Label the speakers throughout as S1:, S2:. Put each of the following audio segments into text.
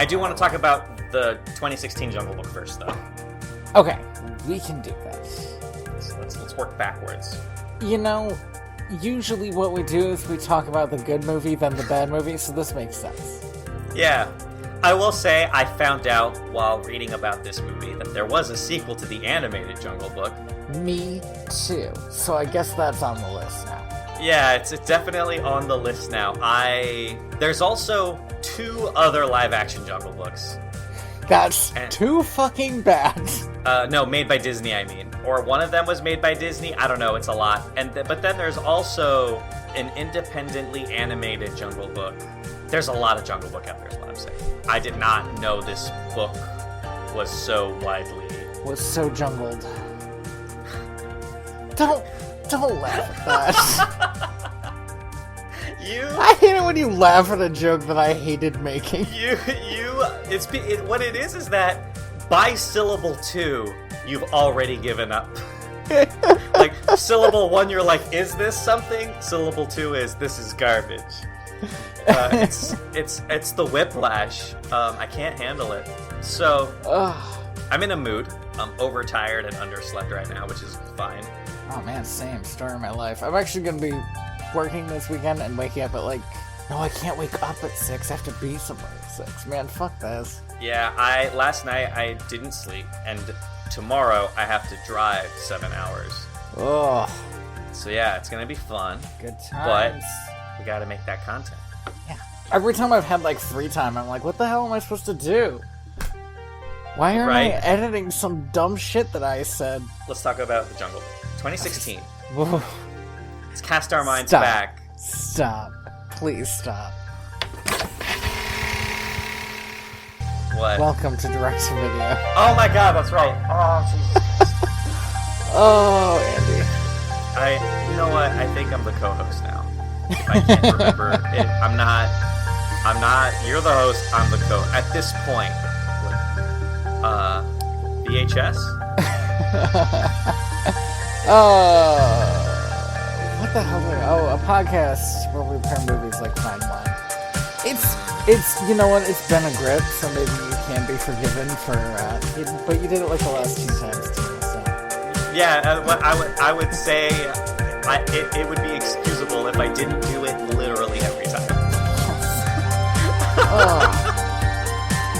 S1: I do want to talk about the 2016 Jungle Book first, though.
S2: Okay, we can do that.
S1: So let's work backwards.
S2: You know, usually what we do is we talk about the good movie, then the bad movie, so this makes sense.
S1: Yeah. I will say I found out while reading about this movie that there was a sequel to the animated Jungle Book.
S2: Me too. So I guess that's on the list now.
S1: Yeah, it's definitely on the list now. There's also 2 other live-action Jungle Books.
S2: That's too fucking bad.
S1: No, made by Disney, I mean. Or one of them was made by Disney. I don't know, it's a lot. But then there's also an independently animated Jungle Book. There's a lot of Jungle Book out there, is what I'm saying. I did not know this book was so widely...
S2: Was so jungled. Don't laugh at that. I hate it when you laugh at a joke that I hated making.
S1: What it is that by syllable 2, you've already given up. Like, syllable 1, you're like, is this something? Syllable 2 is, this is garbage. It's the whiplash. I can't handle it. So, I'm in a mood. I'm overtired and underslept right now, which is fine.
S2: Oh man, same. Story of my life. I'm actually going to be working this weekend and waking up at no, I can't wake up at 6. I have to be somewhere at 6. Man, fuck this.
S1: Yeah, last night I didn't sleep, and tomorrow I have to drive 7 hours.
S2: Oh.
S1: So yeah, it's going to be fun.
S2: Good times.
S1: But we got to make that content.
S2: Yeah. Every time I've had free time, I'm like, what the hell am I supposed to do? Why aren't I editing some dumb shit that I said?
S1: Let's talk about the Jungle Book. 2016.
S2: Whoa.
S1: Let's cast our minds back.
S2: Stop. Please stop.
S1: What?
S2: Welcome to Direct to Video.
S1: Oh my god, that's right. Oh, Jesus.
S2: Oh, Andy.
S1: You know what? I think I'm the co-host now. If I can't remember it. I'm not, you're the host, I'm the co-host. At this point, VHS?
S2: What the hell? A podcast where we pair movies like Fine Wine. It's you know what? It's been a grip, so maybe you can be forgiven for. But you did it the last 2 times too. So.
S1: Yeah, I would say it would be excusable if I didn't do it literally every time.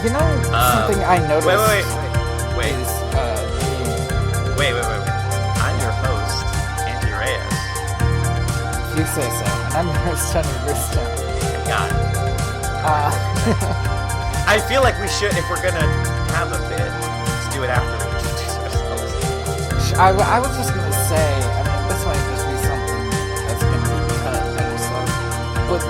S2: You know something I noticed.
S1: Wait. I'm your host, Andy Reyes.
S2: You say so, and I'm your host, Tony Bristow.
S1: God. I feel like we should, if we're gonna have a bit, let's do it after we introduce ourselves.
S2: I was just gonna say, this might just be something that's gonna be cut episode, but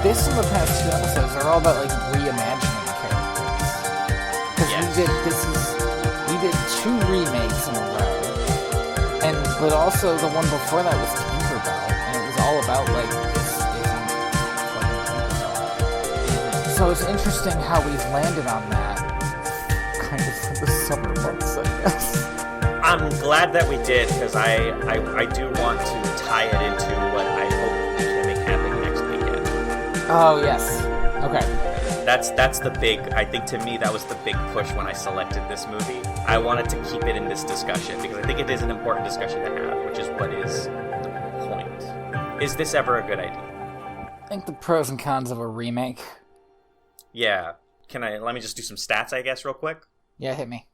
S2: this and the past 2 episodes are all about reimagining characters. Because we did 2 remakes in a row. But also the one before that was Tinkerbell, and it was all about this isn't fucking Tinkerbell. So it's interesting how we've landed on that kind of for the summer months, I guess.
S1: I'm glad that we did, because I do want to tie it into what I hope we can make happen next weekend.
S2: Oh yes. Okay.
S1: That's the big, I think to me that was the big push when I selected this movie. I wanted to keep it in this discussion because I think it is an important discussion to have, which is what is the point. Is this ever a good idea?
S2: I think the pros and cons of a remake.
S1: Yeah. Let me just do some stats, I guess, real quick?
S2: Yeah, hit me.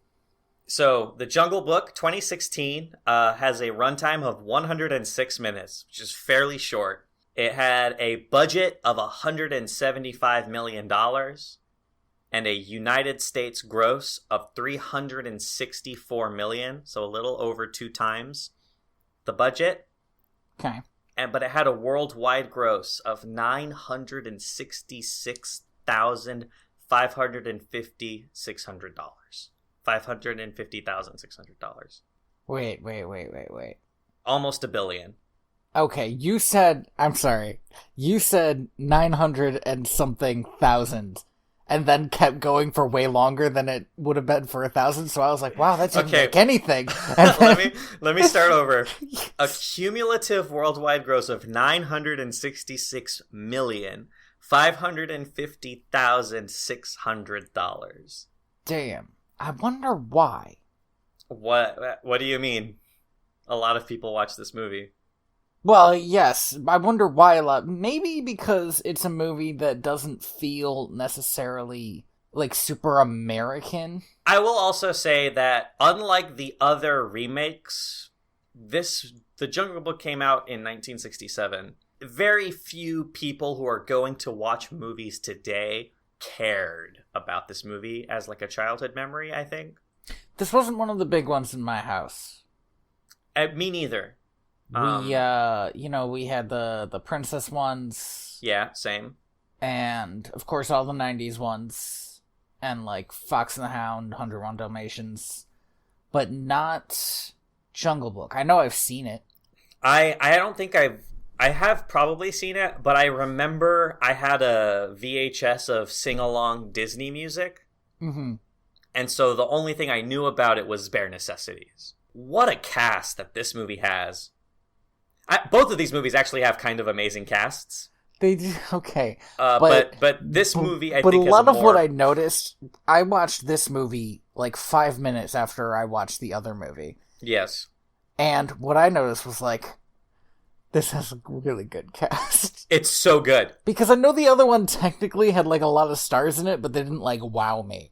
S1: So, The Jungle Book 2016 has a runtime of 106 minutes, which is fairly short. It had a budget of $175 million and a United States gross of $364 million, so a little over 2 times the budget.
S2: Okay.
S1: But it had a worldwide gross of $966,550,600. $550,600.
S2: Wait.
S1: Almost $1 billion.
S2: Okay, you said 900 and something thousand, and then kept going for way longer than it would have been for 1,000, so I was like, wow, that didn't make anything.
S1: Let me start over. A cumulative worldwide gross of $966 million $550,600.
S2: Damn. I wonder why.
S1: What do you mean? A lot of people watch this movie.
S2: Well, yes. I wonder why a lot. Maybe because it's a movie that doesn't feel necessarily like super American.
S1: I will also say that unlike the other remakes, The Jungle Book came out in 1967. Very few people who are going to watch movies today cared about this movie as like a childhood memory, I think.
S2: This wasn't one of the big ones in my house.
S1: Me neither.
S2: We had the princess ones.
S1: Yeah, same.
S2: And, of course, all the 90s ones. And, like, Fox and the Hound, 101 Dalmatians. But not Jungle Book. I know I've seen it.
S1: I don't think I have probably seen it, but I remember I had a VHS of sing-along Disney music.
S2: Mm-hmm.
S1: And so the only thing I knew about it was Bare Necessities. What a cast that this movie has. Both of these movies actually have kind of amazing casts.
S2: They do, okay.
S1: But this movie, I think,
S2: But a lot of
S1: more...
S2: what I noticed, I watched this movie like 5 minutes after I watched the other movie.
S1: Yes.
S2: And what I noticed was like, this has a really good cast.
S1: It's so good.
S2: Because I know the other one technically had like a lot of stars in it, but they didn't like wow me.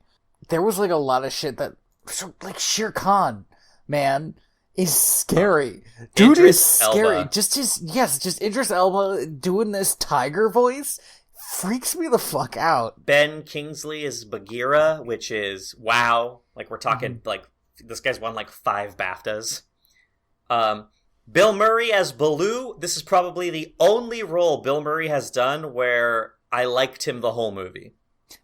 S2: There was like a lot of shit that, like Shere Khan, man, is scary. Dude
S1: Idris
S2: is scary.
S1: Elba.
S2: Just Idris Elba doing this tiger voice freaks me the fuck out.
S1: Ben Kingsley is Bagheera, which is wow. Like we're talking like this guy's won like 5 BAFTAs. Bill Murray as Baloo. This is probably the only role Bill Murray has done where I liked him the whole movie.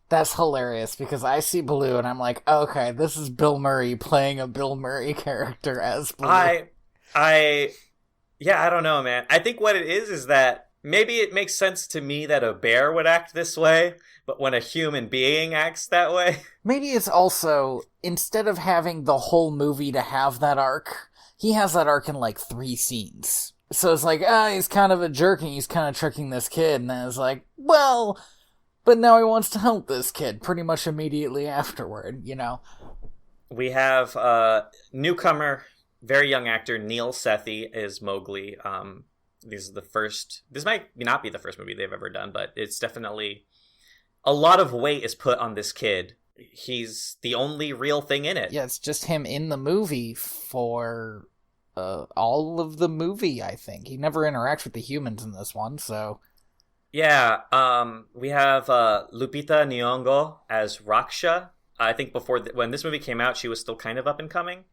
S2: That's hilarious because I see Baloo and I'm like, okay, this is Bill Murray playing a Bill Murray character as Baloo.
S1: I don't know, man. I think what it is that maybe it makes sense to me that a bear would act this way, but when a human being acts that way...
S2: Maybe it's also, instead of having the whole movie to have that arc, he has that arc in like 3 scenes. So it's like, he's kind of a jerk and he's kind of tricking this kid, and then it's like, well... But now he wants to help this kid pretty much immediately afterward, you know?
S1: We have newcomer, very young actor, Neil Sethi is Mowgli. This might not be the first movie they've ever done, but it's definitely... A lot of weight is put on this kid. He's the only real thing in it.
S2: Yeah, it's just him in the movie for all of the movie, I think. He never interacts with the humans in this one, so...
S1: Yeah, we have Lupita Nyong'o as Raksha. I think before when this movie came out, she was still kind of up and coming.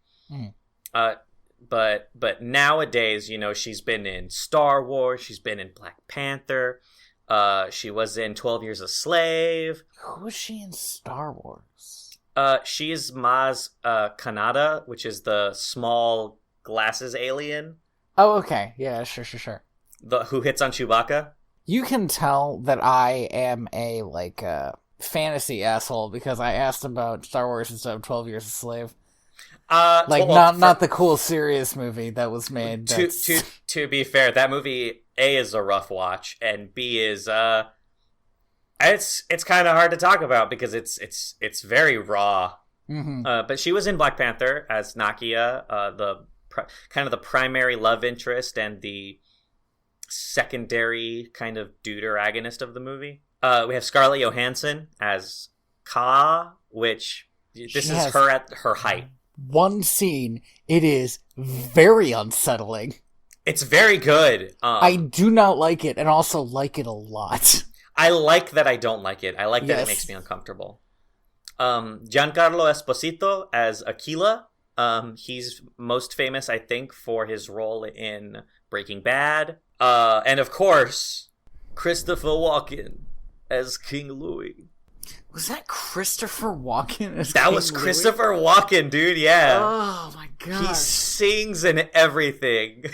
S1: But nowadays, you know, she's been in Star Wars. She's been in Black Panther. She was in 12 Years a Slave.
S2: Who was she in Star Wars?
S1: She is Maz Kanata, which is the small glasses alien.
S2: Oh, okay. Yeah, sure.
S1: Who hits on Chewbacca.
S2: You can tell that I am a, fantasy asshole because I asked about Star Wars instead of 12 Years a Slave. Not the cool, serious movie that was made.
S1: To be fair, that movie, A, is a rough watch, and B is, it's kind of hard to talk about because it's very raw.
S2: Mm-hmm.
S1: But she was in Black Panther as Nakia, the primary love interest and the secondary kind of dude or agonist of the movie. We have Scarlett Johansson as Ka, which this is her at her height.
S2: One scene, it is very unsettling.
S1: It's very good.
S2: I do not like it, and also like it a lot.
S1: I like that I don't like it. I like that it makes me uncomfortable. Giancarlo Esposito as Aquila. He's most famous, I think, for his role in Breaking Bad. And of course, Christopher Walken as King Louis.
S2: Was that Christopher Walken as
S1: That
S2: King
S1: was
S2: Louis?
S1: Christopher Walken, dude, yeah.
S2: Oh my god.
S1: He sings and everything.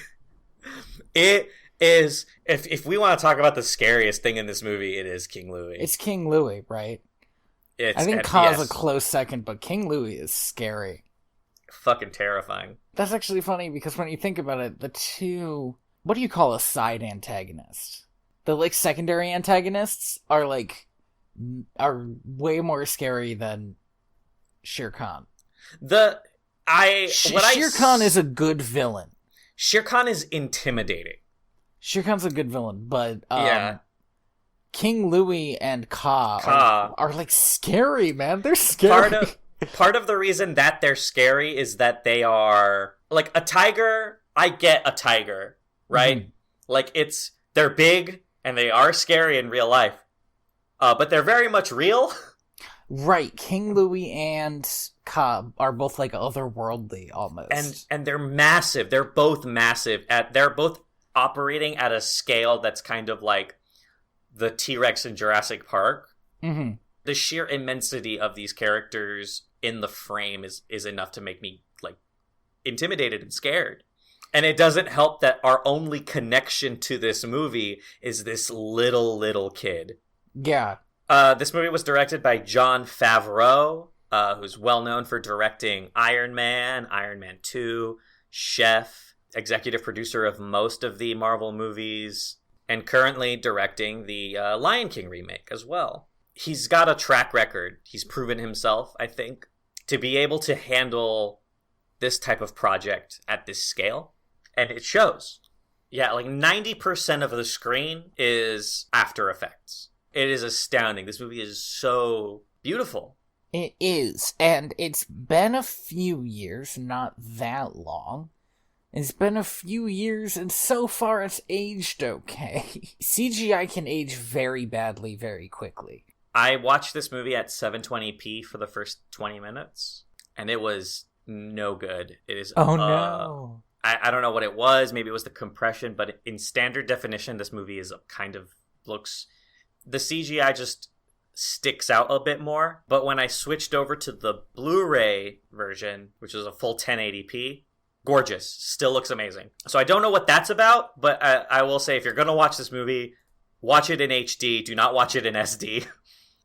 S1: It is, if we want to talk about the scariest thing in this movie, it is King Louis.
S2: It's King Louis, right?
S1: I
S2: think Ka's a close second, but King Louis is scary.
S1: Fucking terrifying.
S2: That's actually funny because when you think about it, the two... What do you call a side antagonist? The, like, secondary antagonists are way more scary than Shere Khan. Shere Khan is a good villain.
S1: Shere Khan is intimidating.
S2: Shere Khan's a good villain, but
S1: yeah.
S2: King Louie and Ka are like scary, man. They're scary.
S1: Part of the reason that they're scary is that they are like a tiger. I get a tiger, right? Mm-hmm. Like they're big and they are scary in real life, but they're very much real.
S2: Right, King Louie and Ka are both like otherworldly almost,
S1: and they're massive. They're both massive. They're both operating at a scale that's kind of like the T-Rex in Jurassic Park.
S2: Mm-hmm.
S1: The sheer immensity of these characters in the frame is enough to make me like intimidated and scared. And it doesn't help that our only connection to this movie is this little kid.
S2: Yeah.
S1: This movie was directed by Jon Favreau, who's well known for directing Iron Man, Iron Man 2, Chef, executive producer of most of the Marvel movies, and currently directing the Lion King remake as well. He's got a track record. He's proven himself, I think, to be able to handle this type of project at this scale. And it shows. Yeah, like 90% of the screen is After Effects. It is astounding. This movie is so beautiful.
S2: It is. And it's been a few years, not that long. It's been a few years, and so far it's aged okay. CGI can age very badly very quickly.
S1: I watched this movie at 720p for the first 20 minutes, and it was no good. It is.
S2: Oh, no.
S1: I don't know what it was. Maybe it was the compression, but in standard definition, this movie is kind of looks... The CGI just sticks out a bit more. But when I switched over to the Blu-ray version, which is a full 1080p, gorgeous. Still looks amazing. So I don't know what that's about, but I will say if you're going to watch this movie, watch it in HD. Do not watch it in SD.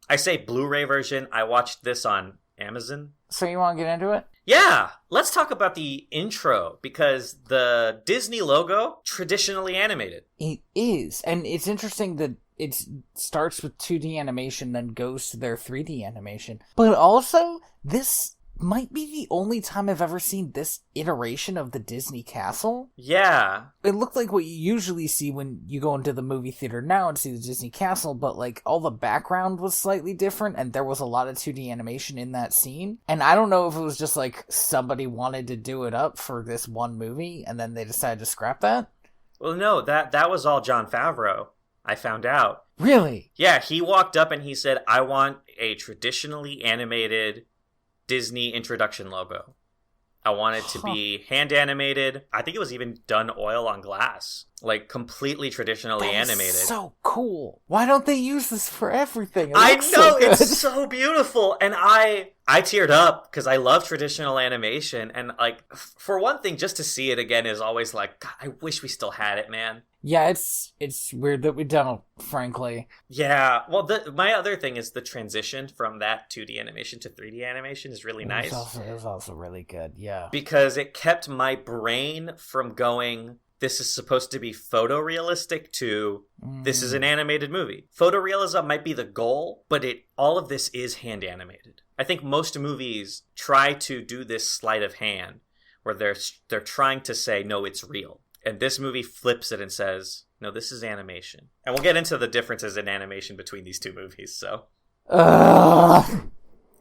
S1: I say Blu-ray version. I watched this on Amazon.
S2: So you want to get into it?
S1: Yeah, let's talk about the intro, because the Disney logo, traditionally animated.
S2: It is, and it's interesting that it starts with 2D animation, then goes to their 3D animation. But also, this might be the only time I've ever seen this iteration of the Disney castle.
S1: Yeah.
S2: It looked like what you usually see when you go into the movie theater now and see the Disney castle, but like all the background was slightly different and there was a lot of 2D animation in that scene. And I don't know if it was just like somebody wanted to do it up for this one movie and then they decided to scrap that.
S1: Well, no, that was all Jon Favreau, I found out.
S2: Really?
S1: Yeah, he walked up and he said, I want a traditionally animated Disney introduction logo. I want it to be hand animated. I think it was even done oil on glass. Like completely traditionally animated.
S2: So cool. Why don't they use this for everything?
S1: I know, so it's so beautiful. And I teared up because I love traditional animation. And like, for one thing, just to see it again is always like, God, I wish we still had it, man.
S2: Yeah, it's weird that we don't, frankly.
S1: Yeah, well, my other thing is the transition from that 2D animation to 3D animation is really nice.
S2: It was also really good, yeah.
S1: Because it kept my brain from going, this is supposed to be photorealistic to, this is an animated movie. Photorealism might be the goal, but all of this is hand animated. I think most movies try to do this sleight of hand, where they're trying to say, no, it's real. And this movie flips it and says, no, this is animation. And we'll get into the differences in animation between these two movies, so.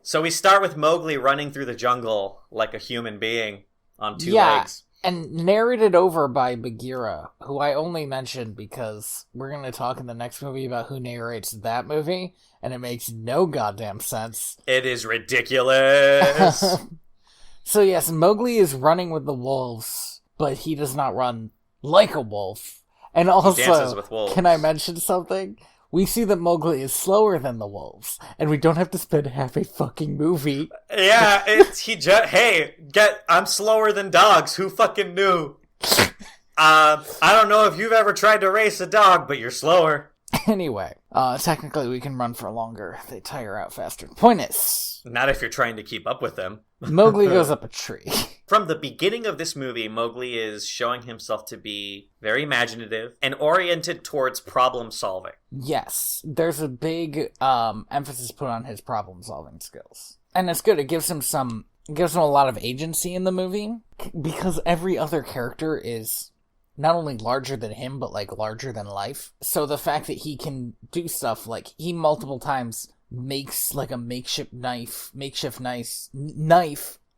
S1: So we start with Mowgli running through the jungle like a human being on two legs.
S2: And narrated over by Bagheera, who I only mentioned because we're going to talk in the next movie about who narrates that movie, and it makes no goddamn sense.
S1: It is ridiculous.
S2: So yes, Mowgli is running with the wolves. But he does not run like a wolf. And also,
S1: he dances with wolves. Can
S2: I mention something? We see that Mowgli is slower than the wolves, and we don't have to spend half a fucking movie.
S1: Yeah, I'm slower than dogs. Who fucking knew? I don't know if you've ever tried to race a dog, but you're slower.
S2: Anyway, technically we can run for longer. They tire out faster. Point is,
S1: not if you're trying to keep up with them.
S2: Mowgli goes up a tree.
S1: From the beginning of this movie, Mowgli is showing himself to be very imaginative and oriented towards problem solving.
S2: Yes, there's a big emphasis put on his problem solving skills, and it's good. It gives him a lot of agency in the movie because every other character is not only larger than him, but like larger than life. So the fact that he can do stuff like he multiple times makes like a makeshift knife.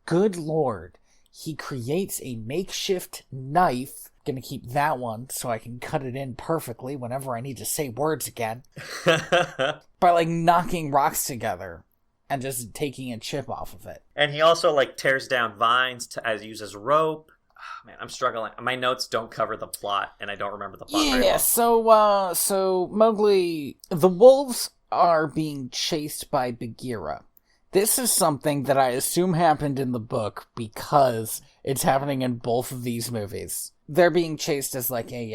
S2: Good Lord. He creates a makeshift knife. Gonna keep that one so I can cut it in perfectly whenever I need to say words again. By like knocking rocks together and just taking a chip off of it.
S1: And he also like tears down vines as uses rope. Oh, man, I'm struggling. My notes don't cover the plot, and I don't remember the plot very well.
S2: So Mowgli, the wolves are being chased by Bagheera. This is something that I assume happened in the book because it's happening in both of these movies. They're being chased as like a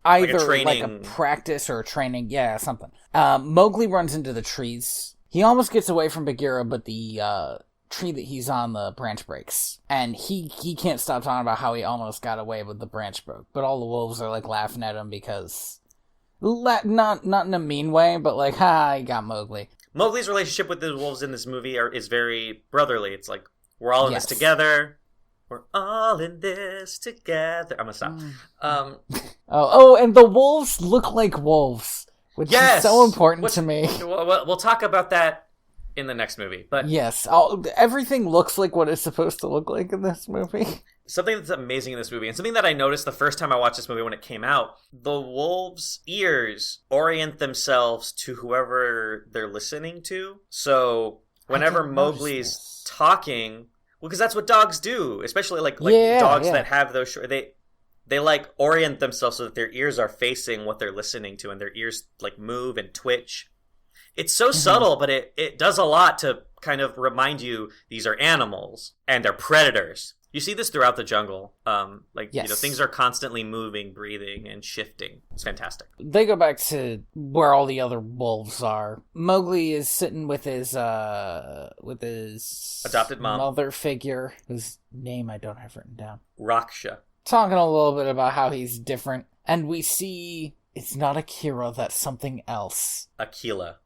S2: either like a practice or a training, something. Mowgli runs into the trees. He almost gets away from Bagheera, but the tree that he's on, the branch breaks, and he can't stop talking about how he almost got away with the branch broke. But all the wolves are like laughing at him because not in a mean way, but like, ha, he got Mowgli.
S1: Mowgli's relationship with the wolves in this movie is very brotherly. It's like, we're all in this together. We're all in this together. I'm gonna stop.
S2: And the wolves look like wolves, which is so important to me.
S1: We'll talk about that in the next movie. But
S2: yes, everything looks like what it's supposed to look like in this movie.
S1: Something that's amazing in this movie, and something that I noticed the first time I watched this movie when it came out, the wolves' ears orient themselves to whoever they're listening to. So whenever Mowgli's talking, well, because that's what dogs do, especially like dogs that have those they like orient themselves so that their ears are facing what they're listening to, and their ears like move and twitch. It's so subtle, but it does a lot to kind of remind you these are animals and they're predators. You see this throughout the jungle. Things are constantly moving, breathing, and shifting. It's fantastic.
S2: They go back to where all the other wolves are. Mowgli is sitting with his
S1: adopted
S2: mother figure, whose name I don't have written down.
S1: Raksha.
S2: Talking a little bit about how he's different, and we see it's not Akira, that's something else.
S1: Aquila.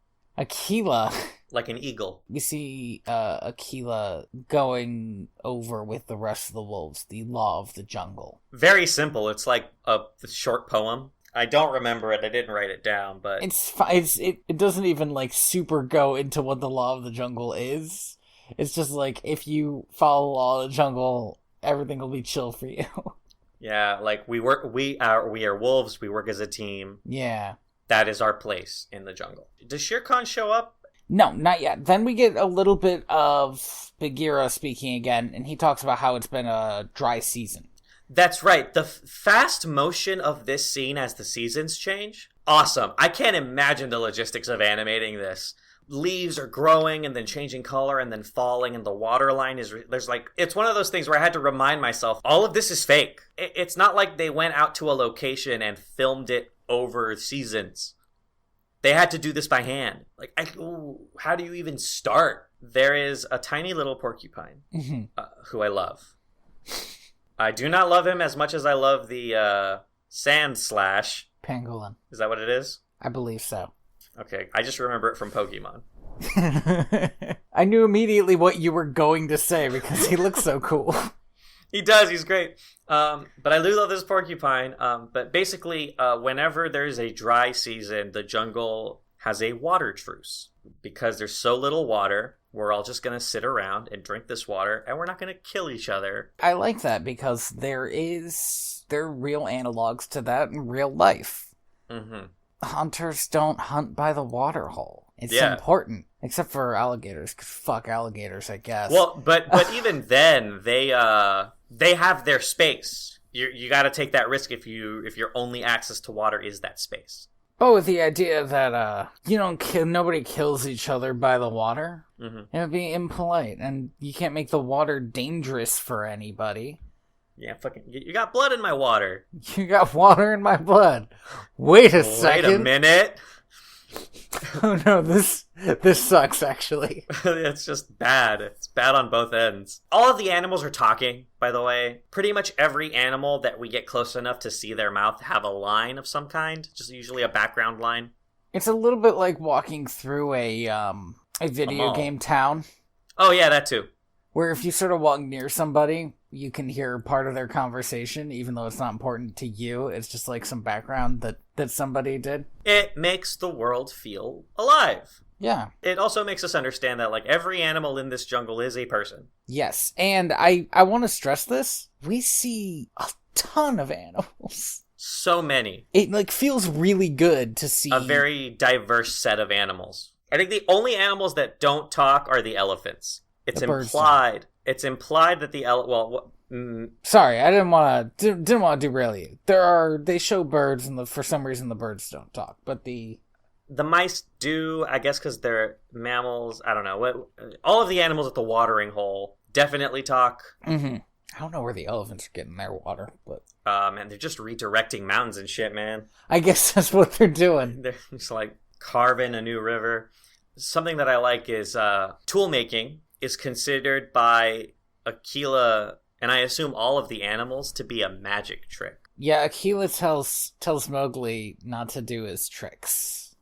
S2: Like
S1: an eagle.
S2: We see Aquila going over with the rest of the wolves the law of the jungle.
S1: Very simple. It's like a short poem. I don't remember it. I didn't write it down, but it doesn't even like super go into what the law of the jungle is. It's just like if you follow the law of the jungle, everything will be chill for you. Yeah, like we are wolves. We work as a team.
S2: Yeah.
S1: That is our place in the jungle. Does Shere Khan show up?
S2: No, not yet. Then we get a little bit of Bagheera speaking again, and he talks about how it's been a dry season.
S1: That's right. The fast motion of this scene as the seasons change, awesome. I can't imagine the logistics of animating this. Leaves are growing and then changing color and then falling, and the water line is it's one of those things where I had to remind myself all of this is fake. It's not like they went out to a location and filmed it over seasons. They had to do this by hand. How do you even start? There is a tiny little porcupine who I love. I do not love him as much as I love the sand slash.
S2: Pangolin.
S1: Is that what it is?
S2: I believe so.
S1: Okay, I just remember it from Pokemon.
S2: I knew immediately what you were going to say because he looks so cool.
S1: He does, he's great. But I do love this porcupine. But basically, whenever there's a dry season, the jungle has a water truce. Because there's so little water, we're all just going to sit around and drink this water, and we're not going to kill each other.
S2: I like that because there are real analogs to that in real life. Mm-hmm. Hunters don't hunt by the water hole. It's important. Except for alligators, because fuck alligators, I guess.
S1: Well, but even then, they have their space. You got to take that risk if your only access to water is that space.
S2: Oh, with the idea that nobody kills each other by the water. Mm-hmm. It would be impolite, and you can't make the water dangerous for anybody.
S1: Yeah, you got blood in my water.
S2: You got water in my blood. Wait a second.
S1: Wait a minute.
S2: Oh no, this sucks actually.
S1: It's just bad. It's bad on both ends. All of the animals are talking, by the way. Pretty much every animal that we get close enough to see their mouth have a line of some kind, just usually a background line.
S2: It's a little bit like walking through a video game town.
S1: Oh yeah, that too.
S2: Where if you sort of walk near somebody, you can hear part of their conversation, even though it's not important to you. It's just like some background that somebody did.
S1: It makes the world feel alive.
S2: Yeah.
S1: It also makes us understand that, like, every animal in this jungle is a person.
S2: Yes, and I want to stress this. We see a ton of animals.
S1: So many.
S2: It, like, feels really good to see.
S1: A very diverse set of animals. I think the only animals that don't talk are the elephants. It's implied. It's implied that the
S2: Sorry, I didn't want to derail you. They show birds, and for some reason the birds don't talk, but the
S1: mice do, I guess, because they're mammals. I don't know. All of the animals at the watering hole definitely talk.
S2: Mm-hmm. I don't know where the elephants are getting their water, but
S1: man, they're just redirecting mountains and shit, man.
S2: I guess that's what they're doing.
S1: They're just like carving a new river. Something that I like is tool making is considered by Aquila, and I assume all of the animals, to be a magic trick.
S2: Yeah, Aquila tells Mowgli not to do his tricks.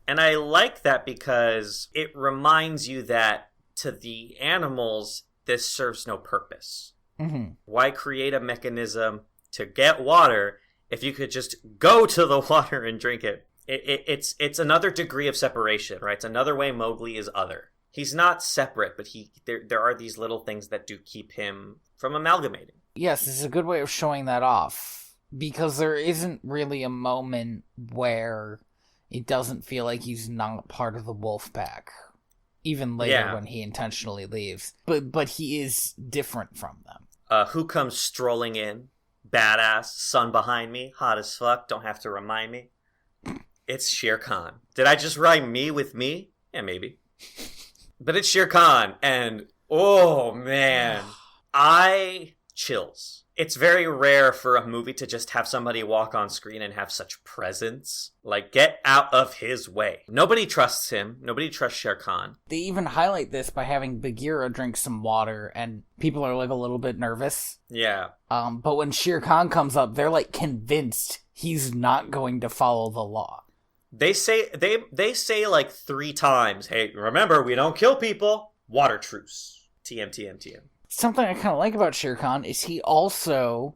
S1: And I like that because it reminds you that to the animals, this serves no purpose.
S2: Mm-hmm.
S1: Why create a mechanism to get water if you could just go to the water and drink it? It's another degree of separation, right? It's another way Mowgli is other. He's not separate, but there are these little things that do keep him from amalgamating.
S2: Yes, it's a good way of showing that off. Because there isn't really a moment where it doesn't feel like he's not part of the wolf pack. Even later when he intentionally leaves. But he is different from them.
S1: Who comes strolling in? Badass, sun behind me, hot as fuck, don't have to remind me. It's Shere Khan. Did I just rhyme me with me? Yeah, maybe. But it's Shere Khan, and oh man, I chills. It's very rare for a movie to just have somebody walk on screen and have such presence. Like, get out of his way. Nobody trusts him. Nobody trusts Shere Khan.
S2: They even highlight this by having Bagheera drink some water, and people are like a little bit nervous.
S1: Yeah.
S2: But when Shere Khan comes up, they're like convinced he's not going to follow the law.
S1: They say like 3 times, hey, remember, we don't kill people. Water truce. TM, TM, TM.
S2: Something I kind of like about Shere Khan is he also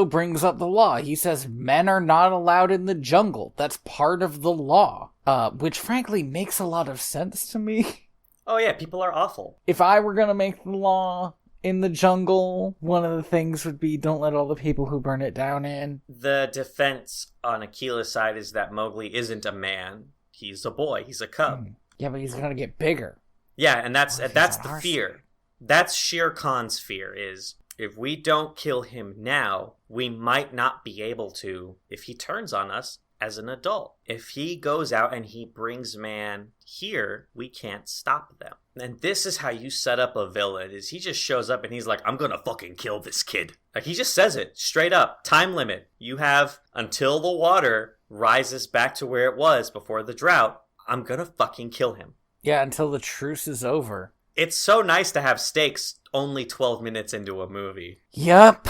S2: brings up the law. He says men are not allowed in the jungle. That's part of the law. Which frankly makes a lot of sense to me.
S1: Oh yeah, people are awful.
S2: If I were gonna make the law in the jungle, one of the things would be don't let all the people who burn it down in.
S1: The defense on Aquila's side is that Mowgli isn't a man. He's a boy. He's a cub.
S2: Yeah, but he's gonna get bigger.
S1: Yeah, and that's the fear. That's Shere Khan's fear, is if we don't kill him now, we might not be able to if he turns on us as an adult. If he goes out and he brings man here, we can't stop them. And this is how you set up a villain, is he just shows up and he's like, I'm gonna fucking kill this kid. Like, he just says it straight up. Time limit. You have until the water rises back to where it was before the drought. I'm gonna fucking kill him.
S2: Yeah, until the truce is over.
S1: It's so nice to have stakes only 12 minutes into a movie.
S2: Yup.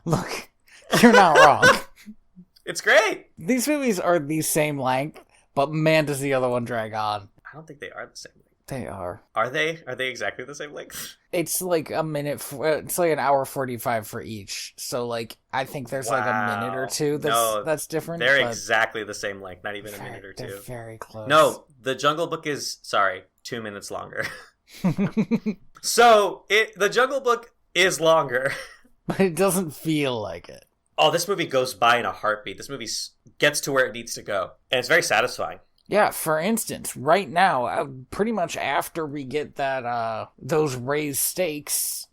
S2: Look, you're not wrong.
S1: It's great.
S2: These movies are the same length, but man, does the other one drag on.
S1: I don't think they are the same length.
S2: They are.
S1: Are they? Are they exactly the same length?
S2: It's like it's like an hour 45 for each. So like, I think there's like a minute or two that's different.
S1: They're exactly the same length, not even a minute or two.
S2: They're very close.
S1: No, the Jungle Book is, 2 minutes longer. So, the Jungle Book is longer.
S2: But it doesn't feel like it.
S1: Oh, this movie goes by in a heartbeat. This movie gets to where it needs to go. And it's very satisfying.
S2: Yeah, for instance, right now, pretty much after we get that those raised stakes,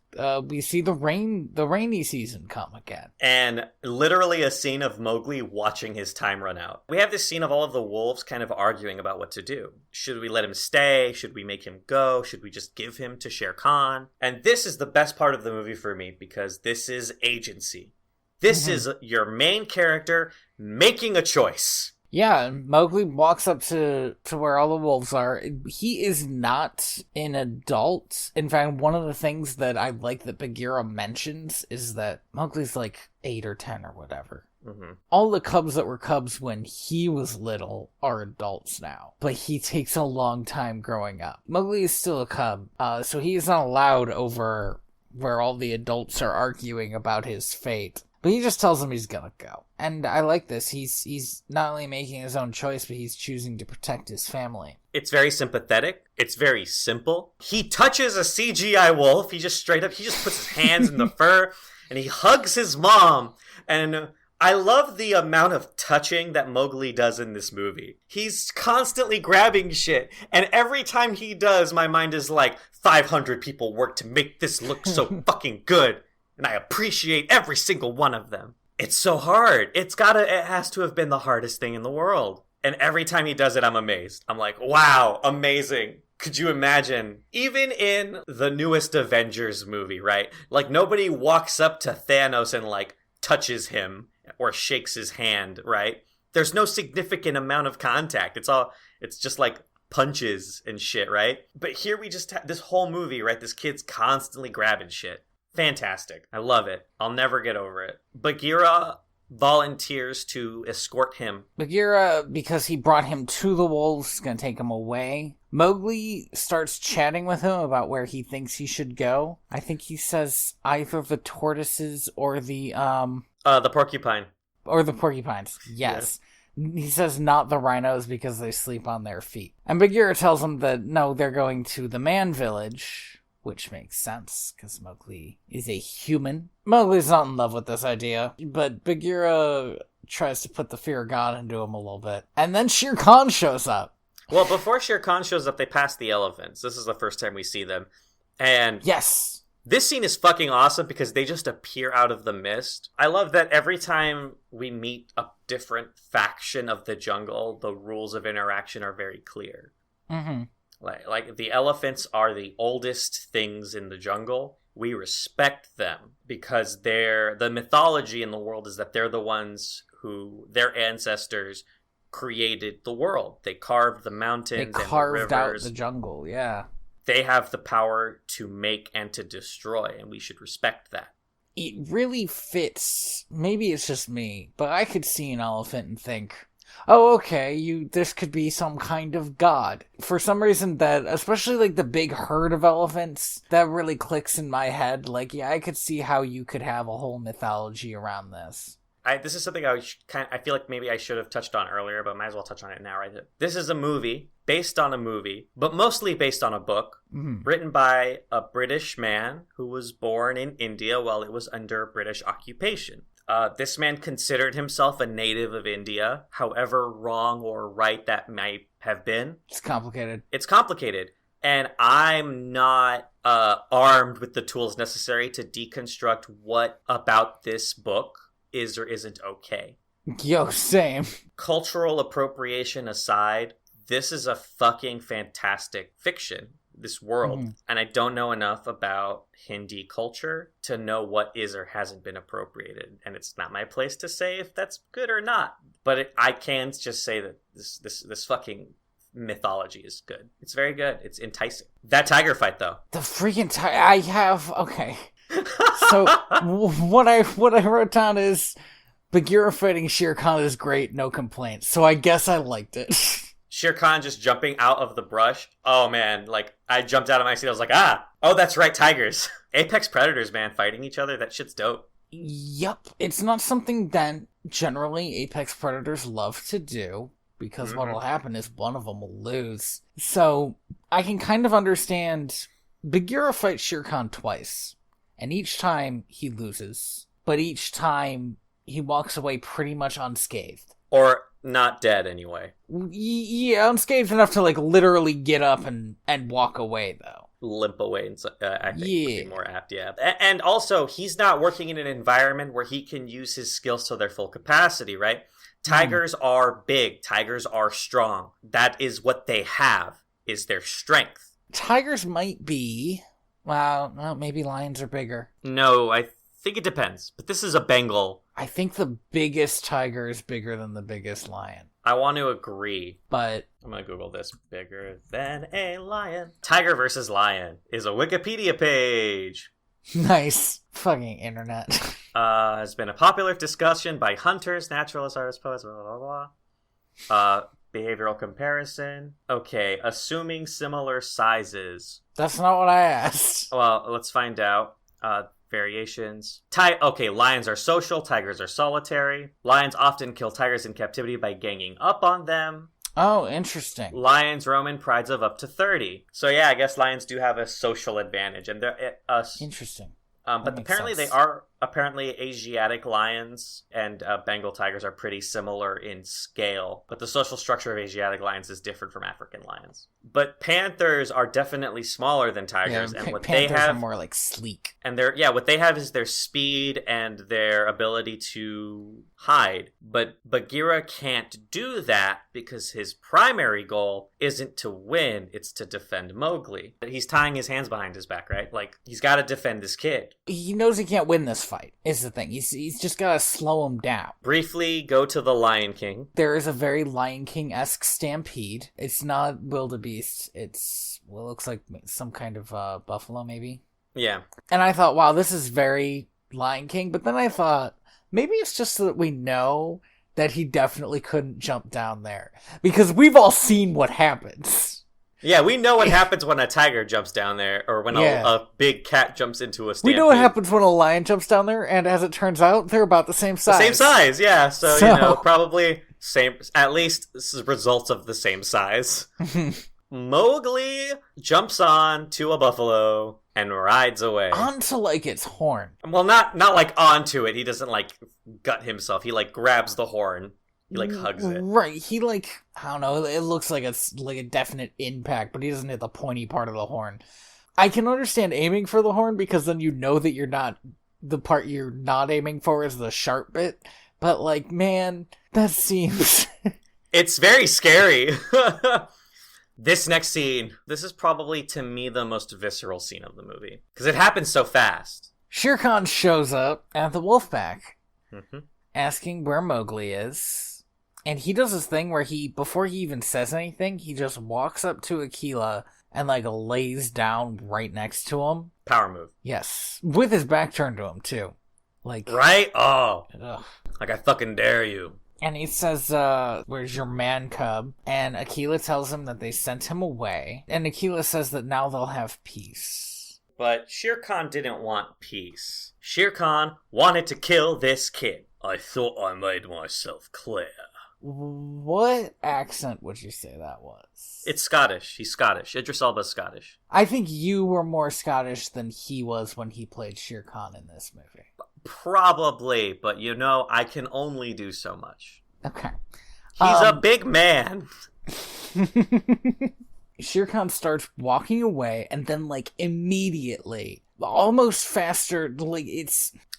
S2: we see the rainy season come again.
S1: And literally a scene of Mowgli watching his time run out. We have this scene of all of the wolves kind of arguing about what to do. Should we let him stay? Should we make him go? Should we just give him to Shere Khan? And this is the best part of the movie for me, because this is agency. This is your main character making a choice.
S2: Yeah, Mowgli walks up to where all the wolves are. He is not an adult. In fact, one of the things that I like that Bagheera mentions is that Mowgli's like 8 or 10 or whatever.
S1: Mm-hmm.
S2: All the cubs that were cubs when he was little are adults now. But he takes a long time growing up. Mowgli is still a cub, so he is not allowed over where all the adults are arguing about his fate. But he just tells him he's gonna go. And I like this. He's not only making his own choice, but he's choosing to protect his family.
S1: It's very sympathetic. It's very simple. He touches a CGI wolf. He just puts his hands in the fur, and he hugs his mom. And I love the amount of touching that Mowgli does in this movie. He's constantly grabbing shit. And every time he does, my mind is like, 500 people worked to make this look so fucking good. And I appreciate every single one of them. It's so hard. It has to have been the hardest thing in the world. And every time he does it, I'm amazed. I'm like, wow, amazing. Could you imagine? Even in the newest Avengers movie, right? Like, nobody walks up to Thanos and, like, touches him or shakes his hand, right? There's no significant amount of contact. It's just like punches and shit, right? But here we just have this whole movie, right? This kid's constantly grabbing shit. Fantastic. I love it. I'll never get over it. Bagheera volunteers to escort him.
S2: Bagheera, because he brought him to the wolves, is going to take him away. Mowgli starts chatting with him about where he thinks he should go. I think he says either the tortoises or the
S1: porcupine.
S2: Or the porcupines. Yes. He says not the rhinos because they sleep on their feet. And Bagheera tells him that no, they're going to the man village. Which makes sense, because Mowgli is a human. Mowgli's not in love with this idea, but Bagheera tries to put the fear of God into him a little bit. And then Shere Khan shows up.
S1: Well, before Shere Khan shows up, they pass the elephants. This is the first time we see them. And
S2: yes,
S1: this scene is fucking awesome because they just appear out of the mist. I love that every time we meet a different faction of the jungle, the rules of interaction are very clear.
S2: Mm-hmm.
S1: Like the elephants are the oldest things in the jungle. We respect them because the mythology in the world is that they're the ones who their ancestors created the world. They carved the mountains and the rivers. They carved out
S2: the jungle, yeah.
S1: They have the power to make and to destroy, and we should respect that.
S2: It really fits. Maybe it's just me, but I could see an elephant and think, oh, okay, this could be some kind of god. For some reason that, especially like the big herd of elephants, that really clicks in my head. Like, yeah, I could see how you could have a whole mythology around this.
S1: This is something I feel like maybe I should have touched on earlier, but might as well touch on it now, right? This is a movie based on a movie, but mostly based on a book written by a British man who was born in India while it was under British occupation. This man considered himself a native of India, however wrong or right that might have been.
S2: It's complicated. And I'm not armed with the tools necessary to deconstruct what about this book is or isn't okay. Yo, same.
S1: Cultural appropriation aside, this is a fucking fantastic fiction. This world, and I don't know enough about Hindi culture to know what is or hasn't been appropriated, and it's not my place to say if that's good or not. But I can just say that this fucking mythology is good. It's very good. It's enticing. That tiger fight, though.
S2: The freaking tiger. I have okay. So what I wrote down is Bagheera fighting Shere Khan is great, no complaints. So I guess I liked it.
S1: Shere Khan just jumping out of the brush. Oh, man. Like, I jumped out of my seat. I was like, oh, that's right, tigers. Apex predators, man, fighting each other. That shit's dope.
S2: Yep. It's not something that generally apex predators love to do, because what will happen is one of them will lose. So, I can kind of understand Bagheera fights Shere Khan twice, and each time he loses, but each time he walks away pretty much unscathed.
S1: Or not dead, anyway.
S2: Yeah, unscathed enough to, like, literally get up and walk away, though.
S1: Limp away, I think would be more apt, yeah. And also, he's not working in an environment where he can use his skills to their full capacity, right? Tigers are big. Tigers are strong. That is what they have, is their strength.
S2: Tigers might be... Well, maybe lions are bigger.
S1: No, I think it depends. But this is a Bengal
S2: I think the biggest tiger is bigger than the biggest lion.
S1: I want to agree.
S2: But
S1: I'm going to Google this. Bigger than a lion. Tiger versus lion is a Wikipedia page.
S2: Nice. Fucking internet.
S1: Has been a popular discussion by hunters, naturalists, artists, poets, blah, blah, blah. Behavioral comparison. Okay, assuming similar sizes.
S2: That's not what I asked.
S1: Well, let's find out. Variations. Okay, lions are social, tigers are solitary. Lions often kill tigers in captivity by ganging up on them.
S2: Oh, interesting.
S1: Lions roam in prides of up to 30. So yeah, I guess lions do have a social advantage, and they're
S2: interesting.
S1: But apparently
S2: sense.
S1: they are Asiatic lions and Bengal tigers are pretty similar in scale, but the social structure of Asiatic lions is different from African lions. But panthers are definitely smaller than tigers, and what
S2: panthers
S1: they have
S2: are more like sleek.
S1: And what they have is their speed and their ability to hide. But Bagheera can't do that because his primary goal isn't to win, it's to defend Mowgli. But he's tying his hands behind his back, right? Like, he's got to defend this kid.
S2: He knows he can't win this fight, is the thing. He's just got to slow him down.
S1: Briefly go to the Lion King.
S2: There is a very Lion King-esque stampede. It's not wildebeest. It's, well, it looks like some kind of buffalo, maybe.
S1: Yeah.
S2: And I thought, wow, this is very Lion King. But then I thought, maybe it's just so that we know that he definitely couldn't jump down there. Because we've all seen what happens.
S1: Yeah, we know what happens when a tiger jumps down there, or when a big cat jumps into a stampede.
S2: We know what happens when a lion jumps down there, and as it turns out, they're about the same size.
S1: The same size, yeah. So, probably same, at least this is results of the same size. Mowgli jumps on to a buffalo and rides away.
S2: Onto, like, its horn.
S1: Well, not like onto it. He doesn't, like, gut himself. He, like, grabs the horn. He, like, hugs it.
S2: Right. He, like, I don't know. It looks like it's like a definite impact, but he doesn't hit the pointy part of the horn. I can understand aiming for the horn because then you know that you're not, the part you're not aiming for is the sharp bit. But, like, man, that seems...
S1: It's very scary. This next scene, this is probably, to me, the most visceral scene of the movie. Because it happens so fast.
S2: Shere Khan shows up at the wolf pack, asking where Mowgli is. And he does this thing where before he even says anything, he just walks up to Akela and, like, lays down right next to him.
S1: Power move.
S2: Yes. With his back turned to him, too. Like...
S1: Right? Oh.
S2: Ugh.
S1: Like, I fucking dare you.
S2: And he says, where's your man cub? And Akela tells him that they sent him away. And Akela says that now they'll have peace.
S1: But Shere Khan didn't want peace. Shere Khan wanted to kill this kid. I thought I made myself clear.
S2: What accent would you say that was?
S1: It's Scottish. He's Scottish. Idris Elba's Scottish.
S2: I think you were more Scottish than he was when he played Shere Khan in this movie.
S1: Probably, but I can only do so much.
S2: Okay.
S1: He's a big man.
S2: Shere Khan starts walking away, and then, like, immediately, almost faster, like,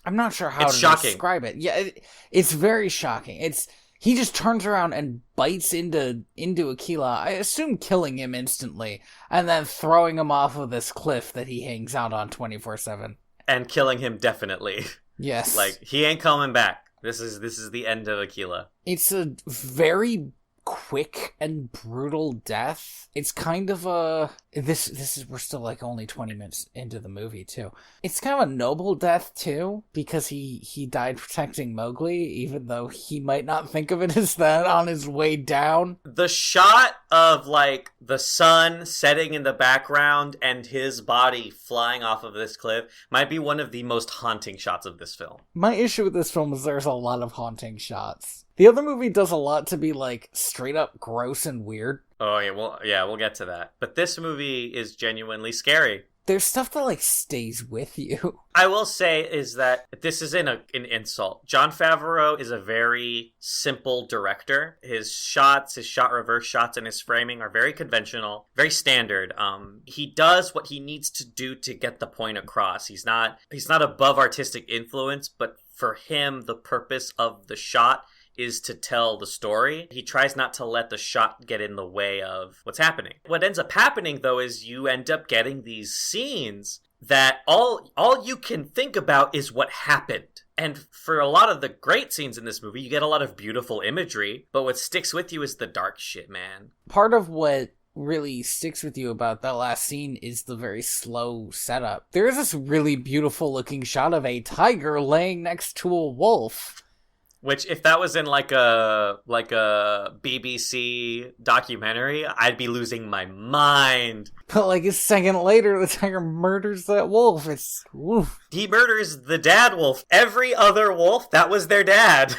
S2: I'm not sure how to describe it. Yeah, it's very shocking. He just turns around and bites into Akela, I assume killing him instantly, and then throwing him off of this cliff that he hangs out on 24/7.
S1: And killing him definitely.
S2: Yes.
S1: Like, he ain't coming back. This is the end of Akela.
S2: It's a very quick and brutal death. It's kind of a... we're still, like, only 20 minutes into the movie, too. It's kind of a noble death, too, because he died protecting Mowgli, even though he might not think of it as that on his way down.
S1: The shot of, like, the sun setting in the background and his body flying off of this cliff might be one of the most haunting shots of this film.
S2: My issue with this film is there's a lot of haunting shots. The other movie does a lot to be, like, straight up gross and weird.
S1: Oh, yeah, we'll get to that. But this movie is genuinely scary.
S2: There's stuff that, like, stays with you.
S1: I will say is that this isn't an insult. Jon Favreau is a very simple director. His shot reverse shots, and his framing are very conventional, very standard. He does what he needs to do to get the point across. He's not above artistic influence, but for him, the purpose of the shot is to tell the story. He tries not to let the shot get in the way of what's happening. What ends up happening, though, is you end up getting these scenes that all you can think about is what happened. And for a lot of the great scenes in this movie, you get a lot of beautiful imagery, but what sticks with you is the dark shit, man.
S2: Part of what really sticks with you about that last scene is the very slow setup. There is this really beautiful looking shot of a tiger laying next to a wolf.
S1: Which, if that was in like a BBC documentary, I'd be losing my mind.
S2: But like a second later, the tiger murders that wolf. It's woof.
S1: He murders the dad wolf. Every other wolf, that was their dad.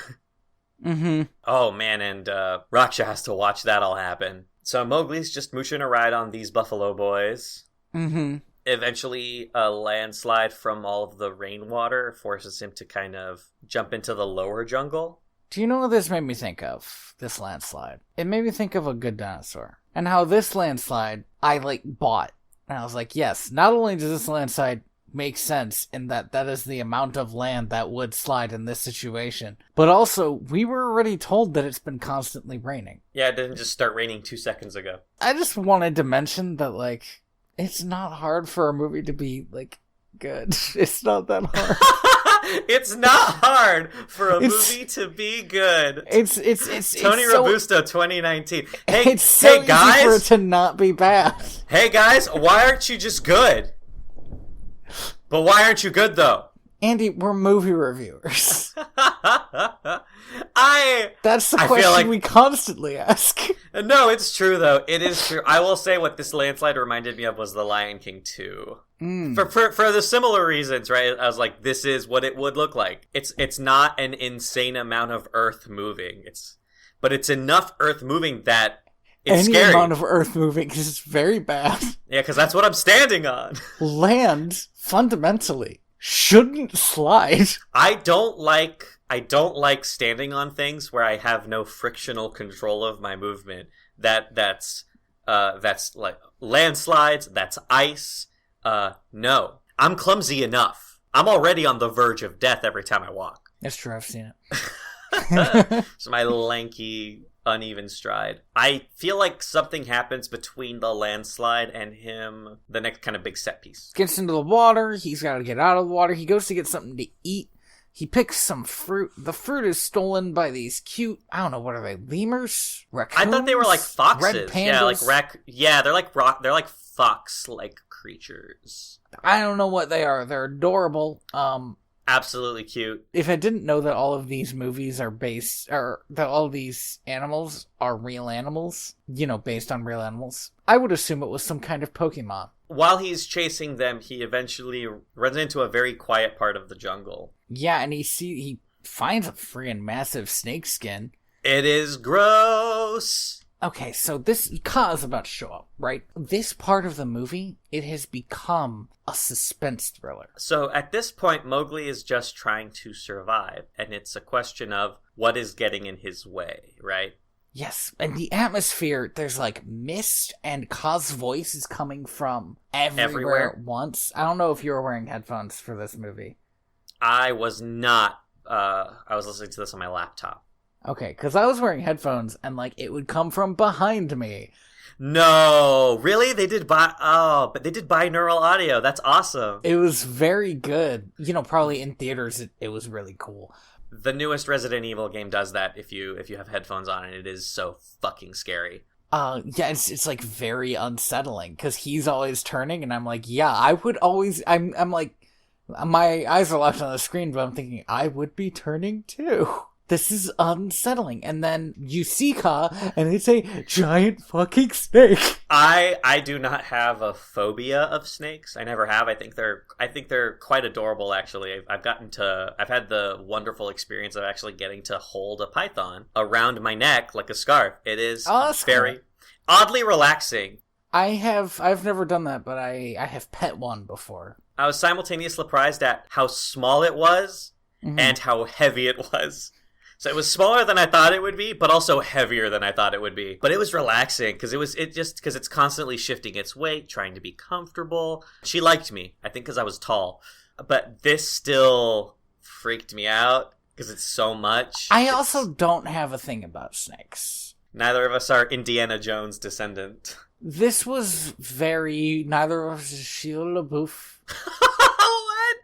S2: Mm-hmm.
S1: Oh man, and Raksha has to watch that all happen. So Mowgli's just mooching a ride on these buffalo boys.
S2: Mm-hmm.
S1: Eventually, a landslide from all of the rainwater forces him to kind of jump into the lower jungle.
S2: Do you know what this made me think of, this landslide? It made me think of A Good Dinosaur. And how this landslide, I, bought. And I was like, yes, not only does this landslide make sense in that is the amount of land that would slide in this situation, but also, we were already told that it's been constantly raining.
S1: Yeah, it didn't just start raining 2 seconds ago.
S2: I just wanted to mention that, it's not hard for a movie to be, good. It's not that hard.
S1: It's not hard for a movie to be good.
S2: It's
S1: Tony Robusto 2019. Hey,
S2: it's so
S1: hey guys,
S2: easy for it to not be bad.
S1: Hey guys, why aren't you just good? But why aren't you good though?
S2: Andy, we're movie reviewers. That's the
S1: I
S2: question we constantly ask.
S1: No, it's true though. It is true. I will say what this landslide reminded me of was The Lion King 2. For the similar reasons, right? I was like, this is what it would look like. It's not an insane amount of earth moving. But it's enough earth moving that it's
S2: Any
S1: scary.
S2: amount of earth moving is very bad.
S1: Yeah, because that's what I'm standing on.
S2: Land, fundamentally, shouldn't slide.
S1: I don't like standing on things where I have no frictional control of my movement. That's like landslides, that's ice. No. I'm clumsy enough. I'm already on the verge of death every time I walk.
S2: That's true, I've seen it.
S1: So my lanky, uneven stride. I feel like something happens between the landslide and him, the next kind of big set piece.
S2: Gets into the water, he's got to get out of the water, he goes to get something to eat. He picks some fruit. The fruit is stolen by these cute, I don't know, what are they, lemurs? Raccoons?
S1: I thought they were like foxes.
S2: Red pandas?
S1: They're like fox-like creatures.
S2: I don't know what they are. They're adorable.
S1: Absolutely cute.
S2: If I didn't know that all of these movies are that all these animals are real animals, based on real animals, I would assume it was some kind of Pokemon.
S1: While he's chasing them, he eventually runs into a very quiet part of the jungle.
S2: Yeah, and he finds a freaking massive snake skin.
S1: It is gross.
S2: Okay, so this Ka is about to show up, right? This part of the movie, it has become a suspense thriller.
S1: So at this point, Mowgli is just trying to survive, and it's a question of what is getting in his way, right?
S2: Yes, and the atmosphere, there's mist, and Ka's voice is coming from everywhere at once. I don't know if you were wearing headphones for this movie.
S1: I was not. I was listening to this on my laptop.
S2: Okay, because I was wearing headphones, and it would come from behind me.
S1: No, really? They did but they did binaural audio. That's awesome.
S2: It was very good. Probably in theaters, it was really cool.
S1: The newest Resident Evil game does that if you have headphones on, and it is so fucking scary.
S2: Yeah, it's very unsettling, because he's always turning, and I'm like, yeah, I would always, I'm like, my eyes are locked on the screen, but I'm thinking, I would be turning too. This is unsettling. And then you see Ka, and it's a giant fucking snake.
S1: I do not have a phobia of snakes. I never have. I think they're quite adorable, actually. I've had the wonderful experience of actually getting to hold a python around my neck like a scarf. It is very oddly relaxing.
S2: I've never done that, but I have pet one before.
S1: I was simultaneously surprised at how small it was and how heavy it was. So it was smaller than I thought it would be, but also heavier than I thought it would be. But it was relaxing because it's constantly shifting its weight, trying to be comfortable. She liked me, I think, because I was tall. But this still freaked me out because it's so much.
S2: I also don't have a thing about snakes.
S1: Neither of us are Indiana Jones descendant.
S2: This was neither of us is Shia LaBeouf.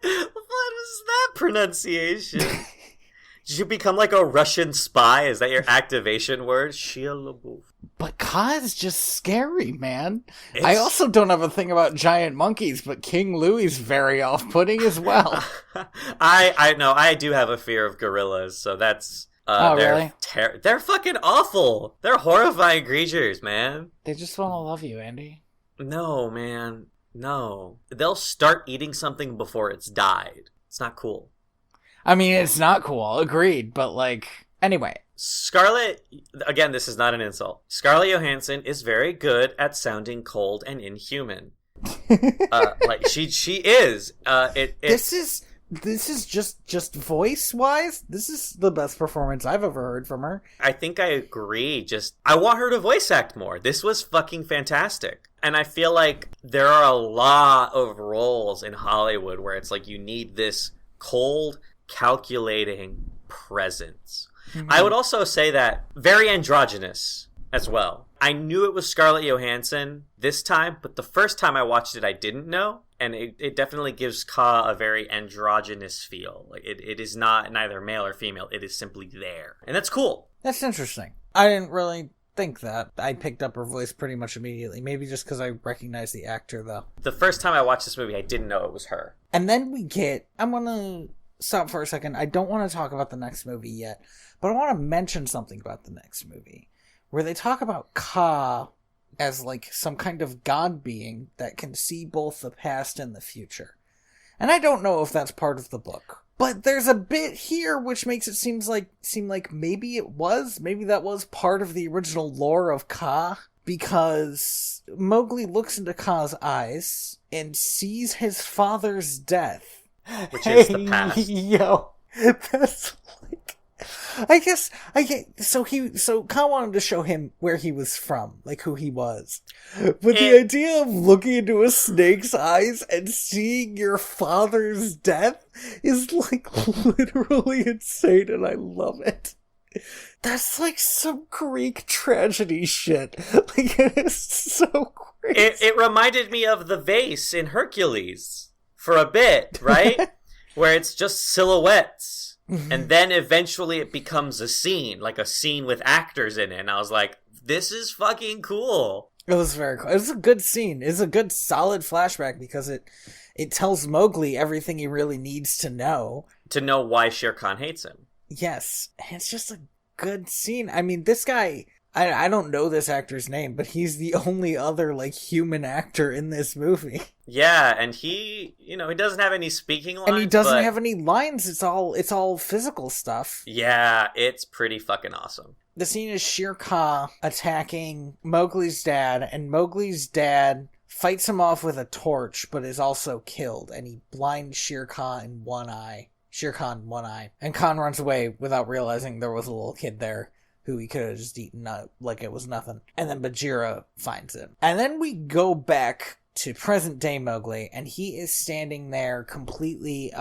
S1: What was that pronunciation. Did you become like a Russian spy? Is that your activation word? Shia LaBeouf.
S2: But Ka is just scary, man. I also don't have a thing about giant monkeys, but King Louie's very off-putting as well.
S1: I know, I do have a fear of gorillas, so that's...
S2: really?
S1: They're fucking awful. They're horrifying creatures, man.
S2: They just want to love you, Andy.
S1: No, man. No. They'll start eating something before it's died. It's not cool.
S2: I mean, it's not cool, agreed, but like, anyway.
S1: Scarlett, again, this is not an insult. Scarlett Johansson is very good at sounding cold and inhuman. Like, she is.
S2: This is just voice-wise, this is the best performance I've ever heard from her.
S1: I think I agree. I want her to voice act more. This was fucking fantastic. And I feel like there are a lot of roles in Hollywood where it's like you need this cold, calculating presence. Mm-hmm. I would also say that very androgynous as well. I knew it was Scarlett Johansson this time, but the first time I watched it, I didn't know. And it definitely gives Ka a very androgynous feel. Like it is not neither male or female. It is simply there. And that's cool.
S2: That's interesting. I didn't really think that. I picked up her voice pretty much immediately. Maybe just because I recognized the actor, though.
S1: The first time I watched this movie, I didn't know it was her.
S2: And then I'm going to stop for a second. I don't want to talk about the next movie yet, but I want to mention something about the next movie, where they talk about Ka as like some kind of god being that can see both the past and the future. And I don't know if that's part of the book. But there's a bit here which makes it seem like maybe that was part of the original lore of Ka, because Mowgli looks into Ka's eyes and sees his father's death.
S1: Which is the past.
S2: Yo, that's like... So Ka wanted to show him where he was from, like who he was. But the idea of looking into a snake's eyes and seeing your father's death is like literally insane, and I love it. That's like some Greek tragedy shit. Like, it is so crazy.
S1: It reminded me of the vase in Hercules for a bit, right? Where it's just silhouettes. And then eventually it becomes a scene, like a scene with actors in it. And I was like, this is fucking cool.
S2: It was very cool. It was a good scene. It's a good, solid flashback because it tells Mowgli everything he really needs to know.
S1: To know why Shere Khan hates him.
S2: Yes. And it's just a good scene. I mean, this guy... I don't know this actor's name, but he's the only other, like, human actor in this movie.
S1: Yeah, and he doesn't have any speaking lines.
S2: And he doesn't have any lines. It's all physical stuff.
S1: Yeah, it's pretty fucking awesome.
S2: The scene is Shere Khan attacking Mowgli's dad, and Mowgli's dad fights him off with a torch, but is also killed, and he blinds Shere Khan in one eye. And Khan runs away without realizing there was a little kid there who he could have just eaten like it was nothing. And then Bagheera finds him. And then we go back to present-day Mowgli, and he is standing there completely,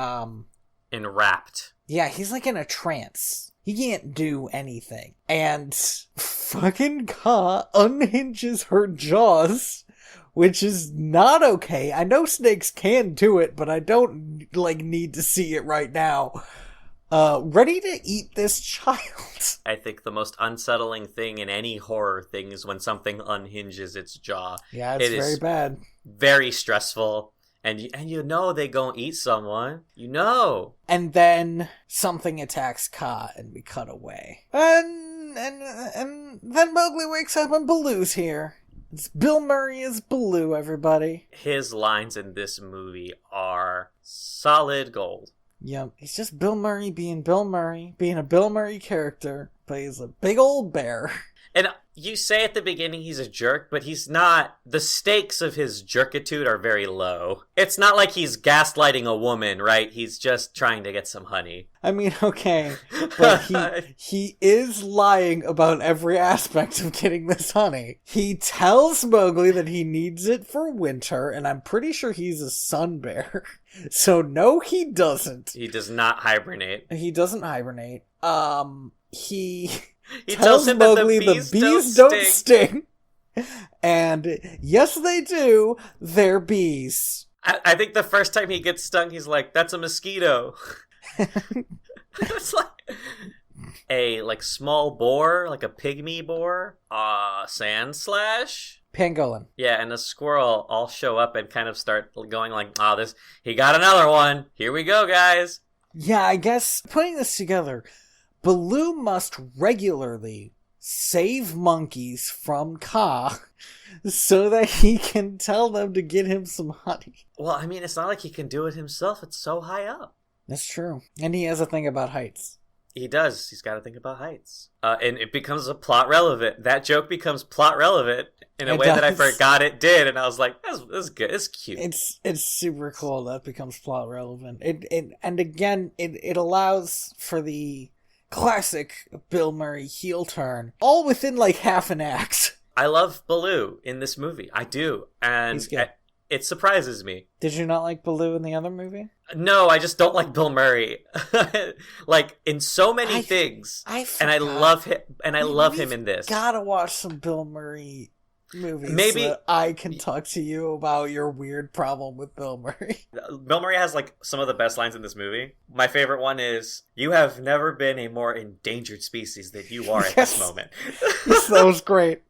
S1: enwrapped.
S2: Yeah, he's like in a trance. He can't do anything. And fucking Ka unhinges her jaws, which is not okay. I know snakes can do it, but I don't, need to see it right now. Ready to eat this child.
S1: I think the most unsettling thing in any horror thing is when something unhinges its jaw.
S2: Yeah, it's very bad.
S1: Very stressful. And they gonna eat someone.
S2: And then something attacks Ka and we cut away. And then Mowgli wakes up and Baloo's here. It's Bill Murray as Baloo, everybody.
S1: His lines in this movie are solid gold.
S2: Yep, he's just Bill Murray being Bill Murray, being a Bill Murray character, but he's a big old bear.
S1: And you say at the beginning he's a jerk, but he's not. The stakes of his jerkitude are very low. It's not like he's gaslighting a woman, right? He's just trying to get some honey.
S2: I mean, okay, but he is lying about every aspect of getting this honey. He tells Mowgli that he needs it for winter, and I'm pretty sure he's a sun bear. So no, he doesn't.
S1: He does not hibernate.
S2: He doesn't hibernate. He
S1: tells him Mowgli
S2: that the bees don't sting. And yes, they do. They're bees.
S1: I think the first time he gets stung, he's like, that's a mosquito. It's like a small boar, like a pygmy boar, sand slash.
S2: Pangolin.
S1: Yeah, and the squirrel all show up and kind of start going like, he got another one. Here we go, guys.
S2: Yeah, I guess putting this together, Baloo must regularly save monkeys from Ka so that he can tell them to get him some honey.
S1: Well, I mean, it's not like he can do it himself. It's so high up.
S2: That's true. And he has a thing about heights.
S1: He does. He's got to think about heights. And it becomes a plot relevant. That joke becomes plot relevant in a way that I forgot it did. And I was like, that's good. It's cute.
S2: It's super cool that becomes plot relevant. And again, it allows for the classic Bill Murray heel turn, all within like half an act.
S1: I love Baloo in this movie. I do. And it surprises me.
S2: Did you not like Baloo in the other movie?
S1: No, I just don't like Bill Murray. Like in so many things. And I love him. And I love him in this.
S2: Gotta watch some Bill Murray movies.
S1: Maybe
S2: so I can talk to you about your weird problem with Bill Murray.
S1: Bill Murray has like some of the best lines in this movie. My favorite one is, "You have never been a more endangered species than you are at this moment."
S2: Yes, that was great.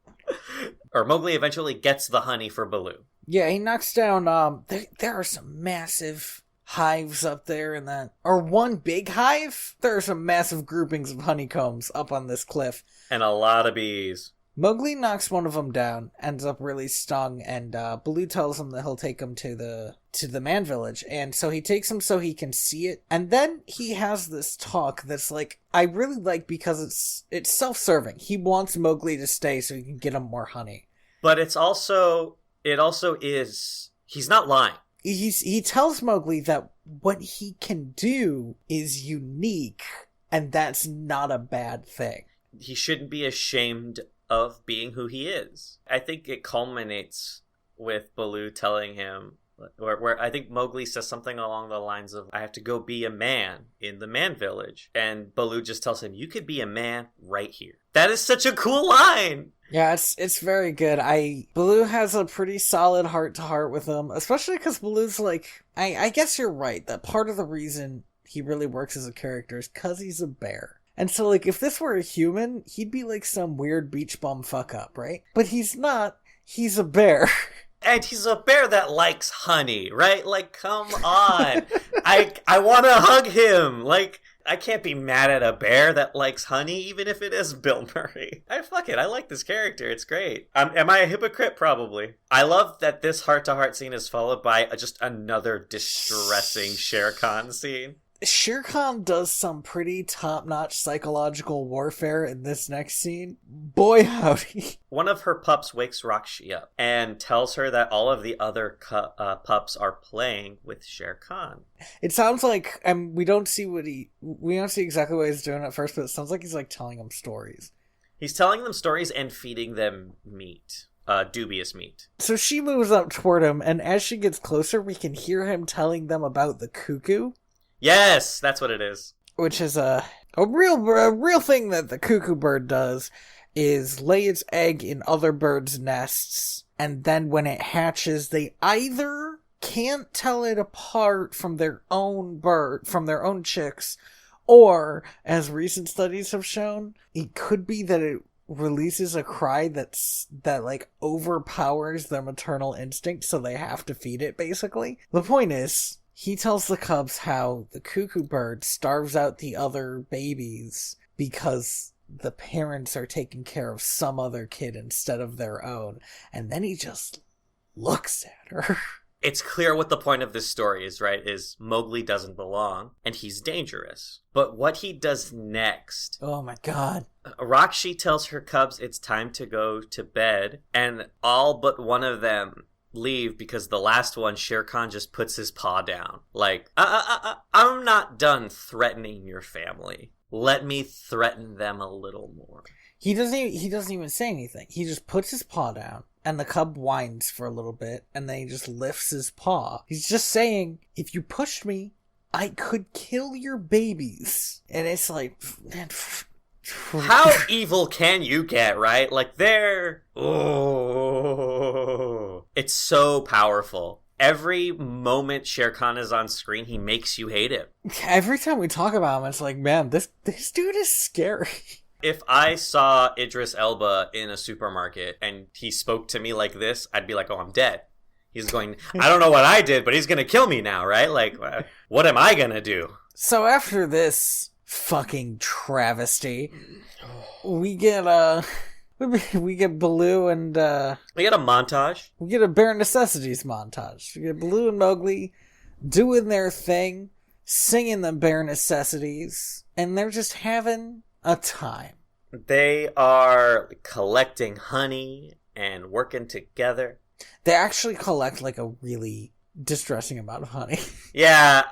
S1: Or Mowgli eventually gets the honey for Baloo.
S2: Yeah, he knocks down, there are some massive hives up there in that, or one big hive? There are some massive groupings of honeycombs up on this cliff.
S1: And a lot of bees.
S2: Mowgli knocks one of them down, ends up really stung, and Baloo tells him that he'll take him to the man village, and so he takes him so he can see it, and then he has this talk that's like, I really like because it's self-serving. He wants Mowgli to stay so he can get him more honey.
S1: But it also is, he's not lying.
S2: He tells Mowgli that what he can do is unique, and that's not a bad thing.
S1: He shouldn't be ashamed of being who he is. I think it culminates with Baloo telling him, where I think Mowgli says something along the lines of, "I have to go be a man in the man village." And Baloo just tells him, "You could be a man right here." That is such a cool line!
S2: Yeah, it's very good. Baloo has a pretty solid heart-to-heart with him, especially because Baloo's like, I guess you're right, that part of the reason he really works as a character is because he's a bear. And so, like, if this were a human, he'd be like some weird beach bum fuck-up, right? But he's not. He's a bear.
S1: And he's a bear that likes honey, right? Like, come on. I want to hug him. Like, I can't be mad at a bear that likes honey, even if it is Bill Murray. Fuck it. I like this character. It's great. Am I a hypocrite? Probably. I love that this heart-to-heart scene is followed by just another distressing Shere Khan scene.
S2: Shere Khan does some pretty top-notch psychological warfare in this next scene. Boy, howdy.
S1: One of her pups wakes Rakshi up and tells her that all of the other pups are playing with Shere Khan.
S2: It sounds like, we don't see exactly what he's doing at first, but it sounds like he's like telling them stories.
S1: He's telling them stories and feeding them meat. Dubious meat. So
S2: she moves up toward him, and as she gets closer, we can hear him telling them about the cuckoo.
S1: Yes, that's what it is.
S2: Which is a real thing that the cuckoo bird does, is lay its egg in other birds' nests, and then when it hatches, they either can't tell it apart from their own chicks, or, as recent studies have shown, it could be that it releases a cry that like overpowers their maternal instinct, so they have to feed it, basically. The point is, he tells the cubs how the cuckoo bird starves out the other babies because the parents are taking care of some other kid instead of their own. And then he just looks at her.
S1: It's clear what the point of this story is, right? Is Mowgli doesn't belong, and he's dangerous. But what he does next...
S2: Oh my god.
S1: Rakshi tells her cubs it's time to go to bed, and all but one of them leave because the last one, Shere Khan, just puts his paw down. Like, I'm not done threatening your family. Let me threaten them a little more.
S2: He doesn't even say anything. He just puts his paw down, and the cub whines for a little bit, and then he just lifts his paw. He's just saying, if you pushed me, I could kill your babies. And it's like...
S1: How evil can you get, right? Like, they're... Oh, it's so powerful. every moment Shere Khan is on screen, he makes you hate him.
S2: Every time we talk about him, it's like, man, this dude is scary.
S1: If I saw Idris Elba in a supermarket and he spoke to me like this, I'd be like, oh, I'm dead. He's going, I don't know what I did, but he's going to kill me now, right? Like, what am I going to do?
S2: So after this fucking travesty, we get Baloo and
S1: we get a montage.
S2: We get a bare necessities montage. We get Baloo and Mowgli doing their thing, singing the bare necessities, and they're just having a time.
S1: They are collecting honey and working together.
S2: They actually collect like a really distressing amount of honey.
S1: Yeah,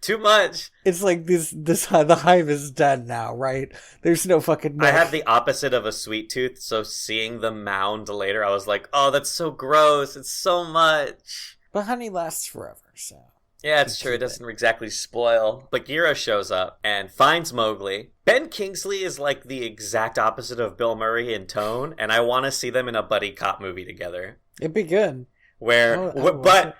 S1: too much.
S2: It's like the hive is dead now, right? There's no fucking milk.
S1: I have the opposite of a sweet tooth, so seeing the mound later, I was like, oh, that's so gross. It's so much.
S2: But honey lasts forever, so.
S1: Yeah, it's true. It doesn't exactly spoil. Bagheera shows up and finds Mowgli. Ben Kingsley is like the exact opposite of Bill Murray in tone, and I want to see them in a buddy cop movie together.
S2: It'd be good.
S1: But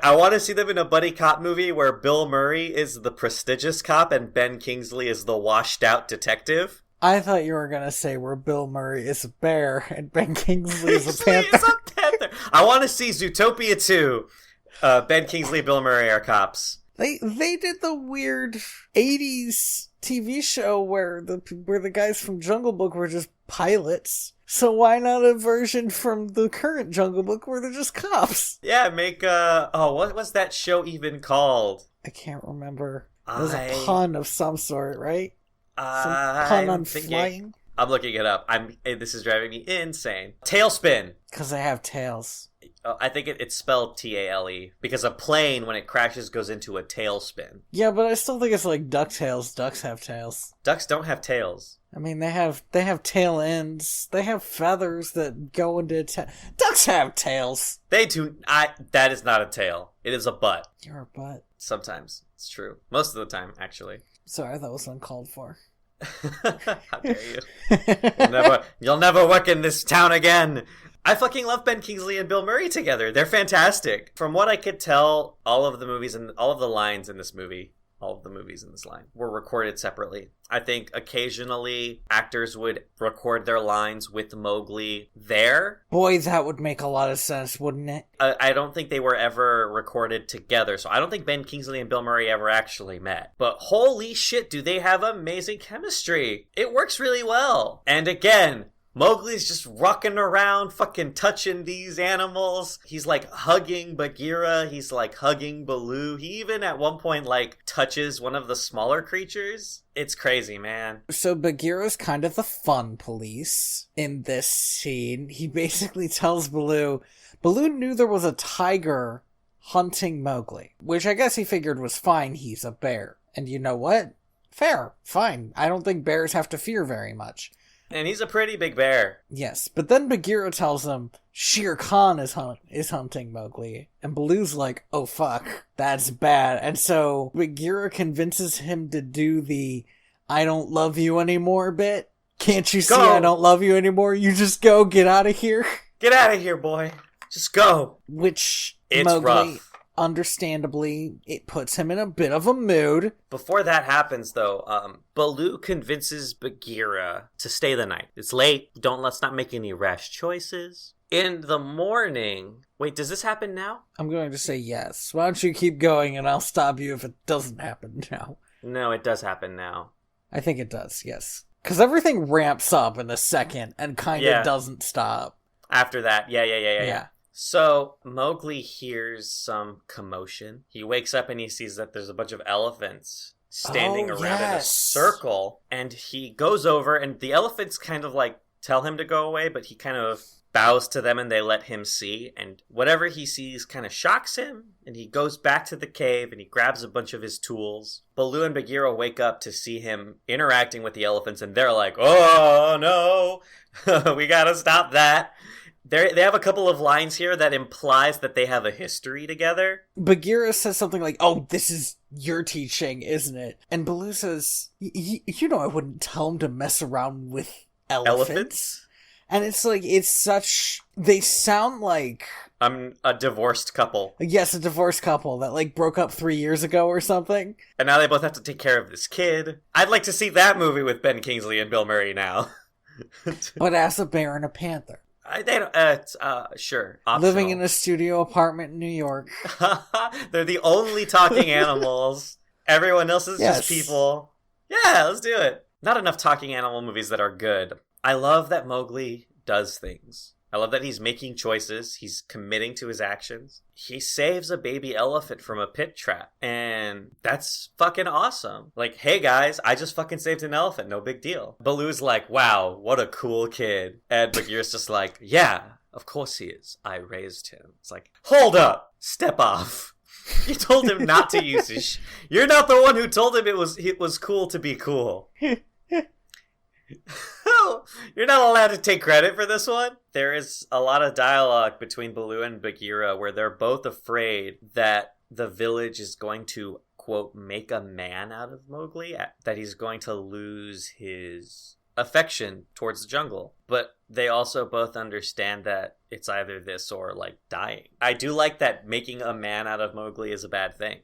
S1: I want to see them in a buddy cop movie where Bill Murray is the prestigious cop and Ben Kingsley is the washed out detective.
S2: I thought you were gonna say where Bill Murray is a bear and Ben Kingsley is a panther.
S1: I want to see Zootopia 2. Ben Kingsley, Bill Murray are cops.
S2: They did the weird 80s TV show where the guys from Jungle Book were just pilots. So why not a version from the current Jungle Book where they're just cops?
S1: Yeah, make what was that show even called?
S2: I can't remember. It was a pun of some sort, right? Some pun on flying.
S1: I'm looking it up. This is driving me insane. Tailspin.
S2: Because they have tails.
S1: I think it's spelled Tale, because a plane, when it crashes, goes into a tailspin.
S2: Yeah, but I still think it's like DuckTales. Ducks have tails.
S1: Ducks don't have tails.
S2: I mean, they have tail ends. They have feathers that go into Ducks have tails.
S1: They do. That is not a tail. It is a butt.
S2: You're a butt.
S1: Sometimes. It's true. Most of the time, actually.
S2: Sorry, that was uncalled for.
S1: How dare you? You'll never work in this town again. I fucking love Ben Kingsley and Bill Murray together. They're fantastic. From what I could tell, all of the movies and all of the lines in this movie, all of the movies in this line, were recorded separately. I think occasionally actors would record their lines with Mowgli there.
S2: Boy, that would make a lot of sense, wouldn't it?
S1: I don't think they were ever recorded together, so I don't think Ben Kingsley and Bill Murray ever actually met. But holy shit, do they have amazing chemistry. It works really well. And again, Mowgli's just rocking around, fucking touching these animals. He's like hugging Bagheera. He's like hugging Baloo. He even at one point like touches one of the smaller creatures. It's crazy, man.
S2: So Bagheera's kind of the fun police in this scene. He basically tells Baloo knew there was a tiger hunting Mowgli, which I guess he figured was fine. He's a bear. And you know what? Fair. Fine. I don't think bears have to fear very much.
S1: And he's a pretty big bear.
S2: Yes, but then Bagheera tells him Shere Khan is hunting Mowgli. And Baloo's like, oh fuck, that's bad. And so Bagheera convinces him to do the I don't love you anymore bit. Can't you see I don't love you anymore? You just go, get out of here.
S1: Get out of here, boy. Just go.
S2: Which
S1: it's
S2: Mowgli,
S1: rough.
S2: Understandably, it puts him in a bit of a mood.
S1: Before that happens, though, Baloo convinces Bagheera to stay the night. It's late. Let's not make any rash choices. In the morning... Wait, does this happen now?
S2: I'm going to say yes. Why don't you keep going and I'll stop you if it doesn't happen now.
S1: No, it does happen now.
S2: I think it does, yes. Because everything ramps up in a second and kind of doesn't stop.
S1: After that, yeah. So, Mowgli hears some commotion. He wakes up and he sees that there's a bunch of elephants standing around in a circle. And he goes over, and the elephants kind of like tell him to go away, but he kind of bows to them and they let him see. And whatever he sees kind of shocks him. And he goes back to the cave and he grabs a bunch of his tools. Baloo and Bagheera wake up to see him interacting with the elephants, and they're like, oh no, we gotta stop that. They have a couple of lines here that implies that they have a history together.
S2: Bagheera says something like, oh, this is your teaching, isn't it? And Baloo says, you know I wouldn't tell him to mess around with elephants. And it's like, they sound like...
S1: I'm a divorced couple.
S2: Yes, a divorced couple that, like, broke up 3 years ago or something.
S1: And now they both have to take care of this kid. I'd like to see that movie with Ben Kingsley and Bill Murray now.
S2: But as a bear and a panther.
S1: They don't, sure. Optional.
S2: Living in a studio apartment in New York.
S1: They're the only talking animals. Everyone else is just people. Yeah, let's do it. Not enough talking animal movies that are good. I love that Mowgli does things. I love that he's making choices. He's committing to his actions. He saves a baby elephant from a pit trap. And that's fucking awesome. Like, hey guys, I just fucking saved an elephant. No big deal. Baloo's like, wow, what a cool kid. And Bagheera's just like, yeah, of course he is. I raised him. It's like, hold up. Step off. You told him not to use his You're not the one who told him it was cool to be cool. You're not allowed to take credit for this one. There is a lot of dialogue between Baloo and Bagheera where they're both afraid that the village is going to, quote, make a man out of Mowgli, that he's going to lose his affection towards the jungle. But they also both understand that it's either this or, like, dying. I do like that making a man out of Mowgli is a bad thing.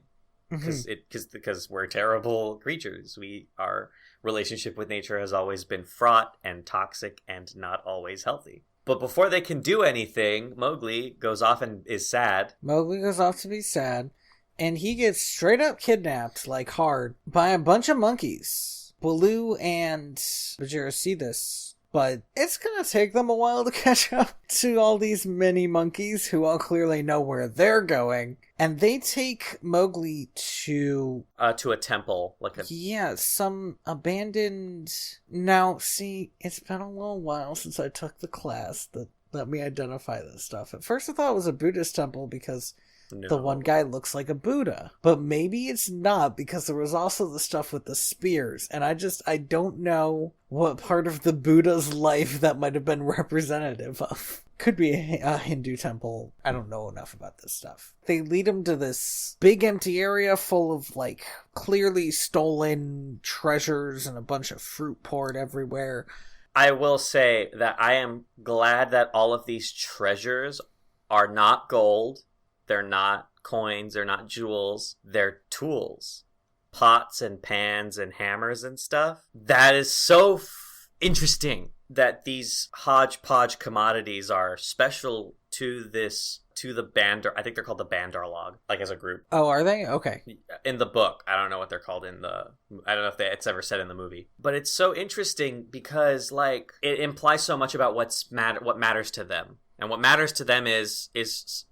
S1: Because we're terrible creatures. Our relationship with nature has always been fraught and toxic and not always healthy. But before they can do anything, Mowgli goes off and is sad.
S2: Mowgli goes off to be sad, and he gets straight up kidnapped, like hard, by a bunch of monkeys. Baloo and Bagheera see this, but it's gonna take them a while to catch up to all these mini monkeys who all clearly know where they're going. And they take Mowgli to
S1: a temple,
S2: some abandoned... Now, see, it's been a little while since I took the class that let me identify this stuff. At first I thought it was a Buddhist temple because the one guy looks like a Buddha. But maybe it's not, because there was also the stuff with the spears. And I don't know what part of the Buddha's life that might have been representative of. Could be a Hindu temple. I don't know enough about this stuff. They lead him to this big empty area full of, like, clearly stolen treasures and a bunch of fruit poured everywhere.
S1: I will say that I am glad that all of these treasures are not gold. They're not coins. They're not jewels. They're tools. Pots and pans and hammers and stuff. That is so interesting. That these hodgepodge commodities are special to the Bandar. I think they're called the Bandar log, like as a group.
S2: Oh, are they? Okay.
S1: In the book, I don't know what they're called I don't know if it's ever said in the movie. But it's so interesting because, like, it implies so much about what matters to them. And what matters to them is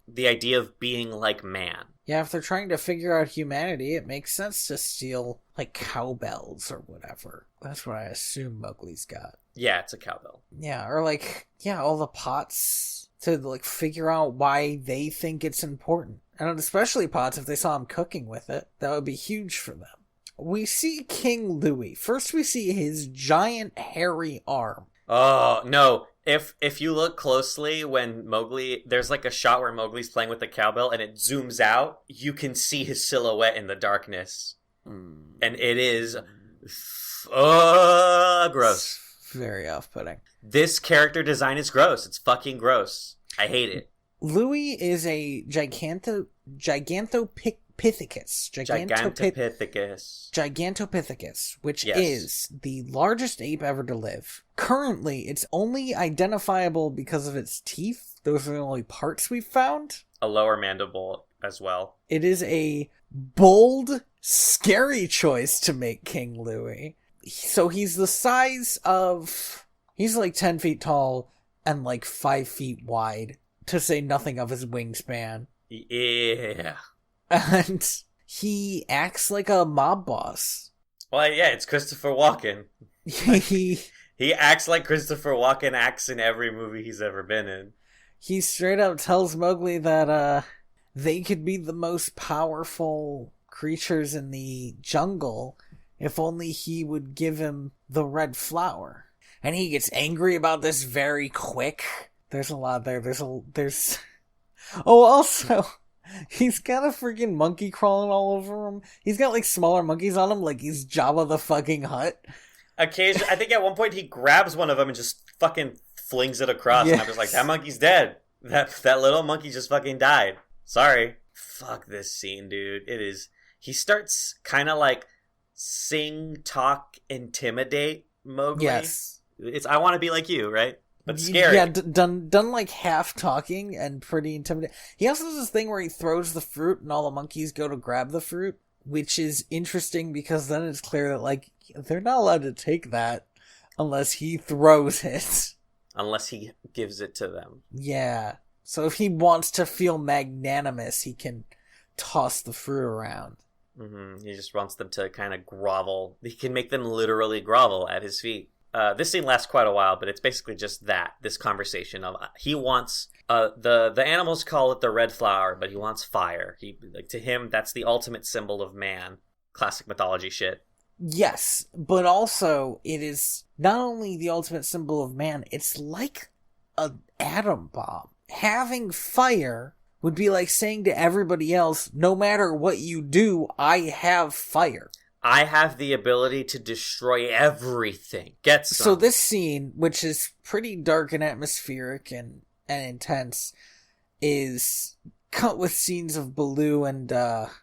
S1: the idea of being like man.
S2: Yeah, if they're trying to figure out humanity, it makes sense to steal, like, cowbells or whatever. That's what I assume Mowgli's got.
S1: Yeah, it's a cowbell.
S2: Yeah, or, like, all the pots to, like, figure out why they think it's important. And especially pots, if they saw him cooking with it, that would be huge for them. We see King Louie. First we see his giant hairy arm.
S1: Oh, no. If you look closely when Mowgli, there's like a shot where Mowgli's playing with the cowbell and it zooms out, you can see his silhouette in the darkness. And it is gross.
S2: Very off-putting.
S1: This character design is gross. It's fucking gross. I hate it.
S2: Louie is a Gigantopithecus, which is the largest ape ever to live. Currently, it's only identifiable because of its teeth. Those are the only parts we've found.
S1: A lower mandible as well.
S2: It is a bold, scary choice to make King Louie. So he's the size of... He's like 10 feet tall and like 5 feet wide, to say nothing of his wingspan.
S1: Yeah.
S2: And he acts like a mob boss.
S1: Well, yeah, it's Christopher Walken. He acts like Christopher Walken acts in every movie he's ever been in.
S2: He straight up tells Mowgli that they could be the most powerful creatures in the jungle if only he would give him the red flower. And he gets angry about this very quick. There's a lot there. There's... Oh, also... He's got a freaking monkey crawling all over him. He's got, like, smaller monkeys on him, like he's Jabba the fucking Hutt.
S1: Occasionally, I think at one point he grabs one of them and just fucking flings it across, and I'm just like, that monkey's dead. That little monkey just fucking died. Sorry. Fuck this scene, dude. It is... He starts kind of like sing, talk, intimidate Mowgli.
S2: Yes.
S1: It's I want to be like you, right? But scary.
S2: Yeah, done like half talking and pretty intimidating. He also does this thing where he throws the fruit and all the monkeys go to grab the fruit, which is interesting because then it's clear that like they're not allowed to take that unless he throws it.
S1: Unless he gives it to them.
S2: Yeah. So if he wants to feel magnanimous, he can toss the fruit around.
S1: Mm-hmm. He just wants them to kind of grovel. He can make them literally grovel at his feet. This scene lasts quite a while, but it's basically just this conversation of he wants the animals call it the red flower, but he wants fire. To him that's the ultimate symbol of man. Classic mythology shit.
S2: Yes, but also it is not only the ultimate symbol of man, it's like an atom bomb. Having fire would be like saying to everybody else, no matter what you do, I have fire.
S1: I have the ability to destroy everything. Get some.
S2: So this scene, which is pretty dark and atmospheric and intense, is cut with scenes of Baloo and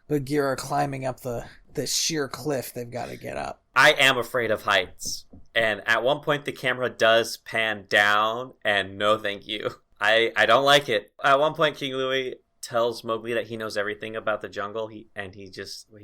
S2: Bagheera climbing up the sheer cliff they've got to get up.
S1: I am afraid of heights. And at one point the camera does pan down, and no thank you. I don't like it. At one point King Louie tells Mowgli that he knows everything about the jungle. He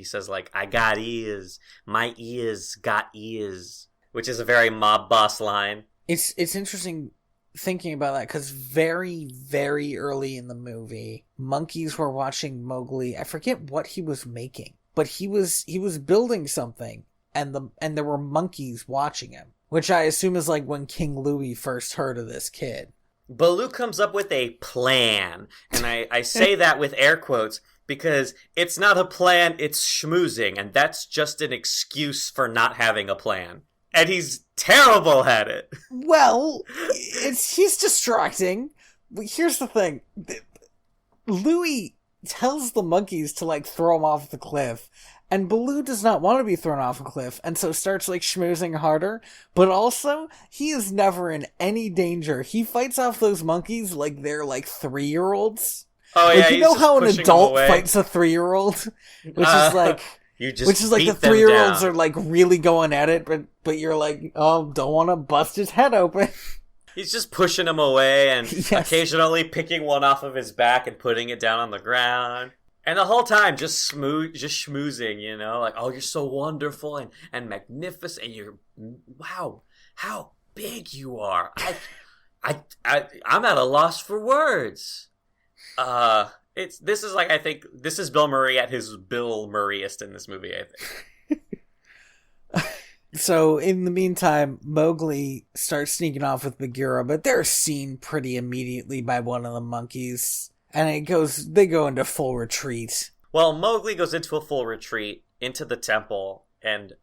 S1: says like, I got ears. My ears got ears. Which is a very mob boss line. It's
S2: interesting thinking about that because very, very early in the movie, monkeys were watching Mowgli. I forget what he was making, but he was building something, and there were monkeys watching him, which I assume is like when King Louie first heard of this kid.
S1: Baloo comes up with a plan, and I say that with air quotes because it's not a plan, it's schmoozing, and that's just an excuse for not having a plan. And he's terrible at it.
S2: Well, he's distracting. Here's the thing. Louie tells the monkeys to like throw him off the cliff, and Baloo does not want to be thrown off a cliff, and so starts like schmoozing harder, but also he is never in any danger. He fights off those monkeys like they're like 3-year-olds.
S1: Oh yeah,
S2: like, you know how an adult fights a 3-year-old? Which is like the 3-year-olds are like really going at it, but you're like, oh, don't want to bust his head open.
S1: He's just pushing him away and occasionally picking one off of his back and putting it down on the ground. And the whole time, just schmoozing, you know? Like, oh, you're so wonderful and magnificent, and you're, wow, how big you are. I'm at a loss for words. This is Bill Murray at his Bill Murrayest in this movie, I think.
S2: So, in the meantime, Mowgli starts sneaking off with Bagheera, but they're seen pretty immediately by one of the monkeys. And they go into full retreat.
S1: Well, Mowgli goes into a full retreat into the temple, and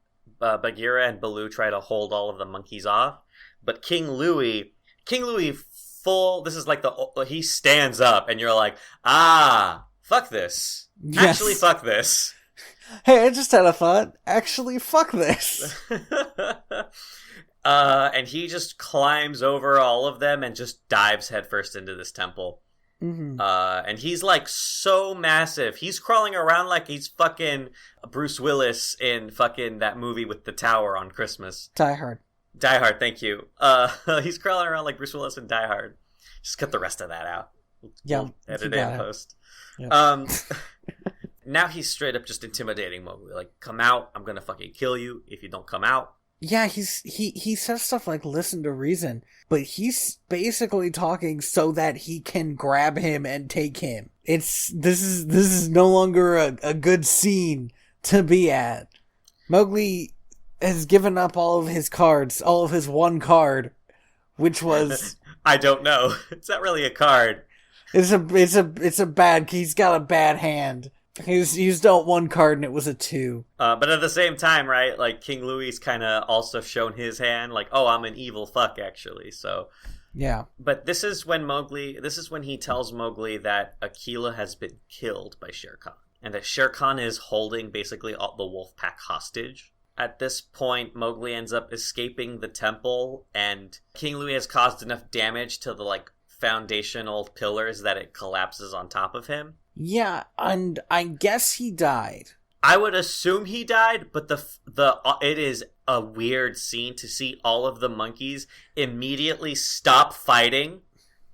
S1: Bagheera and Baloo try to hold all of the monkeys off. But King Louie, this is like he stands up, and you're like, fuck this. Yes. Actually, fuck this.
S2: Hey, I just had a thought. Actually, fuck this.
S1: And he just climbs over all of them and just dives headfirst into this temple.
S2: Mm-hmm.
S1: And he's like so massive. He's crawling around like he's fucking Bruce Willis in fucking that movie with the tower on Christmas.
S2: Die Hard,
S1: thank you. He's crawling around like Bruce Willis in Die Hard. Just cut the rest of that out. We'll edit it in post. Yeah. Now he's straight up just intimidating Mowgli. Like, come out, I'm gonna fucking kill you if you don't come out.
S2: Yeah, he says stuff like listen to reason, but he's basically talking so that he can grab him and take him. This is no longer a good scene to be at. Mowgli has given up all of his cards, all of his one card, which was
S1: I don't know. It's not really a card.
S2: It's a bad. He's got a bad hand. He's dealt one card and it was a 2.
S1: But at the same time, right, like King Louie's kind of also shown his hand, like, oh, I'm an evil fuck, actually. So,
S2: yeah.
S1: But this is when he tells Mowgli that Akela has been killed by Shere Khan, and that Shere Khan is holding basically all the wolf pack hostage. at this point, Mowgli ends up escaping the temple, and King Louie has caused enough damage to the, like, foundational pillars that it collapses on top of him.
S2: Yeah, and I guess he died.
S1: I would assume he died, but it is a weird scene to see all of the monkeys immediately stop fighting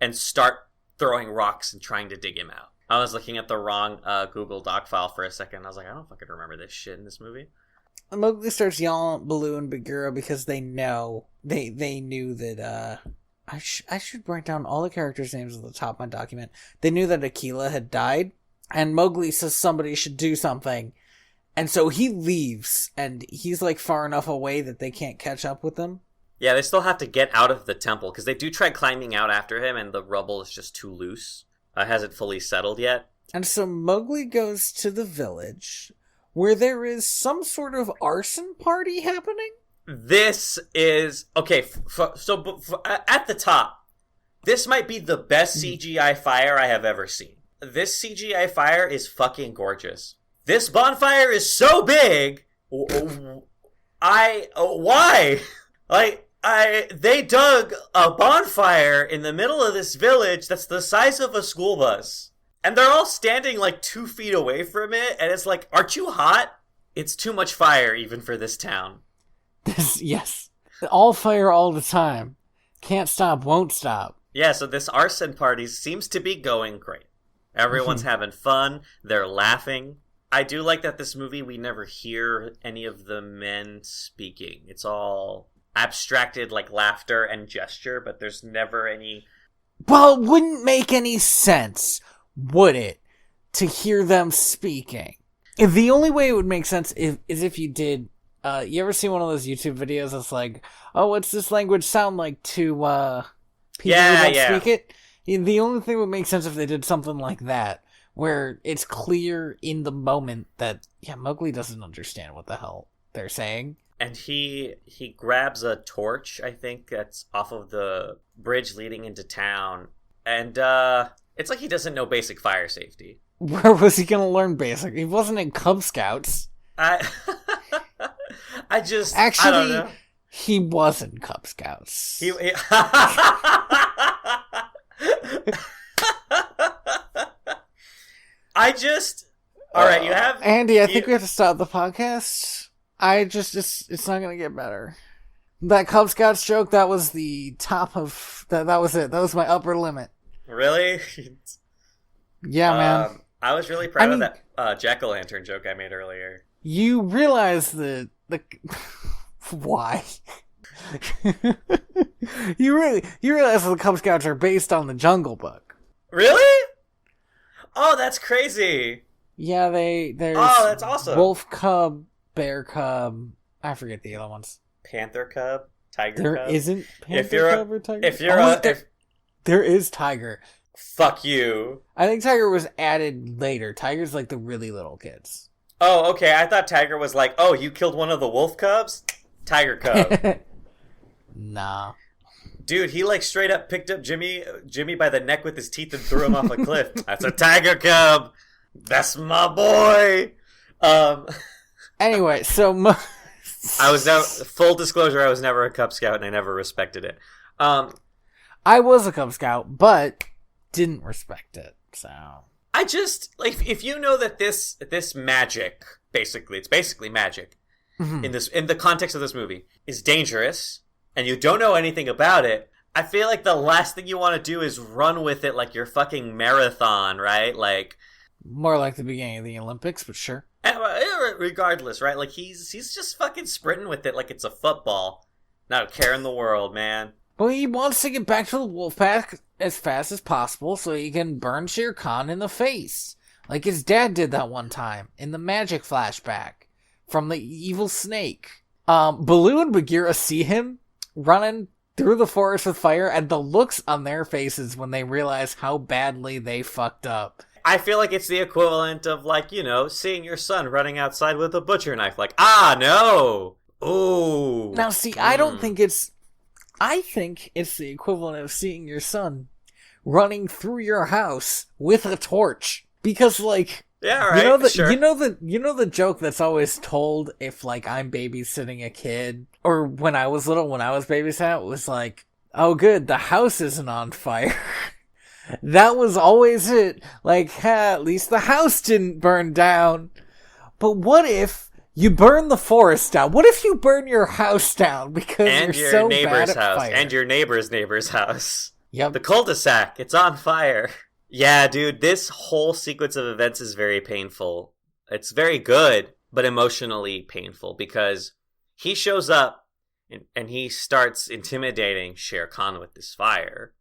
S1: and start throwing rocks and trying to dig him out. I was looking at the wrong Google Doc file for a second. I was like, I don't fucking remember this shit in this movie.
S2: Mowgli starts yelling at Baloo and Bagheera because they know they knew that I should write down all the characters' names at the top of my document. They knew that Akela had died, and Mowgli says somebody should do something. And so he leaves, and he's like far enough away that they can't catch up with him.
S1: Yeah, they still have to get out of the temple, because they do try climbing out after him, and the rubble is just too loose. It hasn't fully settled yet.
S2: And so Mowgli goes to the village, where there is some sort of arson party happening?
S1: This is... Okay, at the top, this might be the best CGI fire I have ever seen. This CGI fire is fucking gorgeous. This bonfire is so big. Why? They dug a bonfire in the middle of this village that's the size of a school bus. And they're all standing like 2 feet away from it. And it's like, aren't you hot? It's too much fire even for this town.
S2: Yes. All fire all the time. Can't stop, won't stop.
S1: Yeah, so this arson party seems to be going great. Everyone's having fun. They're laughing. I do like that this movie, we never hear any of the men speaking. It's all abstracted, like, laughter and gesture, but there's never any...
S2: Well, it wouldn't make any sense, would it, to hear them speaking? The only way it would make sense is if you did... you ever see one of those YouTube videos that's like, oh, what's this language sound like to people who don't speak it? The only thing that would make sense if they did something like that, where it's clear in the moment that, Mowgli doesn't understand what the hell they're saying.
S1: And he grabs a torch, I think, that's off of the bridge leading into town. And it's like he doesn't know basic fire safety.
S2: Where was he going to learn basic? He wasn't in Cub Scouts.
S1: Actually,
S2: I don't
S1: know.
S2: He was in Cub Scouts.
S1: Alright, you have...
S2: Andy, I think we have to stop the podcast. It's not gonna get better. That Cub Scouts joke, that was the top of... That was it. That was my upper limit.
S1: Really?
S2: Yeah, man.
S1: I was really proud of that jack-o'-lantern joke I made earlier.
S2: You realize the why? you realize the Cub Scouts are based on the Jungle Book.
S1: Really? Oh, that's crazy.
S2: Yeah, there's
S1: that's awesome.
S2: Wolf Cub, Bear Cub, I forget the other ones.
S1: Panther Cub, Tiger
S2: There
S1: Cub.
S2: isn't Panther Cub or Tiger. There is Tiger.
S1: Fuck you.
S2: I think Tiger was added later. Tiger's like the really little kids.
S1: Oh, okay. I thought Tiger was like, oh, you killed one of the wolf cubs? Tiger Cub.
S2: Nah.
S1: Dude, he like straight up picked up Jimmy by the neck with his teeth and threw him off a cliff. That's a Tiger Cub. That's my boy.
S2: Anyway, so
S1: I was never, full disclosure, I was never a Cub Scout and I never respected it.
S2: I was a Cub Scout, but didn't respect it. So
S1: I just like, if you know that this magic, it's basically magic, in the context of this movie, is dangerous, and you don't know anything about it, I feel like the last thing you want to do is run with it like your fucking marathon, right? Like,
S2: more like the beginning of the Olympics, but sure.
S1: Regardless, right? Like, he's just fucking sprinting with it like it's a football. Not a care in the world, man.
S2: Well, he wants to get back to the wolf pack as fast as possible so he can burn Shere Khan in the face. Like his dad did that one time in the magic flashback from the evil snake. Baloo and Bagheera see him running through the forest with fire, and the looks on their faces when they realize how badly they fucked up.
S1: I feel like it's the equivalent of, like, you know, seeing your son running outside with a butcher knife. Like, no! Ooh.
S2: Now, see, I don't think it's... I think it's the equivalent of seeing your son running through your house with a torch. Because, like...
S1: Yeah, all right, sure.
S2: You know the joke that's always told if like I'm babysitting a kid, or when I was little, when I was babysat, was like, oh good, the house isn't on fire. That was always it. Like, at least the house didn't burn down. But what if you burn the forest down? What if you burn your house down because
S1: and
S2: you're
S1: your
S2: so
S1: neighbor's
S2: bad at
S1: house
S2: fire?
S1: and your neighbor's house?
S2: Yep.
S1: The cul-de-sac, it's on fire. Yeah, dude, this whole sequence of events is very painful. It's very good, but emotionally painful because he shows up and he starts intimidating Shere Khan with this fire.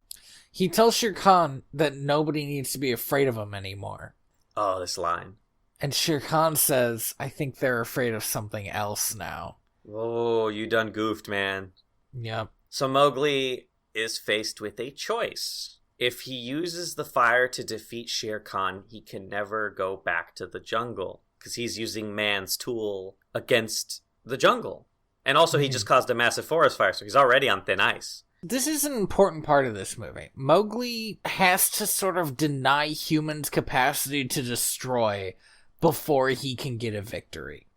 S2: He tells Shere Khan that nobody needs to be afraid of him anymore.
S1: Oh, this line.
S2: And Shere Khan says, I think they're afraid of something else now.
S1: Oh, you done goofed, man.
S2: Yep.
S1: So Mowgli is faced with a choice. If he uses the fire to defeat Shere Khan, he can never go back to the jungle because he's using man's tool against the jungle. And also he just caused a massive forest fire, so he's already on thin ice.
S2: This is an important part of this movie. Mowgli has to sort of deny humans' capacity to destroy before he can get a victory.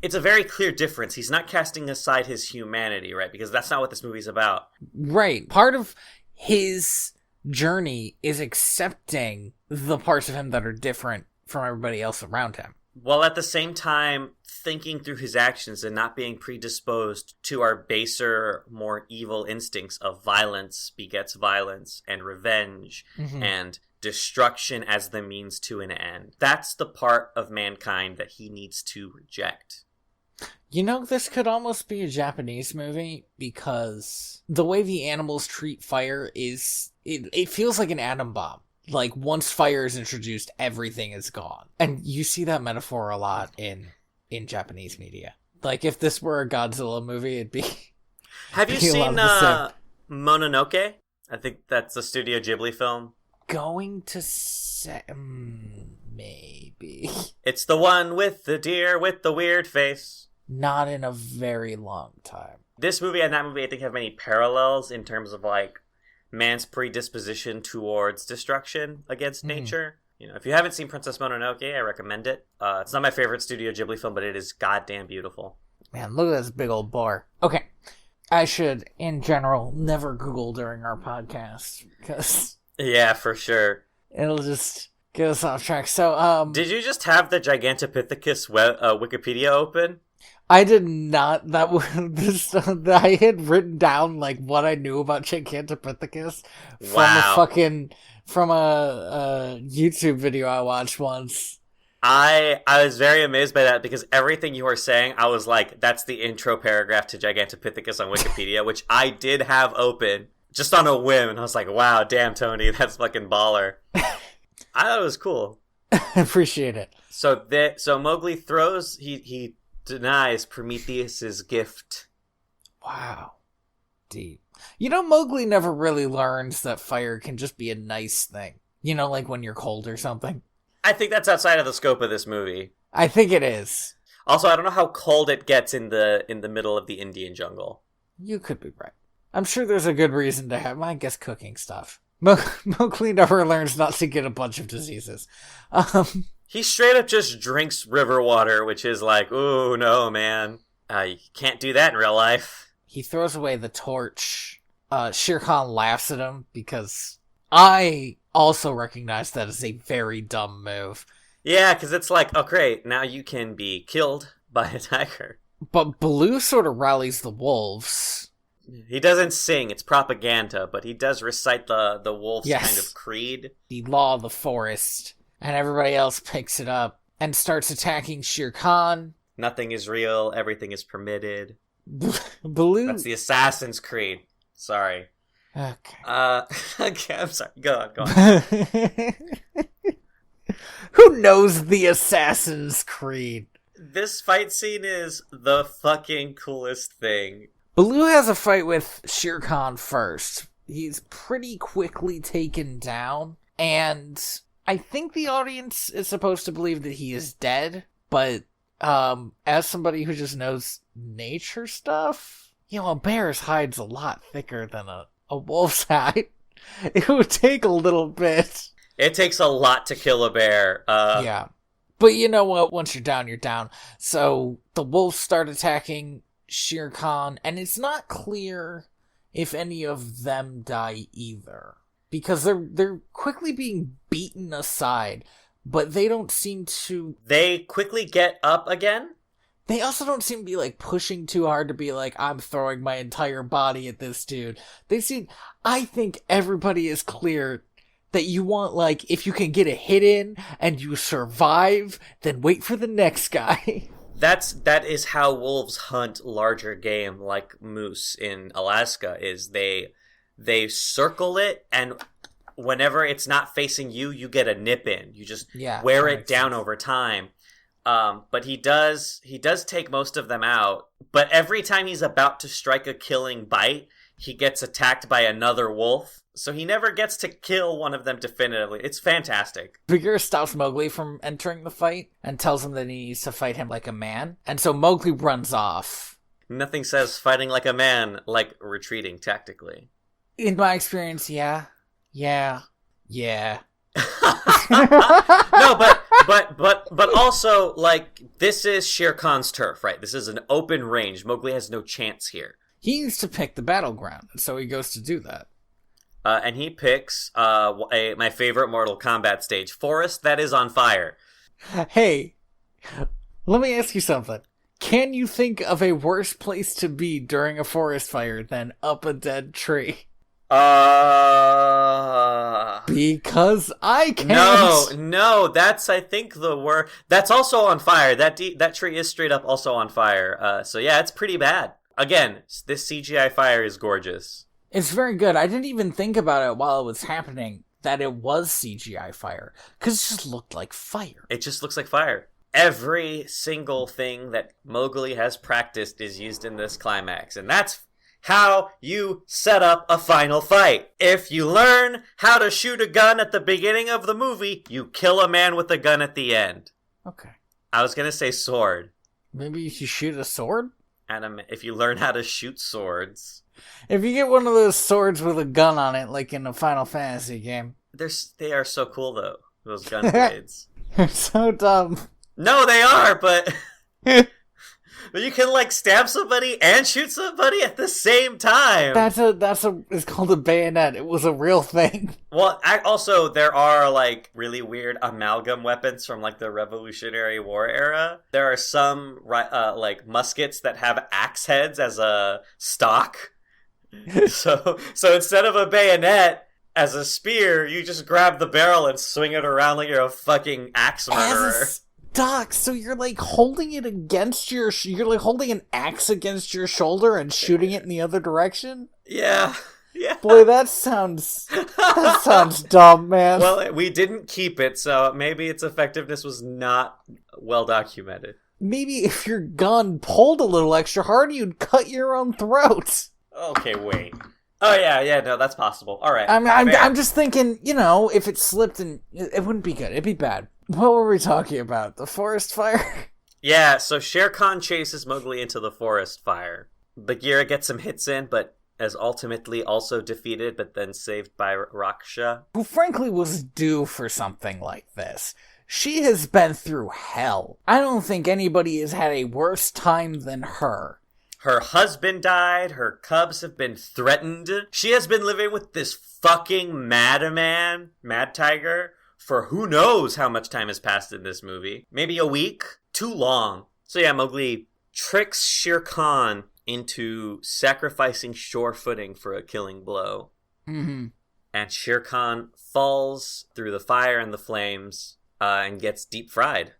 S1: It's a very clear difference. He's not casting aside his humanity, right? Because that's not what this movie's about.
S2: Right. Part of his journey is accepting the parts of him that are different from everybody else around him.
S1: While at the same time thinking through his actions and not being predisposed to our baser, more evil instincts of violence begets violence and revenge and destruction as the means to an end. That's the part of mankind that he needs to reject.
S2: You know, this could almost be a Japanese movie because the way the animals treat fire is... It feels like an atom bomb. Like, once fire is introduced, everything is gone. And you see that metaphor a lot in Japanese media. Like, if this were a Godzilla movie, it'd be...
S1: Have you seen Mononoke? I think that's a Studio Ghibli film.
S2: Going to say... maybe.
S1: It's the one with the deer with the weird face.
S2: Not in a very long time.
S1: This movie and that movie, I think, have many parallels in terms of, like, man's predisposition towards destruction against nature. You know, if you haven't seen Princess Mononoke, I recommend it. It's not my favorite Studio Ghibli film, but it is goddamn beautiful.
S2: Man, look at this big old bar. Okay. I should, in general, never Google during our podcast, because...
S1: Yeah, for sure.
S2: It'll just get us off track. So,
S1: Did you just have the Gigantopithecus Wikipedia open?
S2: I did not. I had written down, like, what I knew about Gigantopithecus from a YouTube video I watched once.
S1: I was very amazed by that because everything you were saying, I was like, that's the intro paragraph to Gigantopithecus on Wikipedia, which I did have open just on a whim, and I was like, wow, damn, Tony, that's fucking baller. I thought it was cool.
S2: I appreciate it.
S1: So Mowgli throws, he denies Prometheus's gift.
S2: Wow. Deep. You know, Mowgli never really learns that fire can just be a nice thing. You know, like when you're cold or something.
S1: I think that's outside of the scope of this movie.
S2: I think it is.
S1: Also, I don't know how cold it gets in the middle of the Indian jungle.
S2: You could be right. I'm sure there's a good reason to have, I guess, cooking stuff. Mowgli never learns not to get a bunch of diseases.
S1: He straight up just drinks river water, which is like, ooh, no, man. You can't do that in real life.
S2: He throws away the torch. Shere Khan laughs at him because I also recognize that as a very dumb move.
S1: Yeah, because it's like, oh, great, now you can be killed by a tiger.
S2: But Baloo sort of rallies the wolves.
S1: He doesn't sing, it's propaganda, but he does recite the wolves' kind of creed.
S2: The law of the forest. And everybody else picks it up and starts attacking Shere Khan.
S1: Nothing is real, everything is permitted.
S2: Baloo...
S1: That's the Assassin's Creed. Sorry.
S2: Okay.
S1: Okay, I'm sorry. Go on.
S2: Who knows the Assassin's Creed?
S1: This fight scene is the fucking coolest thing.
S2: Baloo has a fight with Shere Khan first. He's pretty quickly taken down, and I think the audience is supposed to believe that he is dead, but as somebody who just knows nature stuff, you know, a bear's hide's a lot thicker than a wolf's hide. It would take a little bit.
S1: It takes a lot to kill a bear.
S2: Yeah. But you know what? Once you're down, you're down. So the wolves start attacking Shere Khan, and it's not clear if any of them die either. Because they're quickly being beaten aside, but they don't seem to...
S1: They quickly get up again?
S2: They also don't seem to be, like, pushing too hard to be like, I'm throwing my entire body at this dude. I think everybody is clear that you want, like, if you can get a hit in and you survive, then wait for the next guy.
S1: That is how wolves hunt larger game like moose in Alaska, is they circle it, and whenever it's not facing you, you get a nip in. You just wear it down over time. But he does take most of them out. But every time he's about to strike a killing bite, he gets attacked by another wolf. So he never gets to kill one of them definitively. It's fantastic.
S2: Bagheera stops Mowgli from entering the fight and tells him that he needs to fight him like a man. And so Mowgli runs off.
S1: Nothing says fighting like a man like retreating tactically.
S2: In my experience, yeah. No,
S1: but also, like, this is Shere Khan's turf, right? This is an open range. Mowgli has no chance here.
S2: He needs to pick the battleground, so he goes to do that.
S1: And he picks my favorite Mortal Kombat stage, forest that is on fire.
S2: Hey, let me ask you something. Can you think of a worse place to be during a forest fire than up a dead tree? Because I can't.
S1: No, that's, I think, the word. That's also on fire. That tree is straight up also on fire. So yeah, it's pretty bad. Again, this CGI fire is gorgeous.
S2: It's very good. I didn't even think about it while it was happening, that it was CGI fire. Because it just looked like fire.
S1: It just looks like fire. Every single thing that Mowgli has practiced is used in this climax. And that's how you set up a final fight. If you learn how to shoot a gun at the beginning of the movie, you kill a man with a gun at the end.
S2: Okay.
S1: I was going to say sword.
S2: Maybe you should shoot a sword?
S1: If you learn how to shoot swords.
S2: If you get one of those swords with a gun on it, like in a Final Fantasy game.
S1: They are so cool, though, those gun blades.
S2: They're so dumb.
S1: No, they are, but... But you can, like, stab somebody and shoot somebody at the same time.
S2: It's called a bayonet. It was a real thing.
S1: Well, also, there are, like, really weird amalgam weapons from, like, the Revolutionary War era. There are some, like, muskets that have axe heads as a stock. So instead of a bayonet as a spear, you just grab the barrel and swing it around like you're a fucking axe murderer.
S2: Doc, so you're like holding it against you're like holding an axe against your shoulder and shooting it in the other direction?
S1: Yeah.
S2: Boy, that sounds dumb, man.
S1: Well, we didn't keep it, so maybe its effectiveness was not well documented.
S2: Maybe if your gun pulled a little extra hard, you'd cut your own throat.
S1: Okay, wait. Oh, yeah, no, that's possible. All right.
S2: I'm just thinking, if it slipped, and it wouldn't be good. It'd be bad. What were we talking about? The forest fire?
S1: Yeah, so Shere Khan chases Mowgli into the forest fire. Bagheera gets some hits in, but is ultimately also defeated, but then saved by Raksha.
S2: Who frankly was due for something like this. She has been through hell. I don't think anybody has had a worse time than her.
S1: Her husband died, her cubs have been threatened. She has been living with this fucking mad tiger, for who knows how much time has passed in this movie. Maybe a week? Too long. So yeah, Mowgli tricks Shere Khan into sacrificing sure footing for a killing blow.
S2: Mm-hmm.
S1: And Shere Khan falls through the fire and the flames and gets deep fried.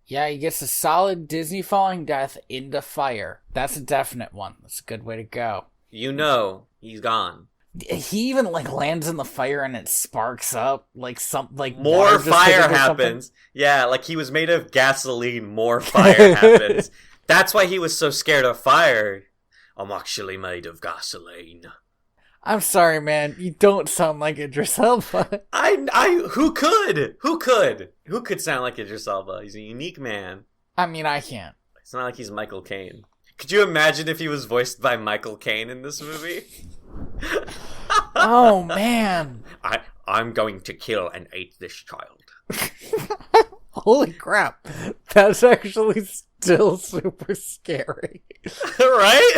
S2: Yeah, he gets a solid Disney falling death into fire. That's a definite one. That's a good way to go.
S1: He's gone.
S2: He even lands in the fire and it sparks up
S1: more fire happens. Yeah, like he was made of gasoline. More fire happens. That's why he was so scared of fire. I'm actually made of gasoline.
S2: I'm sorry, man. You don't sound like Idris Elba.
S1: Who could sound like Idris Elba? He's a unique man.
S2: I mean, I can't.
S1: It's not like he's Michael Caine. Could you imagine if he was voiced by Michael Caine in this movie?
S2: Oh, man.
S1: I'm going to kill and eat this child.
S2: Holy crap. That's actually still super scary.
S1: Right?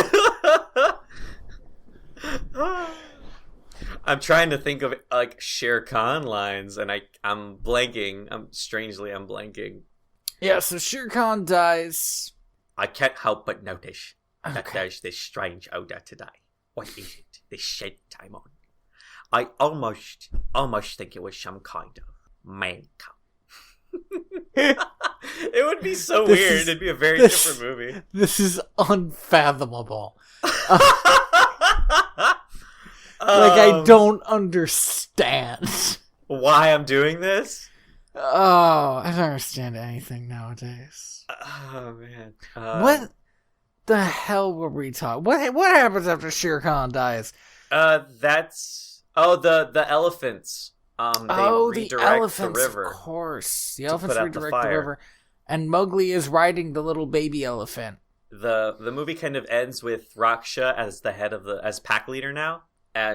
S1: I'm trying to think of like Shere Khan lines, and I'm blanking. I'm blanking.
S2: Yeah, so Shere Khan dies.
S1: I can't help but notice that
S2: Okay.
S1: there's this strange odor today. What is it? This scent time on. I almost think it was some kind of man cum. It would be so weird. It'd be a very different movie.
S2: This is unfathomable. I don't understand
S1: why I'm doing this.
S2: Oh, I don't understand anything nowadays.
S1: Oh man,
S2: what the hell were we talking? What happens after Shere Khan dies?
S1: That's the elephants. They redirect
S2: the elephants,
S1: the river.
S2: Of course, the elephants
S1: redirect
S2: the river, and Mowgli is riding the little baby elephant.
S1: The movie kind of ends with Raksha as the head of as pack leader now.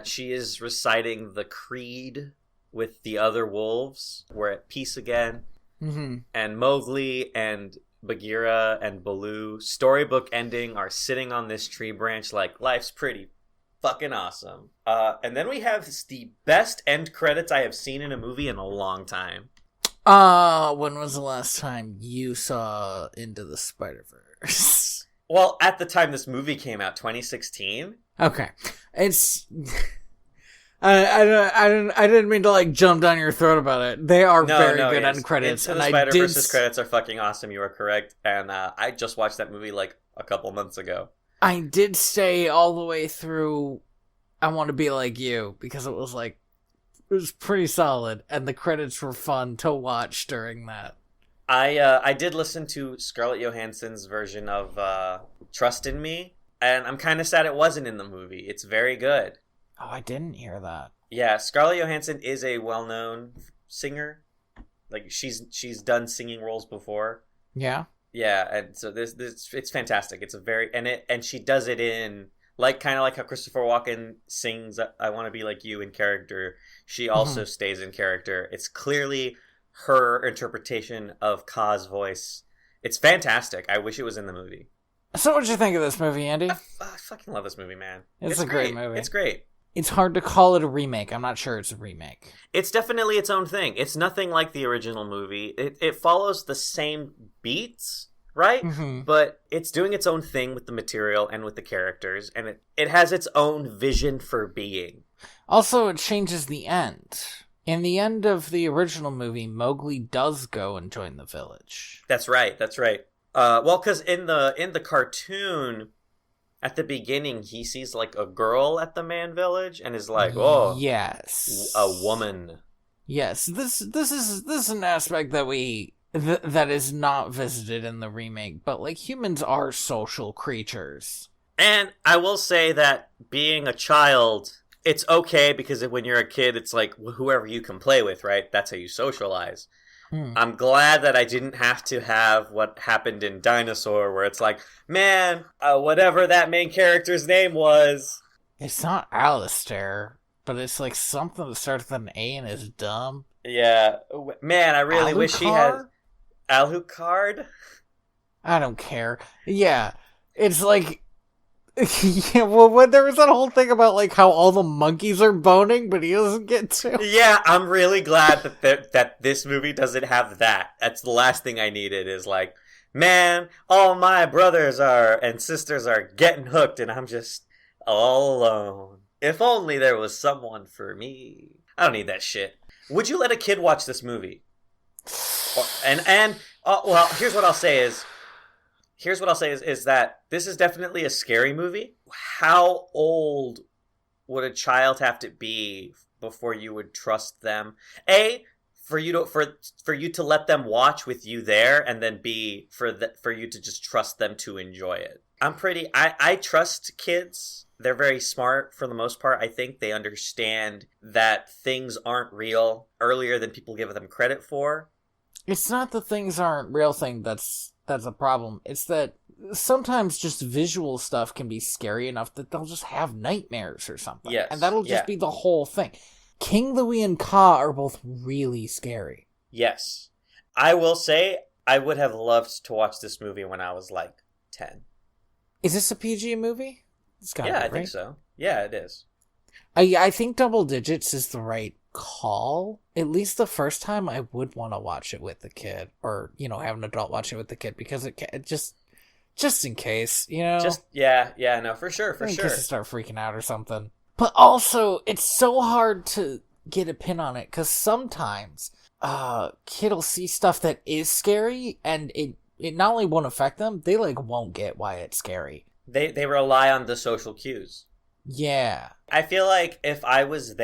S1: She is reciting the creed with the other wolves. We're at peace again.
S2: Mm-hmm.
S1: And Mowgli and Bagheera and Baloo, storybook ending, are sitting on this tree branch like life's pretty fucking awesome. And then we have the best end credits I have seen in a movie in a long time.
S2: When was the last time you saw Into the Spider-Verse?
S1: Well, at the time this movie came out, 2016.
S2: Okay, it's. I didn't mean to like jump down your throat about it. They are very good end credits.
S1: Into the Spider-Verse's credits are fucking awesome. You are correct, and I just watched that movie like a couple months ago.
S2: I did stay all the way through. I Want to Be Like You because it was pretty solid, and the credits were fun to watch during that.
S1: I did listen to Scarlett Johansson's version of Trust in Me, and I'm kind of sad it wasn't in the movie. It's very good.
S2: Oh, I didn't hear that.
S1: Yeah, Scarlett Johansson is a well-known singer. Like she's done singing roles before.
S2: Yeah.
S1: Yeah, and so this it's fantastic. It's a very and she does it in kind of like how Christopher Walken sings I Want to Be Like You in character. She also stays in character. It's clearly her interpretation of Ka's voice. It's fantastic. I wish it was in the movie.
S2: So what'd you think of this movie, Andy?
S1: I fucking love this movie, man.
S2: It's a great movie.
S1: It's great.
S2: It's hard to call it a remake. I'm not sure it's a remake.
S1: It's definitely its own thing. It's nothing like the original movie. It follows the same beats, right?
S2: Mm-hmm.
S1: But it's doing its own thing with the material and with the characters, and it has its own vision for being.
S2: Also, it changes the end. In the end of the original movie, Mowgli does go and join the village.
S1: That's right. Well, because in the cartoon, at the beginning, he sees like a girl at the man village and is like, "Oh,
S2: yes,
S1: a woman."
S2: Yes, this is an aspect that that is not visited in the remake. But like humans are social creatures,
S1: and I will say that being a child, it's okay because when you're a kid, it's like whoever you can play with, right? That's how you socialize. I'm glad that I didn't have to have what happened in Dinosaur, where it's like, man, whatever that main character's name was.
S2: It's not Alistair, but it's like something that starts with an A and is dumb.
S1: Yeah, man, I really wish he had Alucard.
S2: I don't care. Yeah, it's like. Yeah, well, when there was that whole thing about like how all the monkeys are boning, but he doesn't get to.
S1: Yeah, I'm really glad that this movie doesn't have that. That's the last thing I needed. Is like, man, all my brothers and sisters are getting hooked, and I'm just all alone. If only there was someone for me. I don't need that shit. Would you let a kid watch this movie? Well, here's what I'll say is that this is definitely a scary movie. How old would a child have to be before you would trust them? A, for you to let them watch with you there, and then B, for you to just trust them to enjoy it. I trust kids. They're very smart for the most part. I think they understand that things aren't real earlier than people give them credit for.
S2: It's not the things aren't real thing that's a problem. It's that sometimes just visual stuff can be scary enough that they'll just have nightmares or something.
S1: Yes,
S2: and that'll just be the whole thing. King Louie and Ka are both really scary.
S1: Yes. I will say I would have loved to watch this movie when I was like 10.
S2: Is this a PG movie? It's gotta be,
S1: I
S2: right?
S1: think so. Yeah, it is.
S2: I think double digits is the right call. At least the first time, I would want to watch it with the kid, or have an adult watch it with the kid, because it just in case,
S1: Just no, for sure,
S2: in case they start freaking out or something. But also, it's so hard to get a pin on it, because sometimes kid will see stuff that is scary, and it not only won't affect them, they won't get why it's scary.
S1: They rely on the social cues.
S2: Yeah.
S1: I feel like if I was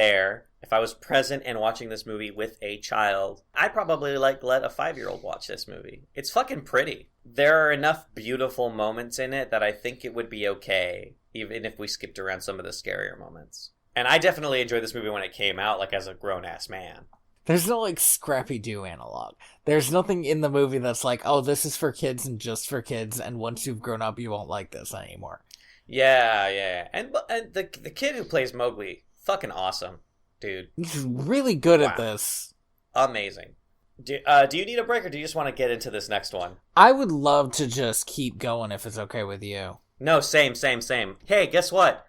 S1: present and watching this movie with a child, I'd probably let a 5-year-old watch this movie. It's fucking pretty. There are enough beautiful moments in it that I think it would be okay, even if we skipped around some of the scarier moments. And I definitely enjoyed this movie when it came out, as a grown-ass man.
S2: There's no, Scrappy-Doo analog. There's nothing in the movie that's oh, this is for kids and just for kids, and once you've grown up, you won't like this anymore.
S1: Yeah. And the kid who plays Mogli, fucking awesome, dude.
S2: He's really good at this.
S1: Amazing. Do you need a break, or do you just want to get into this next one?
S2: I would love to just keep going if it's okay with you.
S1: No, same. Hey, guess what?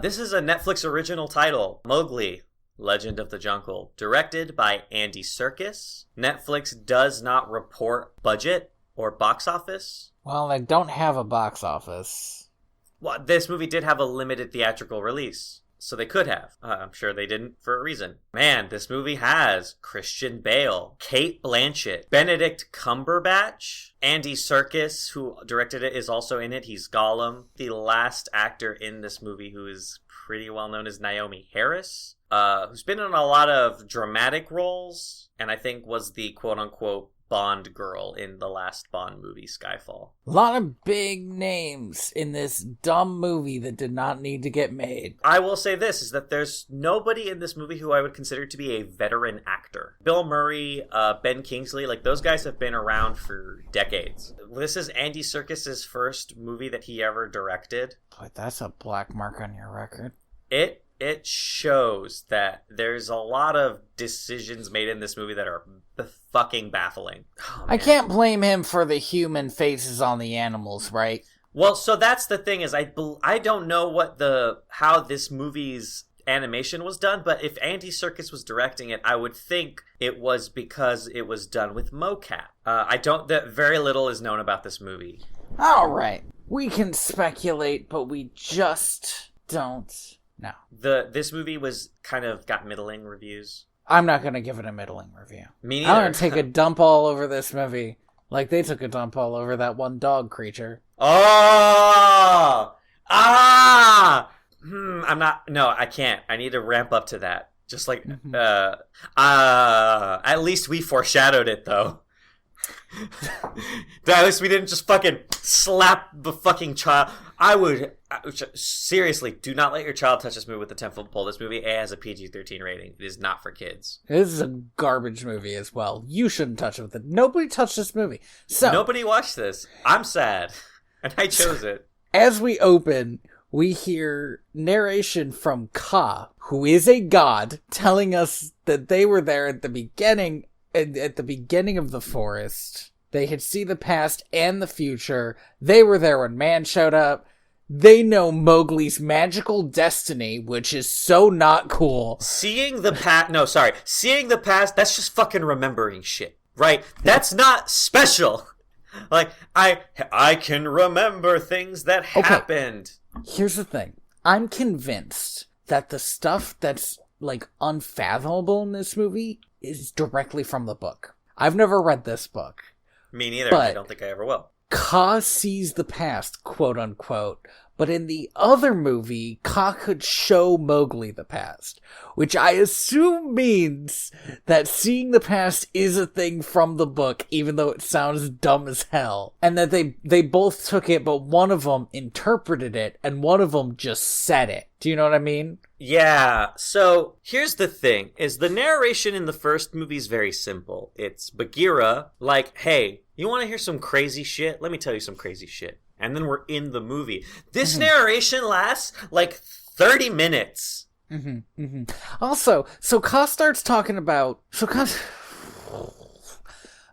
S1: This is a Netflix original title, Mogli, Legend of the Jungle, directed by Andy Serkis. Netflix does not report budget or box office.
S2: Well, they don't have a box office.
S1: Well, this movie did have a limited theatrical release, so they could have. I'm sure they didn't for a reason. Man, this movie has Christian Bale, Cate Blanchett, Benedict Cumberbatch, Andy Serkis, who directed it, is also in it. He's Gollum. The last actor in this movie who is pretty well known is Naomi Harris, who's been in a lot of dramatic roles, and I think was the quote-unquote Bond girl in the last Bond movie, Skyfall.
S2: A lot of big names in this dumb movie that did not need to get made.
S1: I will say this, is that there's nobody in this movie who I would consider to be a veteran actor. Bill Murray, Ben Kingsley, those guys have been around for decades. This is Andy Serkis' first movie that he ever directed.
S2: Boy, that's a black mark on your record.
S1: It shows that there's a lot of decisions made in this movie that are fucking baffling. Oh,
S2: I can't blame him for the human faces on the animals, right?
S1: Well, so that's the thing, is I don't know how this movie's animation was done, but if Andy Serkis was directing it, I would think it was because it was done with mocap. Very little is known about this movie.
S2: All right. We can speculate, but we just don't. No.
S1: This movie got middling reviews.
S2: I'm not going to give it a middling review.
S1: Me neither.
S2: I'm going to take a dump all over this movie like they took a dump all over that one dog creature.
S1: Oh! I'm not... No, I can't. I need to ramp up to that. Just at least we foreshadowed it, though. At least we didn't just fucking slap the fucking child. Seriously, do not let your child touch this movie with a 10-foot pole. This movie has a PG-13 rating. It is not for kids.
S2: This is a garbage movie as well. You shouldn't touch it with it. Nobody touched this movie. So
S1: nobody watched this. I'm sad. And I chose it.
S2: As we open, we hear narration from Ka, who is a god, telling us that they were there at the beginning of the forest. They had seen the past and the future. They were there when man showed up. They know Mowgli's magical destiny, which is so not cool.
S1: Seeing the past, that's just fucking remembering shit, right? That's not special. I can remember things that happened.
S2: Here's the thing. I'm convinced that the stuff that's, unfathomable in this movie is directly from the book. I've never read this book.
S1: Me neither. I don't think I ever will.
S2: Ka sees the past, quote unquote, but in the other movie, Ka could show Mowgli the past, which I assume means that seeing the past is a thing from the book, even though it sounds dumb as hell. And that they both took it, but one of them interpreted it, and one of them just said it. Do you know what I mean?
S1: Yeah, so here's the thing, is the narration in the first movie is very simple. It's Bagheera, hey, you want to hear some crazy shit? Let me tell you some crazy shit. And then we're in the movie. This narration lasts 30 minutes.
S2: Also, so Ka starts talking about...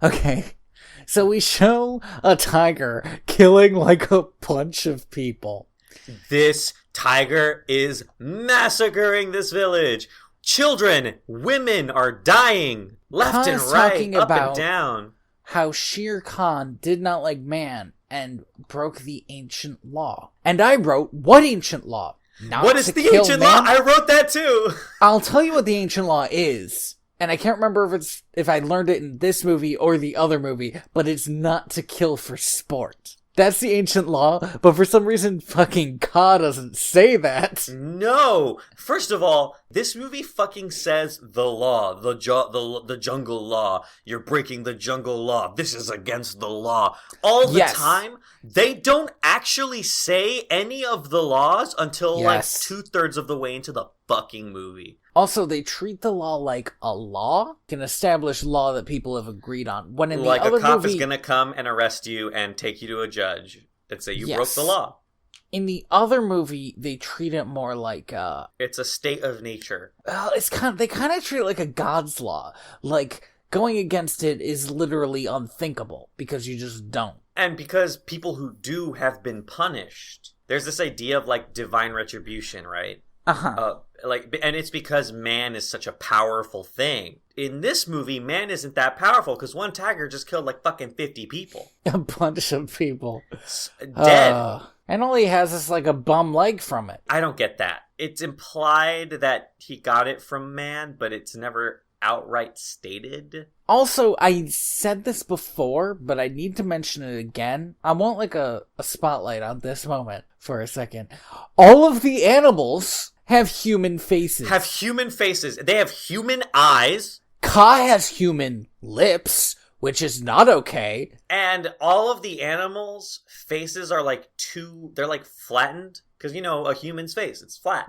S2: Okay. So we show a tiger killing like a bunch of people.
S1: This tiger is massacring this village. Children, women are dying left
S2: Khan
S1: and
S2: is
S1: right,
S2: talking
S1: up
S2: about
S1: and down.
S2: How Shere Khan did not like man and broke the ancient law. And I wrote, what ancient law? Not
S1: what is
S2: to
S1: the
S2: kill
S1: ancient
S2: man?
S1: law? I wrote that too.
S2: I'll tell you what the ancient law is. And I can't remember if I learned it in this movie or the other movie, but it's not to kill for sport. That's the ancient law, but for some reason fucking Ka doesn't say that.
S1: No! First of all, this movie fucking says the law, the jungle law. You're breaking the jungle law. This is against the law. All the time, they don't actually say any of the laws until like 2/3 of the way into the fucking movie.
S2: Also, they treat the law like a law, an established law that people have agreed on. When in
S1: like
S2: the other
S1: a cop
S2: movie,
S1: is gonna come and arrest you and take you to a judge and say you broke the law.
S2: In the other movie, they treat it more like
S1: it's a state of nature.
S2: They kind of treat it like a god's law. Like going against it is literally unthinkable because you just don't.
S1: And because people who do have been punished. There's this idea of like divine retribution, right? And it's because man is such a powerful thing. In this movie, man isn't that powerful because one tiger just killed like fucking 50 people.
S2: A bunch of people.
S1: Dead.
S2: And all he has is like a bum leg from it.
S1: I don't get that. It's implied that he got it from man, but it's never outright stated.
S2: Also, I said this before, but I need to mention it again. I want like a spotlight on this moment for a second. All of the animals have human faces.
S1: They have human eyes.
S2: Ka has human lips, which is not okay.
S1: And all of the animals' faces are like they're like flattened. Because, you know, a human's face, it's flat,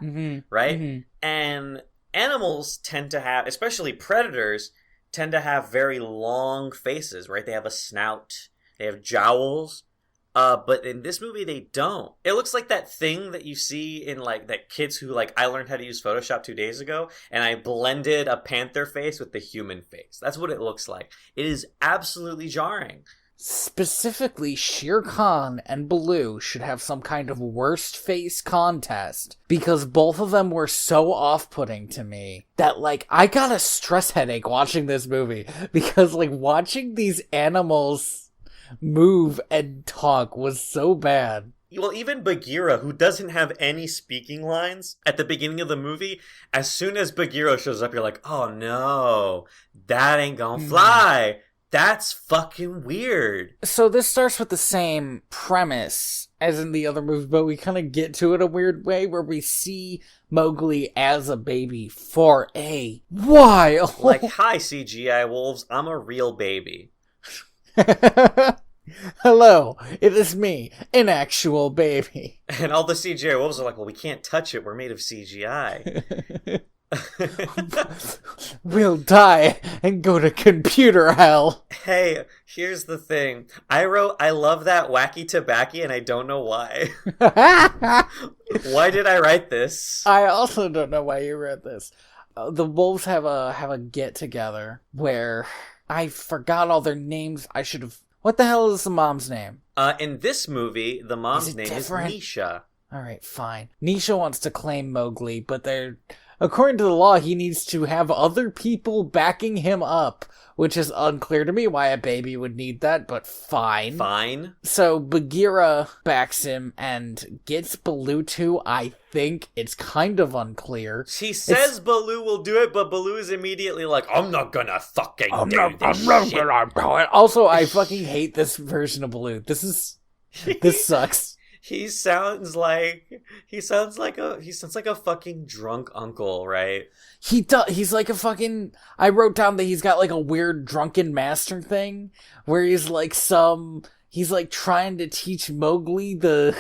S1: right? Mm-hmm. And animals tend to have, especially predators, tend to have very long faces, right? They have a snout, they have jowls. But in this movie, they don't. It looks like that thing that you see in, like, that kids who, like, I learned how to use Photoshop 2 days ago, and I blended a panther face with the human face. That's what it looks like. It is absolutely jarring.
S2: Specifically, Shere Khan and Baloo should have some kind of worst face contest, because both of them were so off-putting to me that, like, I got a stress headache watching this movie, because, like, watching these animals move and talk was so bad.
S1: Well, even Bagheera, who doesn't have any speaking lines at the beginning of the movie, as soon as Bagheera shows up, you're like, oh no, that ain't gonna fly. That's fucking weird.
S2: So this starts with the same premise as in the other movie, but we kind of get to it a weird way where we see Mowgli as a baby for a while.
S1: Like, hi CGI wolves, I'm a real baby.
S2: Hello, it is me, an actual baby.
S1: And all the CGI wolves are like, well, we can't touch it, we're made of CGI.
S2: We'll die and go to computer hell.
S1: Hey, here's the thing. I love that wacky tobacco, and I don't know why. Why did I write this?
S2: I also don't know why you wrote this. The wolves have a get together where I forgot all their names. I should have. What the hell is the mom's name?
S1: In this movie, the mom's name is Nisha.
S2: Alright, fine. Nisha wants to claim Mowgli, but according to the law, he needs to have other people backing him up, which is unclear to me why a baby would need that, but fine.
S1: Fine.
S2: So Bagheera backs him and gets Baloo to, I think. It's kind of unclear.
S1: She says Baloo will do it, but Baloo is immediately like, I'm not gonna fucking do this shit.
S2: Also, I fucking hate this version of Baloo. This sucks.
S1: He sounds like a fucking drunk uncle, right?
S2: He does. He's like a fucking. I wrote down that he's got like a weird drunken master thing where he's like trying to teach Mowgli the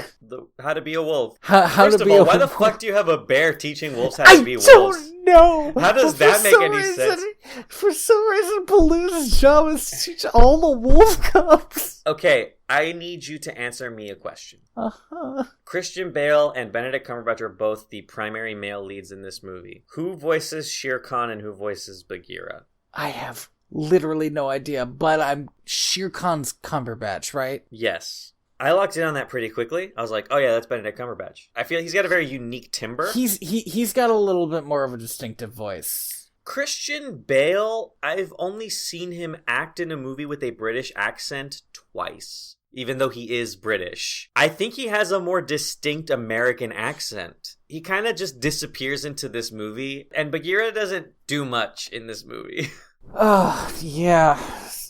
S1: how to be a wolf.
S2: First of all,
S1: why the fuck do you have a bear teaching wolves how to be wolves?
S2: I don't know.
S1: How does that make any sense?
S2: For some reason, Baloo's job is to teach all the wolf cubs.
S1: Okay, I need you to answer me a question. Christian Bale and Benedict Cumberbatch are both the primary male leads in this movie. Who voices Shere Khan and who voices Bagheera?
S2: I have literally no idea, but I'm Shere Khan's Cumberbatch, right?
S1: Yes. I locked in on that pretty quickly. I was like, oh yeah, that's Benedict Cumberbatch. I feel he's got a very unique timbre.
S2: He's got a little bit more of a distinctive voice.
S1: Christian Bale, I've only seen him act in a movie with a British accent twice, even though he is British. I think he has a more distinct American accent. He kind of just disappears into this movie, and Bagheera doesn't do much in this movie.
S2: Yeah.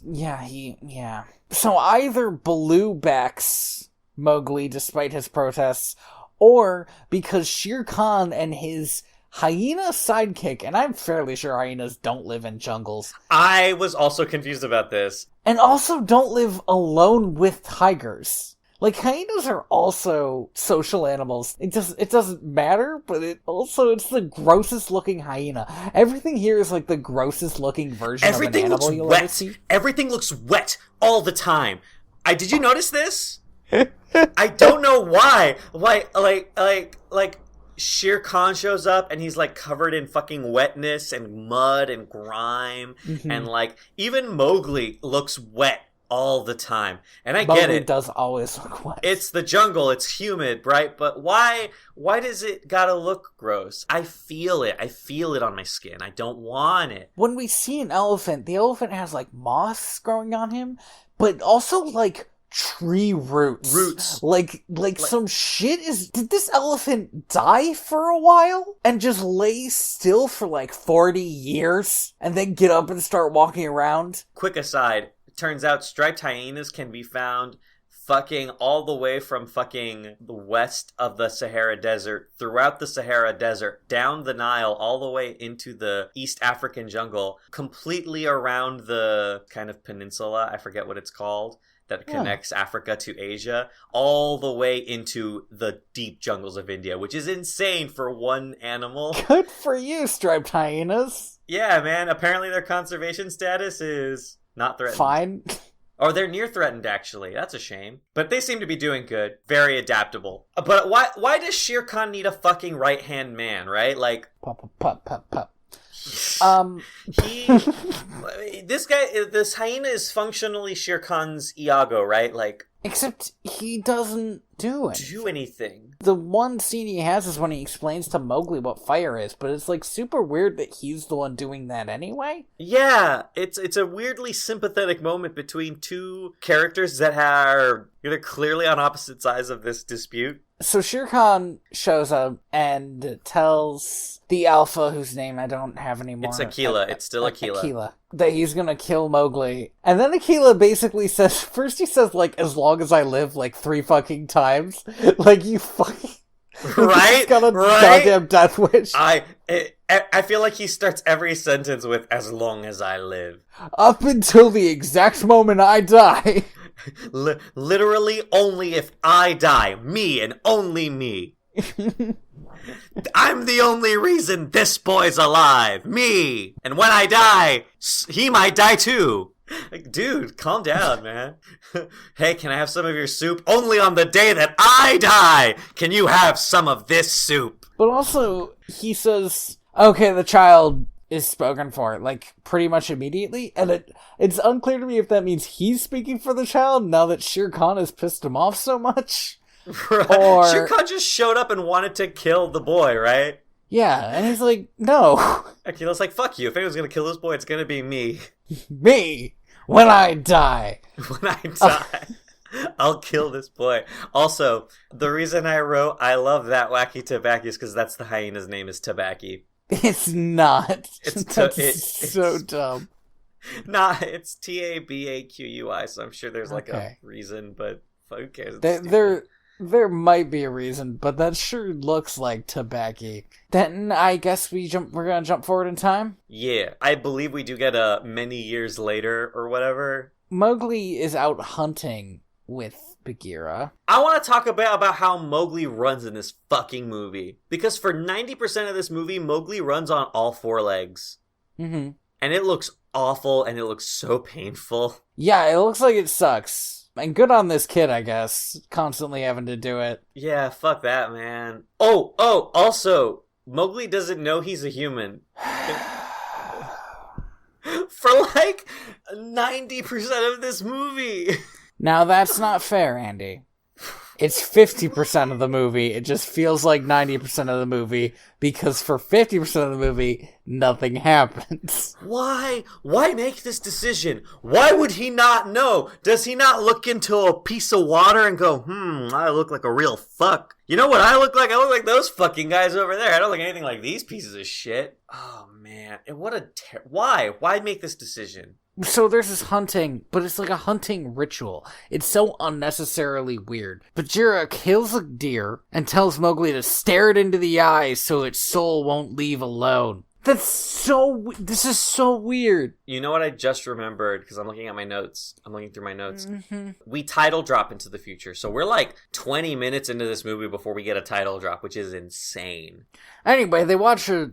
S2: Yeah. So either Baloo backs Mowgli despite his protests, or because Shere Khan and his hyena sidekick, and I'm fairly sure hyenas don't live in jungles.
S1: I was also confused about this.
S2: And also don't live alone with tigers. Like, hyenas are also social animals. It doesn't matter, but it's the grossest looking hyena. Everything here is like the grossest looking version of an animal you'll ever see.
S1: Everything looks wet all the time. Did you notice this? I don't know why. Like Shere Khan shows up and he's like covered in fucking wetness and mud and grime, and like even Mowgli looks wet all the time. And I get it.
S2: Mowgli does always look wet.
S1: It's the jungle, it's humid, right? But why does it gotta look gross? I feel it. I feel it on my skin. I don't want it.
S2: When we see an elephant, the elephant has like moss growing on him, but also like tree roots. Like some shit is... Did this elephant die for a while? And just lay still for like 40 years? And then get up and start walking around?
S1: Quick aside. Turns out striped hyenas can be found fucking all the way from fucking the west of the Sahara Desert, throughout the Sahara Desert, down the Nile, all the way into the East African jungle, completely around the kind of peninsula, I forget what it's called, that connects Africa to Asia, all the way into the deep jungles of India, which is insane for one animal.
S2: Good for you, striped hyenas.
S1: Yeah, man, apparently their conservation status is... not threatened.
S2: Fine.
S1: Or they're near threatened, actually. That's a shame. But they seem to be doing good. Very adaptable. But why does Shere Khan need a fucking right-hand man, right? Like...
S2: Pop.
S1: This hyena is functionally Shere Khan's Iago, right? Like...
S2: Except he doesn't do
S1: anything.
S2: The one scene he has is when he explains to Mowgli what fire is, but it's like super weird that he's the one doing that anyway.
S1: Yeah, it's a weirdly sympathetic moment between two characters that are clearly on opposite sides of this dispute.
S2: So Shere Khan shows up and tells the Alpha, whose name I don't have anymore.
S1: It's Akela. It's still Akela.
S2: Akela. That he's gonna kill Mowgli. And then Akela basically says, first he says, like, as long as I live, like, 3 fucking times. Like, you fucking...
S1: Right?
S2: He's got a goddamn death wish.
S1: I feel like he starts every sentence with, as long as I live.
S2: Up until the exact moment I die.
S1: Literally only if I die. Me and only me. I'm the only reason this boy's alive. Me. And when I die, he might die too. Like, dude, calm down, man. Hey, can I have some of your soup? Only on the day that I die can you have some of this soup.
S2: But also, he says, okay, the child is spoken for, like, pretty much immediately, and it's unclear to me if that means he's speaking for the child now that Shere Khan has pissed him off so much.
S1: Right.
S2: Or...
S1: Shere Khan just showed up and wanted to kill the boy, right?
S2: Yeah, and he's like, no.
S1: Akila's like, fuck you. If anyone's gonna kill this boy, it's gonna be me.
S2: Me! When I die!
S1: When I die. I'll kill this boy. Also, the reason I wrote I love that wacky Tabaki is because that's the hyena's name is Tabaki.
S2: It's not.
S1: It's
S2: so dumb.
S1: Nah, it's Tabaqui, so I'm sure there's like a reason, but who cares?
S2: There might be a reason, but that sure looks like Tabaki. Then I guess we're gonna jump forward in time?
S1: Yeah, I believe we do get a many years later or whatever.
S2: Mowgli is out hunting with Bagheera.
S1: I want to talk about how Mowgli runs in this fucking movie. Because for 90% of this movie, Mowgli runs on all 4 legs.
S2: Mm-hmm.
S1: And it looks awful, and it looks so painful.
S2: Yeah, it looks like it sucks. And good on this kid, I guess. Constantly having to do it.
S1: Yeah, fuck that, man. Oh, also, Mowgli doesn't know he's a human. for like 90% of this movie.
S2: Now that's not fair, Andy. It's 50% of the movie. It just feels like 90% of the movie because for 50% of the movie, nothing happens.
S1: Why? Why make this decision? Why would he not know? Does he not look into a piece of water and go, I look like a real fuck? You know what I look like? I look like those fucking guys over there. I don't look anything like these pieces of shit. Oh, man. And what a... Why? Why make this decision?
S2: So there's this hunting, but it's like a hunting ritual. It's so unnecessarily weird. Bagheera kills a deer and tells Mowgli to stare it into the eyes so its soul won't leave alone. This is so weird.
S1: You know what I just remembered? Because I'm looking at my notes. I'm looking through my notes.
S2: Mm-hmm.
S1: We title drop into the future. So we're like 20 minutes into this movie before we get a title drop, which is insane.
S2: Anyway, they watch a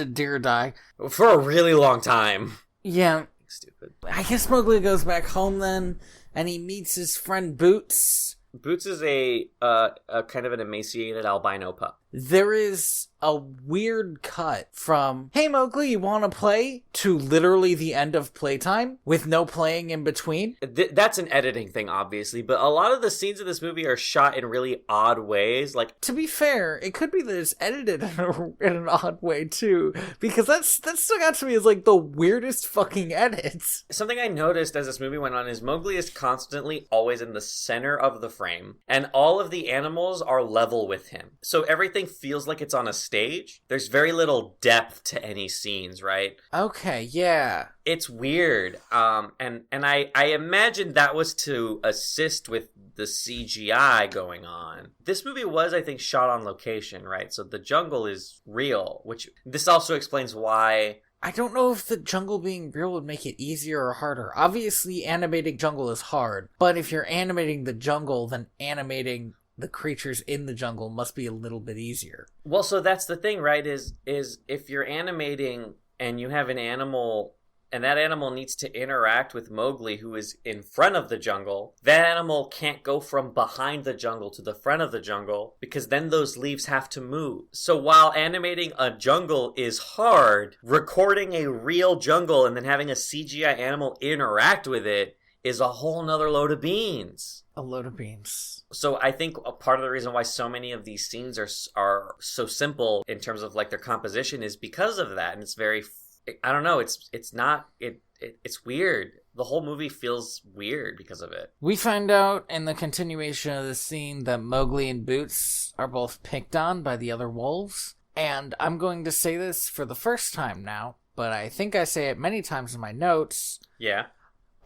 S2: deer die.
S1: For a really long time.
S2: Yeah.
S1: Stupid.
S2: I guess Mowgli goes back home then, and he meets his friend Boots.
S1: Boots is a kind of an emaciated albino pup.
S2: There is a weird cut from, hey Mowgli, you want to play? To literally the end of playtime, with no playing in between.
S1: That's an editing thing, obviously, but a lot of the scenes of this movie are shot in really odd ways. Like,
S2: to be fair, it could be that it's edited in an odd way, too, because that stuck out to me as, like, the weirdest fucking edits.
S1: Something I noticed as this movie went on is Mowgli is constantly always in the center of the frame, and all of the animals are level with him. So everything feels like it's on a stage. There's very little depth to any scenes, right?
S2: Okay, yeah.
S1: It's weird. And I imagine that was to assist with the CGI going on. This movie was, I think, shot on location, right? So the jungle is real, which this also explains why...
S2: I don't know if the jungle being real would make it easier or harder. Obviously, animating jungle is hard, but if you're animating the jungle, then animating the creatures in the jungle must be a little bit easier.
S1: Well, so that's the thing, right? Is if you're animating and you have an animal and that animal needs to interact with Mowgli, who is in front of the jungle, that animal can't go from behind the jungle to the front of the jungle because then those leaves have to move. So while animating a jungle is hard, recording a real jungle and then having a CGI animal interact with it is a whole nother load of beans.
S2: A load of beans.
S1: So I think a part of the reason why so many of these scenes are so simple in terms of like their composition is because of that. And it's very, I don't know, it's weird. The whole movie feels weird because of it.
S2: We find out in the continuation of the scene that Mowgli and Boots are both picked on by the other wolves. And I'm going to say this for the first time now, but I think I say it many times in my notes.
S1: Yeah.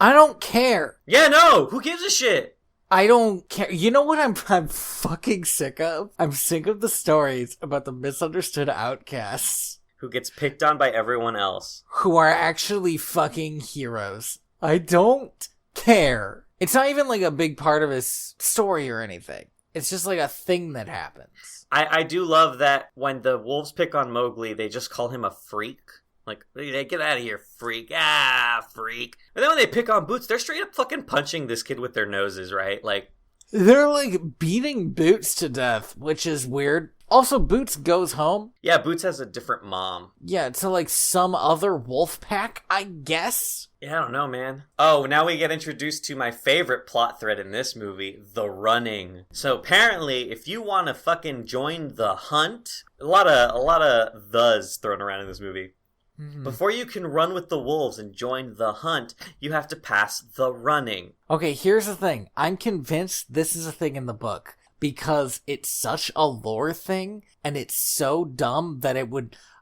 S2: I don't care.
S1: Yeah, no, who gives a shit?
S2: I don't care. You know what I'm fucking sick of? I'm sick of the stories about the misunderstood outcasts.
S1: Who gets picked on by everyone else.
S2: Who are actually fucking heroes. I don't care. It's not even like a big part of his story or anything. It's just like a thing that happens.
S1: I do love that when the wolves pick on Mowgli, they just call him a freak. Like, they get out of here, freak. Ah, freak. And then when they pick on Boots, they're straight up fucking punching this kid with their noses, right? Like,
S2: they're like beating Boots to death, which is weird. Also, Boots goes home.
S1: Yeah, Boots has a different mom.
S2: Yeah, to like some other wolf pack, I guess.
S1: Yeah, I don't know, man. Oh, now we get introduced to my favorite plot thread in this movie, the running. So apparently, if you want to fucking join the hunt, a lot of thes thrown around in this movie.
S2: Mm-hmm.
S1: Before you can run with the wolves and join the hunt, you have to pass the running.
S2: Okay, here's the thing. I'm convinced this is a thing in the book because it's such a lore thing and it's so dumb that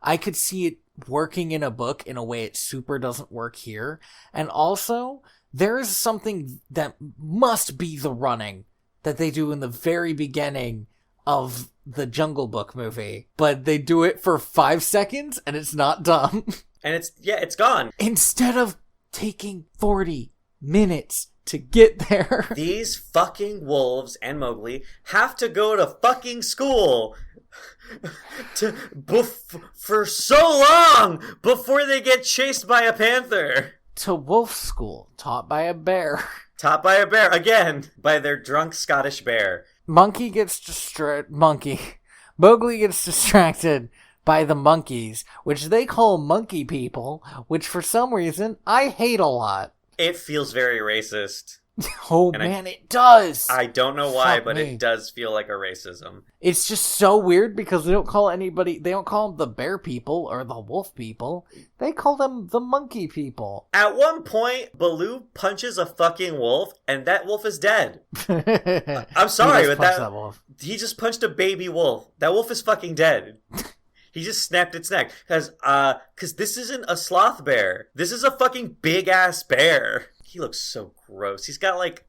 S2: I could see it working in a book in a way it super doesn't work here. And also, there is something that must be the running that they do in the very beginning of the Jungle Book movie, but they do it for 5 seconds and it's not dumb.
S1: And it's gone.
S2: Instead of taking 40 minutes to get there.
S1: These fucking wolves and Mowgli have to go to fucking school for so long before they get chased by a panther.
S2: To wolf school, taught by a bear.
S1: Taught by a bear, again, by their drunk Scottish bear.
S2: Mowgli gets distracted by the monkeys, which they call monkey people, which for some reason I hate a lot.
S1: It feels very racist.
S2: Oh, and man, it does!
S1: I don't know why,
S2: Fuck
S1: but
S2: me.
S1: It does feel like a racism.
S2: It's just so weird because they don't call them the bear people or the wolf people. They call them the monkey people.
S1: At one point, Baloo punches a fucking wolf, and that wolf is dead. I'm sorry, but that wolf. He just punched a baby wolf. That wolf is fucking dead. He just snapped its neck. Because this isn't a sloth bear. This is a fucking big-ass bear. He looks so gross. He's got like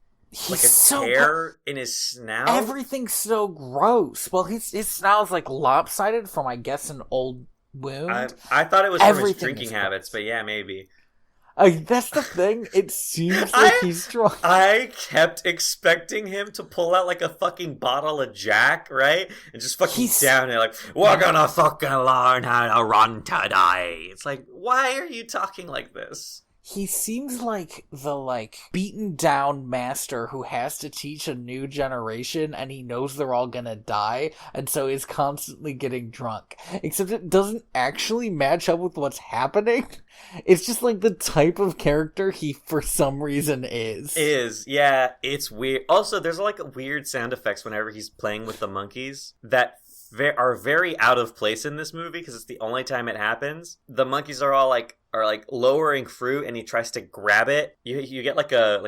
S1: a tear in his snout.
S2: Everything's so gross. Well, his snout's like lopsided from, I guess, an old wound.
S1: I thought it was from his drinking habits, but yeah, maybe.
S2: That's the thing. It seems like he's drunk.
S1: I kept expecting him to pull out like a fucking bottle of Jack, right? And just fucking down there like, we're gonna fucking learn how to run today. It's like, why are you talking like this?
S2: He seems like the, beaten down master who has to teach a new generation and he knows they're all gonna die, and so he's constantly getting drunk. Except it doesn't actually match up with what's happening. It's just, the type of character he, for some reason, is. Yeah, it's weird. Also, there's, weird sound effects whenever he's playing with the monkeys that are very out of place in this movie because it's the only time it happens. The monkeys are all lowering fruit and he tries to grab it. You get like a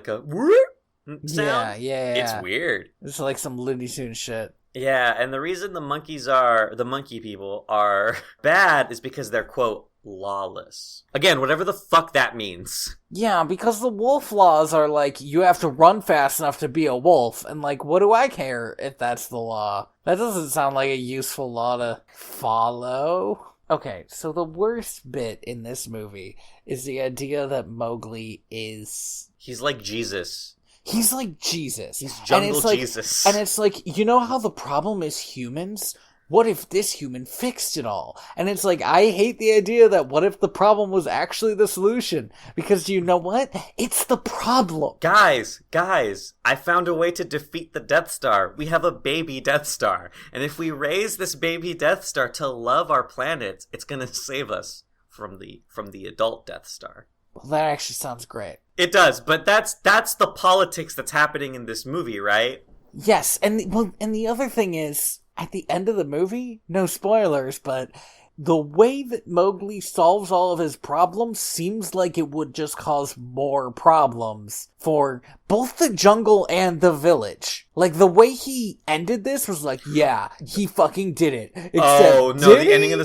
S2: sound. Yeah.
S1: It's weird.
S2: It's like some Looney Tunes shit.
S1: Yeah, and the reason the monkey people are bad is because they're, quote, lawless. Again, whatever the fuck that means.
S2: Yeah, because the wolf laws are you have to run fast enough to be a wolf, and what do I care if that's the law? That doesn't sound like a useful law to follow. Okay, so the worst bit in this movie is the idea that Mowgli is...
S1: He's like Jesus.
S2: He's like Jesus.
S1: He's jungle Jesus.
S2: And it's you know how the problem is humans? What if this human fixed it all? And it's I hate the idea that what if the problem was actually the solution? Because you know what? It's the problem.
S1: Guys, I found a way to defeat the Death Star. We have a baby Death Star. And if we raise this baby Death Star to love our planet, it's going to save us from the adult Death Star.
S2: Well, that actually sounds great.
S1: It does, but that's the politics that's happening in this movie, right?
S2: Yes, and the other thing is, at the end of the movie, no spoilers, but the way that Mowgli solves all of his problems seems like it would just cause more problems for both the jungle and the village. The way he ended this was yeah, he fucking did it.
S1: The ending of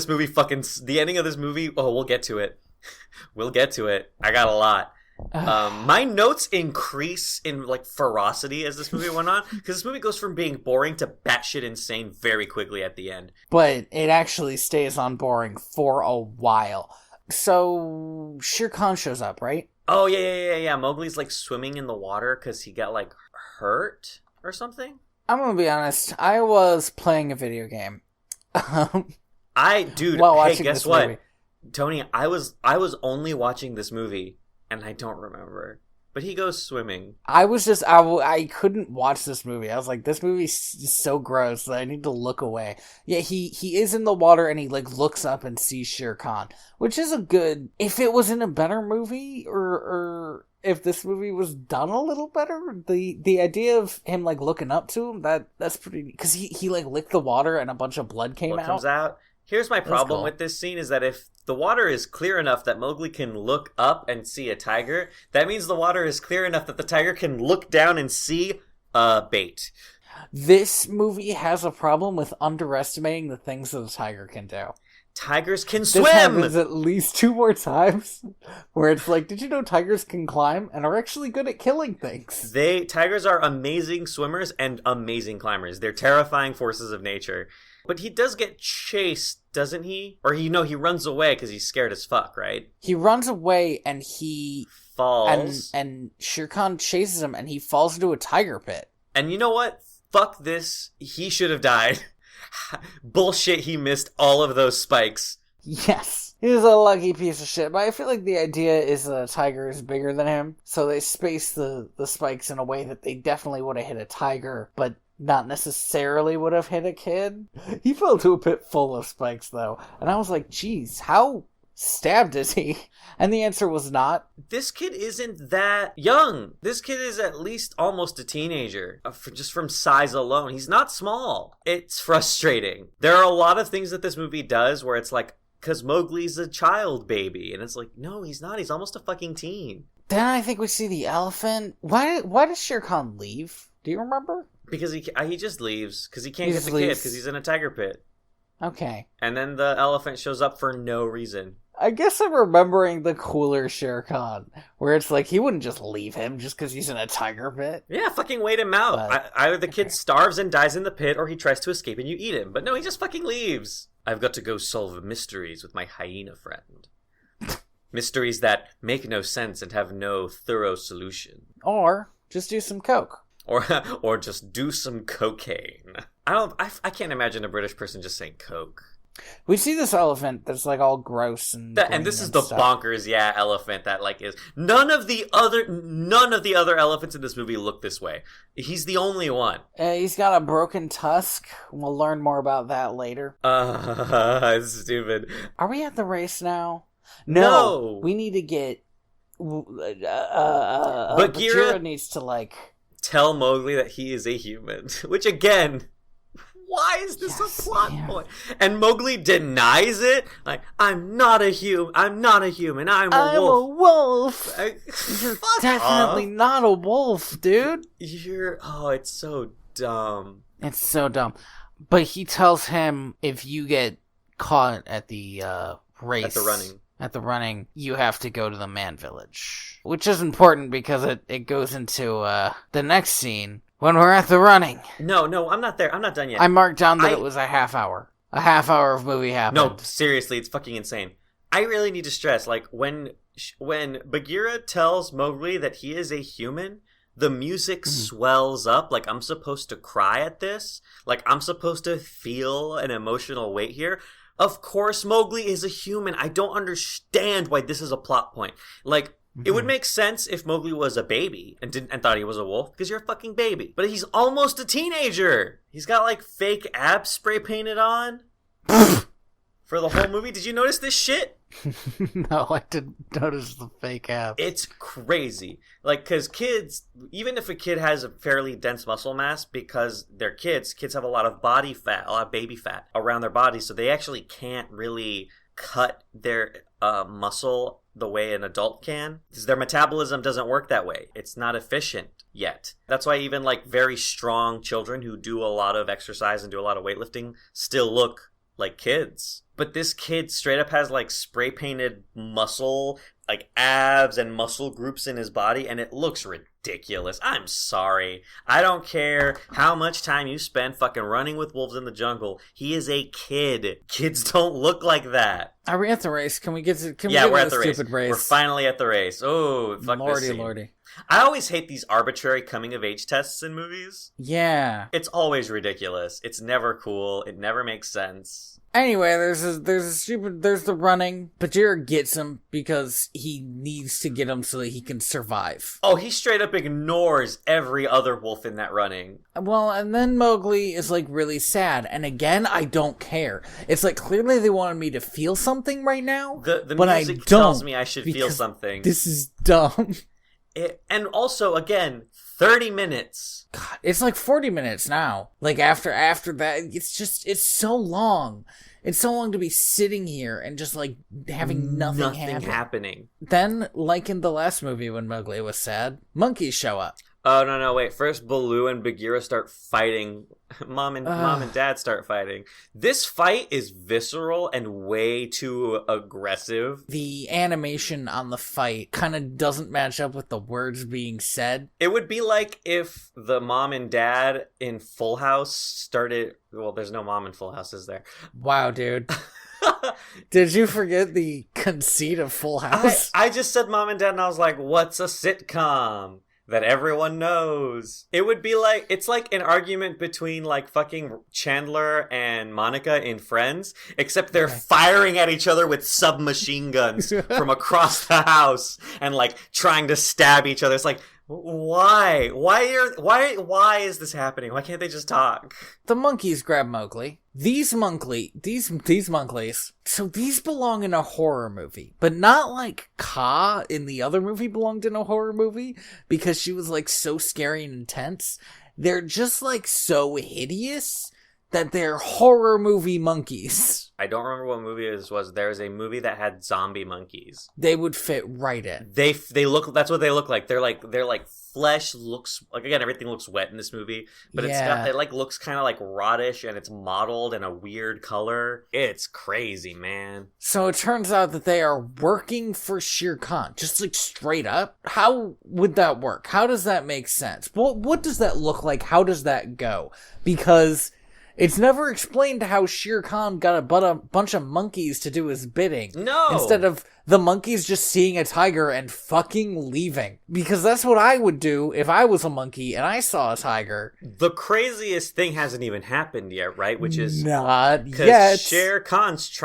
S1: this movie, we'll get to it. We'll get to it. I got a lot. My notes increase in ferocity as this movie went on, because this movie goes from being boring to batshit insane very quickly at the end.
S2: But it actually stays on boring for a while. So Shere Khan shows up, right?
S1: Oh yeah. Mowgli's swimming in the water because he got hurt or something.
S2: I'm gonna be honest. I was playing a video game.
S1: Hey, guess what, movie. Tony? I was only watching this movie. And I don't remember. But he goes swimming.
S2: I couldn't watch this movie. I was this movie is so gross that I need to look away. Yeah, he is in the water and he looks up and sees Shere Khan. Which is a good... If it was in a better movie, or if this movie was done a little better, the idea of him looking up to him, that's pretty... Because he licked the water and a bunch of blood comes
S1: out. Here's my problem
S2: cool.
S1: with this scene is that if the water is clear enough that Mowgli can look up and see a tiger, that means the water is clear enough that the tiger can look down and see bait.
S2: This movie has a problem with underestimating the things that a tiger can do.
S1: Tigers can swim!
S2: This happens at least 2 more times, where it's did you know tigers can climb and are actually good at killing things?
S1: Tigers are amazing swimmers and amazing climbers. They're terrifying forces of nature. But he does get chased, doesn't he? Or he runs away because he's scared as fuck, right?
S2: He runs away and he
S1: falls.
S2: And Shere Khan chases him and he falls into a tiger pit.
S1: And you know what? Fuck this. He should have died. Bullshit, he missed all of those spikes.
S2: Yes. He was a lucky piece of shit, but I feel the idea is that a tiger is bigger than him, so they space the spikes in a way that they definitely would have hit a tiger, but not necessarily would have hit a kid. He fell to a pit full of spikes, though. And I was like, geez, how stabbed is he? And the answer was not.
S1: This kid isn't that young. This kid is at least almost a teenager, just from size alone. He's not small. It's frustrating. There are a lot of things that this movie does where it's like, because Mowgli's a child baby. And it's like, no, he's not. He's almost a fucking teen.
S2: Then I think we see the elephant. Why does Shere Khan leave? Do you remember?
S1: Because he just leaves. Because he can't get the kid because he's in a tiger pit.
S2: Okay.
S1: And then the elephant shows up for no reason.
S2: I guess I'm remembering the cooler Shere Khan, where it's like he wouldn't just leave him just because he's in a tiger pit.
S1: Yeah, fucking wait him out.
S2: But,
S1: either the kid starves and dies in the pit, or he tries to escape and you eat him. But no, he just fucking leaves. I've got to go solve mysteries with my hyena friend. Mysteries that make no sense and have no thorough solution.
S2: Or just do some coke.
S1: Or just do some cocaine. I can't imagine a British person just saying coke.
S2: We see this elephant that's like all gross and
S1: this is the
S2: stuff.
S1: bonkers elephant that like is none of the other elephants in this movie look this way. He's the only one.
S2: He's got a broken tusk. We'll learn more about that later.
S1: It's stupid.
S2: Are we at the race now?
S1: No.
S2: We need to get
S1: Bagheera
S2: needs to like
S1: tell Mowgli that he is a human, which again, why is this a plot point? And Mowgli denies it. Like, I'm not a human. I'm a wolf.
S2: You're definitely not a wolf, dude.
S1: It's so dumb.
S2: It's so dumb. But he tells him if you get caught at the race. At the running, you have to go to the man village. Which is important because it goes into the next scene. When we're at the running.
S1: No, I'm not there. I'm not done yet.
S2: I marked down that it was a half hour. A half hour of movie happened.
S1: No, seriously, it's fucking insane. I really need to stress, like, when Bagheera tells Mowgli that he is a human, the music swells up. Like, I'm supposed to cry at this. Like, I'm supposed to feel an emotional weight here. Of course, Mowgli is a human. I don't understand why this is a plot point. Like, it would make sense if Mowgli was a baby and thought he was a wolf, because you're a fucking baby. But he's almost a teenager. He's got like fake abs spray painted on for the whole movie. Did you notice this shit?
S2: No, I didn't notice the fake abs.
S1: It's crazy. Like, because kids, even if a kid has a fairly dense muscle mass, because they're kids have a lot of body fat, a lot of baby fat around their bodies, so they actually can't really cut their muscle the way an adult can, because their metabolism doesn't work that way. It's not efficient yet. That's why even like very strong children who do a lot of exercise and do a lot of weightlifting still look like kids. But this kid straight up has like spray painted muscle, like abs and muscle groups in his body, and it looks ridiculous. I'm sorry. I don't care how much time you spend fucking running with wolves in the jungle. He is a kid. Kids don't look like that.
S2: Are we at the race? Can we get to
S1: we're at the
S2: stupid race?
S1: We're finally at the race. Oh, fuck this scene.
S2: Lordy.
S1: I always hate these arbitrary coming-of-age tests in movies.
S2: Yeah.
S1: It's always ridiculous. It's never cool. It never makes sense.
S2: Anyway, there's the running. Bagheera gets him because he needs to get him so that he can survive.
S1: Oh, he straight up ignores every other wolf in that running.
S2: Well, and then Mowgli is like really sad. And again, I don't care. It's like clearly they wanted me to feel something right now.
S1: The
S2: but
S1: music
S2: I don't,
S1: tells me I should feel something.
S2: This is dumb.
S1: And also, again, 30 minutes.
S2: God, it's like 40 minutes now. Like after that, it's so long. It's so long to be sitting here and just like having nothing
S1: happening.
S2: Then, like in the last movie when Mowgli was sad, monkeys show up.
S1: Oh, no, wait. First, Baloo and Bagheera start fighting. Mom and Dad start fighting. This fight is visceral and way too aggressive.
S2: The animation on the fight kind of doesn't match up with the words being said.
S1: It would be like if the mom and dad in Full House started... Well, there's no mom in Full House, is there?
S2: Wow, dude. Did you forget the conceit of Full House?
S1: I just said mom and dad and I was like, what's a sitcom that everyone knows? It would be like, it's like an argument between like fucking Chandler and Monica in Friends, except they're firing at each other with submachine guns from across the house and like trying to stab each other. It's like, Why? Why is this happening? Why can't they just talk?
S2: The monkeys grab Mowgli. These Mowglis. So these belong in a horror movie, but not like Ka in the other movie belonged in a horror movie because she was like so scary and intense. They're just like so hideous that they're horror movie monkeys.
S1: I don't remember what movie this was. There's a movie that had zombie monkeys.
S2: They would fit right in.
S1: They look. That's what they look like. They're like flesh looks like, again, everything looks wet in this movie, but it like looks kind of like rottish, and it's mottled in a weird color. It's crazy, man.
S2: So it turns out that they are working for Shere Khan, just like straight up. How would that work? How does that make sense? What does that look like? How does that go? Because it's never explained how Shere Khan got a bunch of monkeys to do his bidding.
S1: No!
S2: Instead of the monkeys just seeing a tiger and fucking leaving. Because that's what I would do if I was a monkey and I saw a tiger.
S1: The craziest thing hasn't even happened yet, right? Which is...
S2: Not yet.
S1: Because Shere Khan's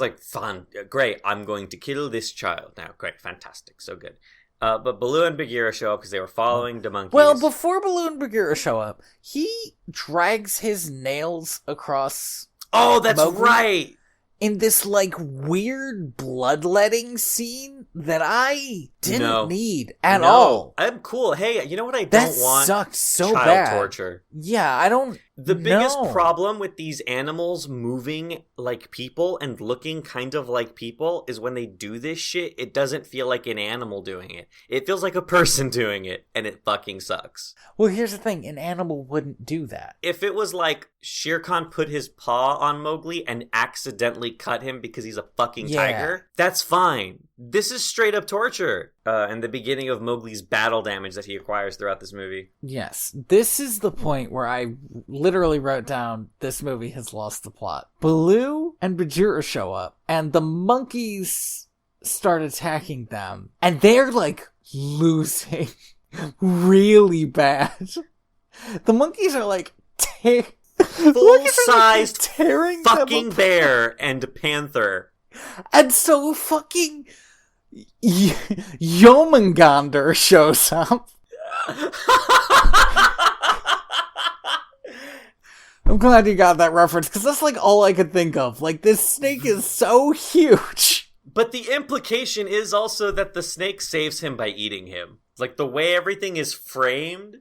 S1: like, fun, great, I'm going to kill this child now. Great, fantastic, so good. But Baloo and Bagheera show up because they were following the monkeys.
S2: Well, before Baloo and Bagheera show up, he drags his nails across...
S1: Oh, that's
S2: Mowgli
S1: right!
S2: In this, like, weird bloodletting scene that I didn't need at all.
S1: I'm cool. Hey, you know what I
S2: that
S1: don't want?
S2: Sucked so
S1: child
S2: bad.
S1: torture.
S2: Yeah, I don't...
S1: The biggest problem with these animals moving like people and looking kind of like people is when they do this shit, it doesn't feel like an animal doing it. It feels like a person doing it, and it fucking sucks.
S2: Well, here's the thing. An animal wouldn't do that.
S1: If it was like Shere Khan put his paw on Mowgli and accidentally cut him because he's a fucking tiger, that's fine. This is straight up torture. And the beginning of Mowgli's battle damage that he acquires throughout this movie.
S2: Yes. This is the point where I literally wrote down, this movie has lost the plot. Baloo and Bagheera show up, and the monkeys start attacking them, and they're like losing really bad. The monkeys are like
S1: full-sized
S2: tearing
S1: fucking bear and panther.
S2: And so fucking Yomangander shows up. I'm glad you got that reference, because that's like all I could think of. Like, this snake is so huge.
S1: But the implication is also that the snake saves him by eating him. Like, the way everything is framed,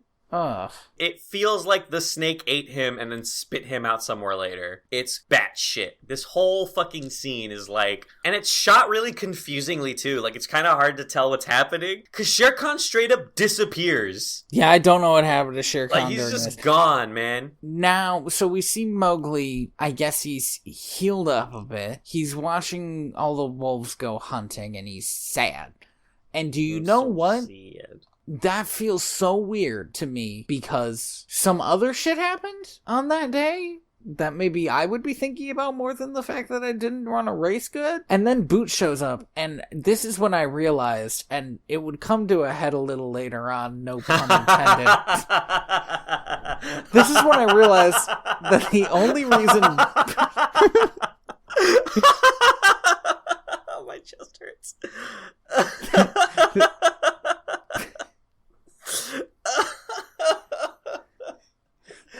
S1: it feels like the snake ate him and then spit him out somewhere later. It's batshit. This whole fucking scene is like... And it's shot really confusingly, too. Like, it's kind of hard to tell what's happening. Because Shere Khan straight up disappears.
S2: Yeah, I don't know what happened to Shere Khan.
S1: Like, he's just gone, man.
S2: Now, so we see Mowgli. I guess he's healed up a bit. He's watching all the wolves go hunting, and he's sad. And do you know what?
S1: Sad.
S2: That feels so weird to me because some other shit happened on that day that maybe I would be thinking about more than the fact that I didn't run a race good. And then Boot shows up, and this is when I realized, and it would come to a head a little later on, no pun intended. This is when I realized that the only reason...
S1: My chest hurts.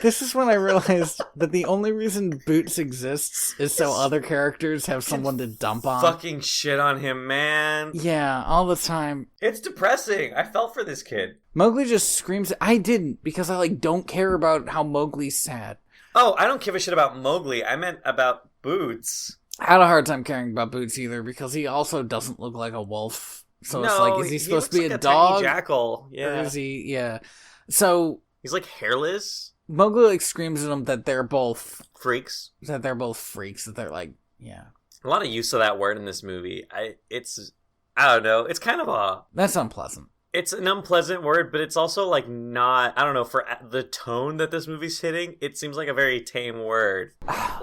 S2: This is when I realized that the only reason Boots exists is so other characters have someone to dump on.
S1: Fucking shit on him, man.
S2: Yeah, all the time.
S1: It's depressing. I felt for this kid.
S2: Mowgli just screams. I didn't, because I don't care about how Mowgli's sad.
S1: Oh, I don't give a shit about Mowgli. I meant about Boots.
S2: I had a hard time caring about Boots either, because he also doesn't look like a wolf. So it's like, is he supposed to be a dog?
S1: Tiny jackal. Yeah.
S2: Or is he? Yeah. So
S1: he's like hairless.
S2: Mowgli screams at them that they're both
S1: freaks.
S2: That they're both freaks. That they're yeah.
S1: A lot of use of that word in this movie. I don't know. It's kind of
S2: that's unpleasant.
S1: It's an unpleasant word, but it's also not, I don't know, for the tone that this movie's hitting, it seems like a very tame word.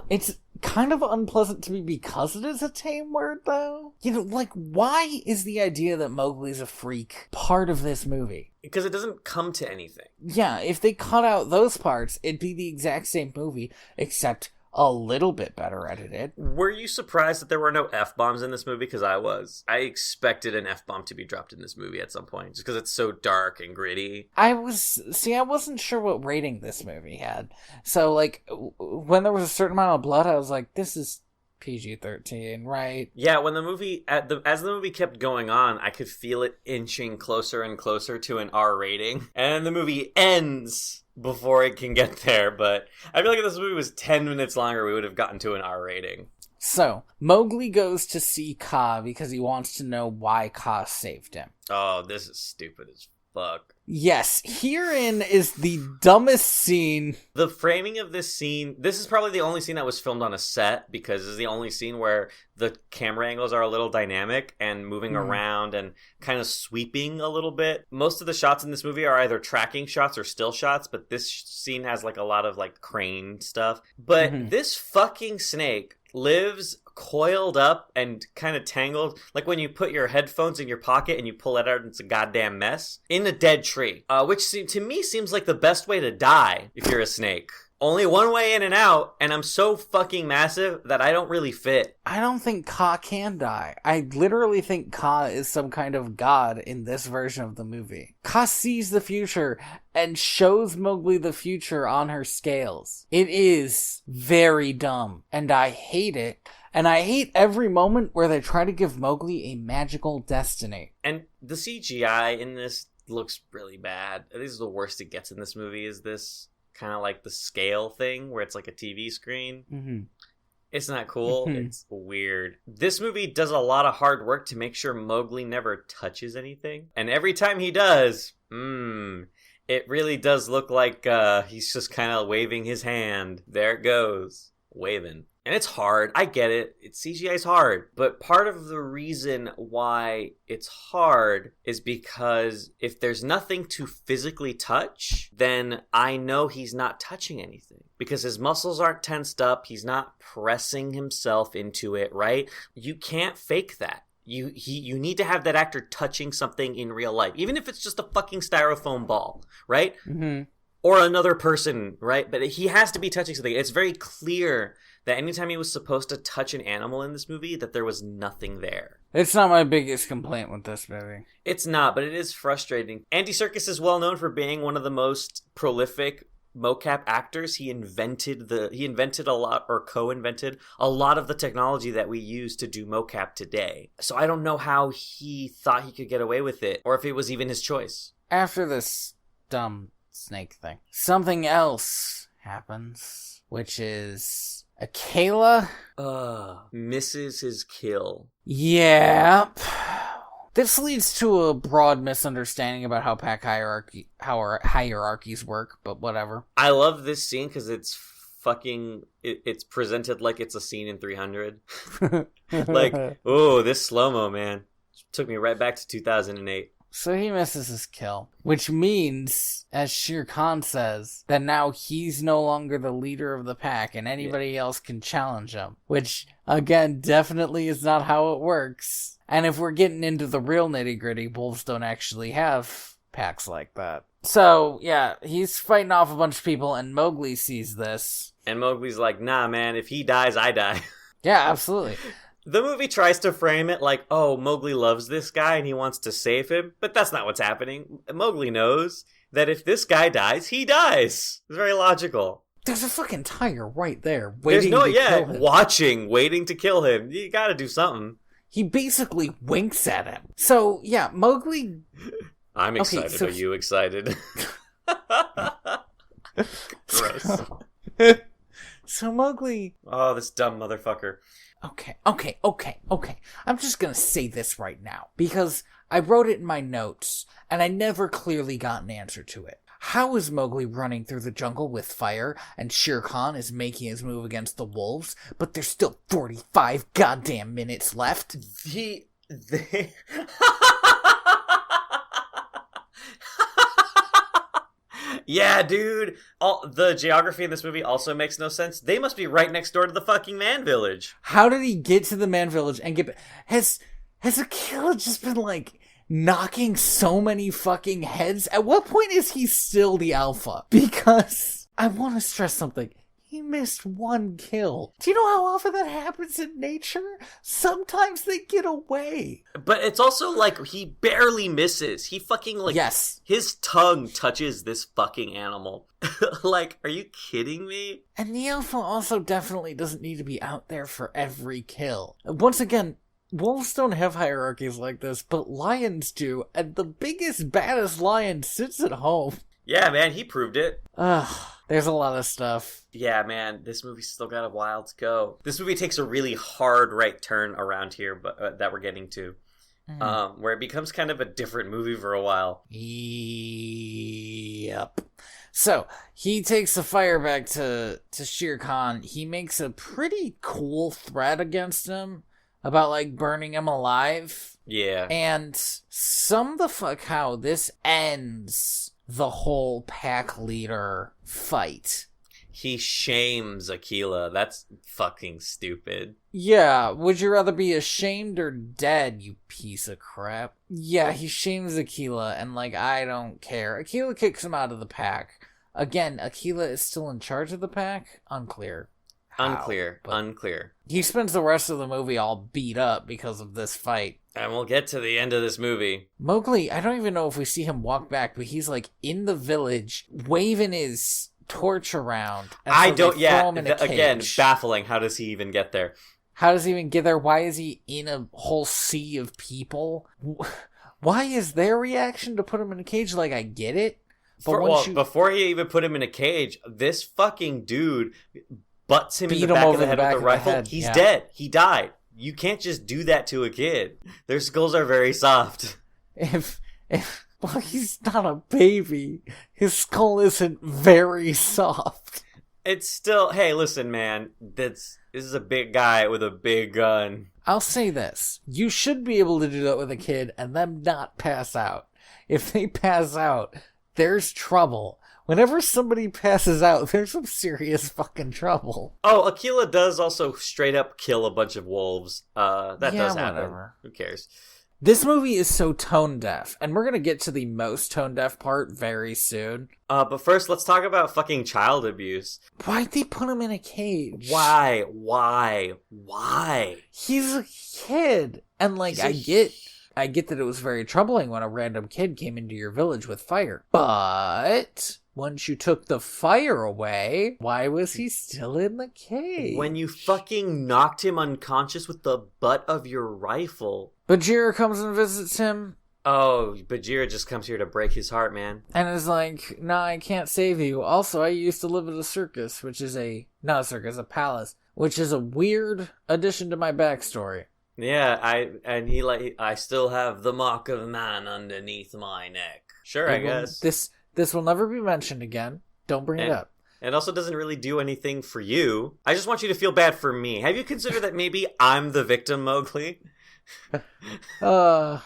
S2: It's kind of unpleasant to me because it is a tame word, though. Why is the idea that Mowgli's a freak part of this movie?
S1: Because it doesn't come to anything.
S2: Yeah, if they cut out those parts, it'd be the exact same movie, except a little bit better edited.
S1: Were you surprised that there were no F-bombs in this movie? Because I was. I expected an F-bomb to be dropped in this movie at some point, just because it's so dark and gritty.
S2: I wasn't sure what rating this movie had. So, like, when there was a certain amount of blood, I was like, this is PG-13, right?
S1: Yeah, when the movie, as the movie kept going on, I could feel it inching closer and closer to an R rating. And the movie ends before it can get there, but I feel like if this movie was 10 minutes longer, we would have gotten to an R rating.
S2: So, Mowgli goes to see Kaa because he wants to know why Kaa saved him.
S1: Oh, this is stupid as fuck.
S2: Yes, herein is the dumbest scene.
S1: The framing of this scene, this is probably the only scene that was filmed on a set, because this is the only scene where the camera angles are a little dynamic and moving around and kind of sweeping a little bit. Most of the shots in this movie are either tracking shots or still shots, but this scene has like a lot of like crane stuff. But this fucking snake lives coiled up and kind of tangled, like when you put your headphones in your pocket and you pull it out and it's a goddamn mess, in a dead tree, which to me seems like the best way to die if you're a snake. Only one way in and out, and I'm so fucking massive that I don't really fit.
S2: I don't think Kaa can die. I literally think Kaa is some kind of god in this version of the movie. Kaa sees the future and shows Mowgli the future on her scales. It is very dumb, and I hate it. And I hate every moment where they try to give Mowgli a magical destiny.
S1: And the CGI in this looks really bad. This is the worst it gets in this movie, is this kind of like the scale thing where it's like a TV screen. It's not cool. It's weird. This movie does a lot of hard work to make sure Mowgli never touches anything. And every time he does, it really does look like he's just kind of waving his hand. There it goes. Waving. And it's hard. I get it. CGI is hard. But part of the reason why it's hard is because if there's nothing to physically touch, then I know he's not touching anything. Because his muscles aren't tensed up. He's not pressing himself into it, right? You can't fake that. You need to have that actor touching something in real life. Even if it's just a fucking styrofoam ball, right? Or another person, right? But he has to be touching something. It's very clear that anytime he was supposed to touch an animal in this movie, that there was nothing there.
S2: It's not my biggest complaint with this movie.
S1: It's not, but it is frustrating. Andy Serkis is well known for being one of the most prolific mocap actors. He invented a lot, or co-invented a lot of the technology that we use to do mocap today. So I don't know how he thought he could get away with it, or if it was even his choice.
S2: After this dumb snake thing, something else happens, which is Akela
S1: misses his kill.
S2: Yep. This leads to a broad misunderstanding about how pack hierarchies work, but whatever.
S1: I love this scene because it's it's presented like it's a scene in 300. Like, oh, this slow-mo, man. Took me right back to 2008.
S2: So he misses his kill, which means, as Shere Khan says, that now he's no longer the leader of the pack and anybody else can challenge him. Which, again, definitely is not how it works. And if we're getting into the real nitty-gritty, wolves don't actually have packs like that. So, yeah, he's fighting off a bunch of people and Mowgli sees this.
S1: And Mowgli's like, nah, man, if he dies, I die.
S2: Yeah, absolutely.
S1: The movie tries to frame it like, oh, Mowgli loves this guy and he wants to save him, but that's not what's happening. Mowgli knows that if this guy dies, he dies. It's very logical.
S2: There's a fucking tiger right there waiting to kill him.
S1: Waiting to kill him. You gotta do something.
S2: He basically winks at him. So, yeah, Mowgli...
S1: I'm excited. Okay, so... Are you excited? Gross.
S2: So Mowgli...
S1: Oh, this dumb motherfucker.
S2: Okay. I'm just gonna say this right now, because I wrote it in my notes, and I never clearly got an answer to it. How is Mowgli running through the jungle with fire, and Shere Khan is making his move against the wolves, but there's still 45 goddamn minutes left?
S1: Yeah, dude. The geography in this movie also makes no sense. They must be right next door to the fucking man village.
S2: How did he get to the man village and get... Has Akela just been, like, knocking so many fucking heads? At what point is he still the alpha? Because I want to stress something. He missed one kill. Do you know how often that happens in nature? Sometimes they get away.
S1: But it's also like he barely misses. He fucking like
S2: yes.
S1: His tongue touches this fucking animal. Like, are you kidding me?
S2: And the alpha also definitely doesn't need to be out there for every kill. Once again, wolves don't have hierarchies like this, but lions do, and the biggest, baddest lion sits at home.
S1: Yeah, man, he proved it.
S2: There's a lot of stuff.
S1: Yeah, man, this movie's still got a while to go. This movie takes a really hard right turn around here, but that we're getting to, where it becomes kind of a different movie for a while.
S2: Yep. So, he takes the fire back to Shere Khan. He makes a pretty cool threat against him about, like, burning him alive.
S1: Yeah.
S2: And some the fuck how this ends the whole pack leader fight.
S1: He shames Aquila. That's fucking stupid.
S2: Yeah, would you rather be ashamed or dead, you piece of crap? Yeah, he shames Aquila, and, like, I don't care. Aquila kicks him out of the pack. Again, Aquila is still in charge of the pack? Unclear.
S1: Unclear.
S2: He spends the rest of the movie all beat up because of this fight.
S1: And we'll get to the end of this movie.
S2: Mowgli, I don't even know if we see him walk back, but he's, like, in the village, waving his torch around.
S1: Again, baffling. How does he even get there?
S2: How does he even get there? Why is he in a whole sea of people? Why is their reaction to put him in a cage? Like, I get it. But
S1: before he even put him in a cage, this fucking dude butts him in the back of the head with a rifle. He's dead. He died. You can't just do that to a kid. Their skulls are very soft.
S2: Well, he's not a baby. His skull isn't very soft.
S1: It's still, hey, listen, man. This is a big guy with a big gun.
S2: I'll say this. You should be able to do that with a kid and them not pass out. If they pass out, there's trouble. Whenever somebody passes out, there's some serious fucking trouble.
S1: Oh, Aquila does also straight up kill a bunch of wolves. That does happen.
S2: Whatever.
S1: Who cares?
S2: This movie is so tone deaf, and we're gonna get to the most tone deaf part very soon.
S1: But first, let's talk about fucking child abuse.
S2: Why'd they put him in a cage?
S1: Why?
S2: He's a kid, and like I get that it was very troubling when a random kid came into your village with fire. But once you took the fire away, why was he still in the cage?
S1: When you fucking knocked him unconscious with the butt of your rifle.
S2: Bajira comes and visits him.
S1: Oh, Bajira just comes here to break his heart, man.
S2: And is like, nah, I can't save you. Also, I used to live at a circus, which is a palace, which is a weird addition to my backstory.
S1: Yeah, I still have the mark of man underneath my neck. Sure, I guess.
S2: This will never be mentioned again. Don't bring it up.
S1: It also doesn't really do anything for you. I just want you to feel bad for me. Have you considered that maybe I'm the victim, Mowgli?
S2: Well,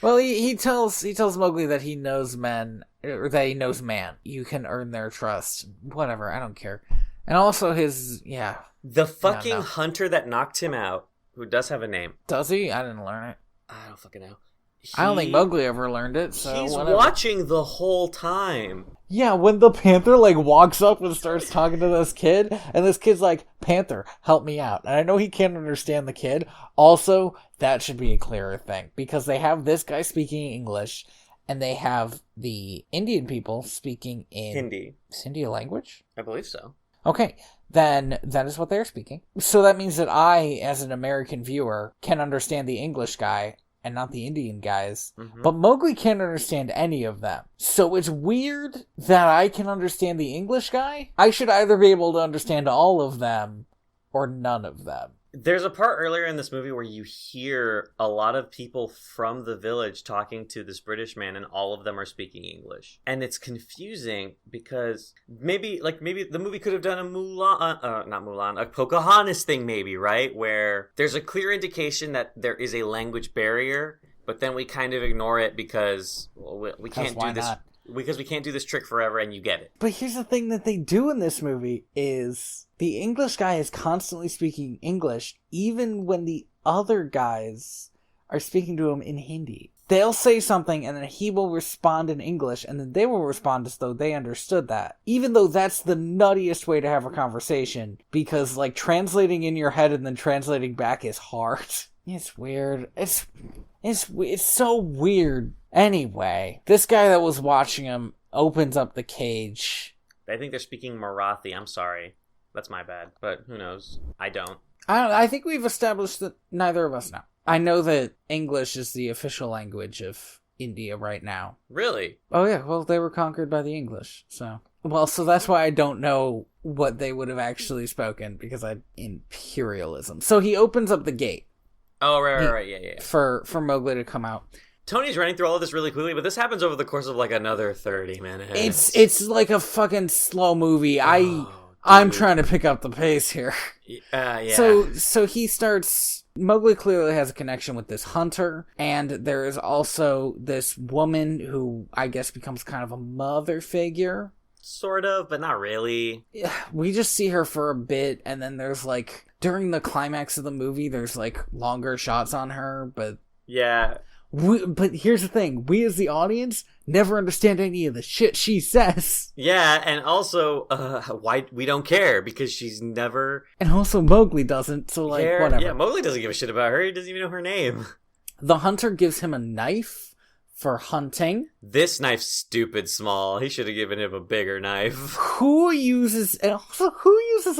S2: he tells Mowgli that he knows men, or that he knows man. You can earn their trust. Whatever, I don't care. And also
S1: the fucking hunter that knocked him out, who does have a name.
S2: Does he? I didn't learn it.
S1: I don't fucking know.
S2: I don't think Mowgli ever learned it, so
S1: he's
S2: whatever.
S1: Watching the whole time.
S2: Yeah, when the panther, like, walks up and starts talking to this kid, and this kid's like, Panther, help me out. And I know he can't understand the kid. Also, that should be a clearer thing, because they have this guy speaking English, and they have the Indian people speaking in...
S1: Hindi.
S2: Is Hindi a language?
S1: I believe so.
S2: Okay, then that is what they're speaking. So that means that I, as an American viewer, can understand the English guy, and not the Indian guys. Mm-hmm. But Mowgli can't understand any of them. So it's weird that I can understand the English guy. I should either be able to understand all of them or none of them.
S1: There's a part earlier in this movie where you hear a lot of people from the village talking to this British man, and all of them are speaking English. And it's confusing because maybe the movie could have done a Pocahontas thing, maybe, right? Where there's a clear indication that there is a language barrier, but then we kind of ignore it because we can't do this. Because we can't do this trick forever, and you get it.
S2: But here's the thing that they do in this movie is the English guy is constantly speaking English, even when the other guys are speaking to him in Hindi. they'll say something and then he will respond in English and then they will respond as though they understood that. Even though that's the nuttiest way to have a conversation, because like translating in your head and then translating back is hard. It's weird. It's so weird. Anyway, this guy that was watching him opens up the cage.
S1: I think they're speaking Marathi. I'm sorry. That's my bad. But who knows? I don't.
S2: I think we've established that neither of us know. I know that English is the official language of India right now.
S1: Really?
S2: Oh yeah, well they were conquered by the English, so that's why I don't know what they would have actually spoken, because imperialism. So he opens up the gate.
S1: Oh, right, yeah.
S2: For Mogli to come out.
S1: Tony's running through all of this really quickly, but this happens over the course of like another 30 minutes.
S2: It's like a fucking slow movie. I'm trying to pick up the pace here.
S1: Yeah.
S2: So he starts... Mowgli clearly has a connection with this hunter, and there is also this woman who I guess becomes kind of a mother figure.
S1: Sort of, but not really.
S2: We just see her for a bit, and then there's like... During the climax of the movie, there's like longer shots on her, but...
S1: Yeah.
S2: But here's the thing, we as the audience never understand any of the shit she says.
S1: Yeah, and also, why we don't care, because she's never...
S2: And also Mowgli doesn't, so like, whatever.
S1: Yeah, Mowgli doesn't give a shit about her, he doesn't even know her name.
S2: The hunter gives him a knife for hunting.
S1: This knife's stupid small. He should have given him a bigger knife.
S2: Who uses a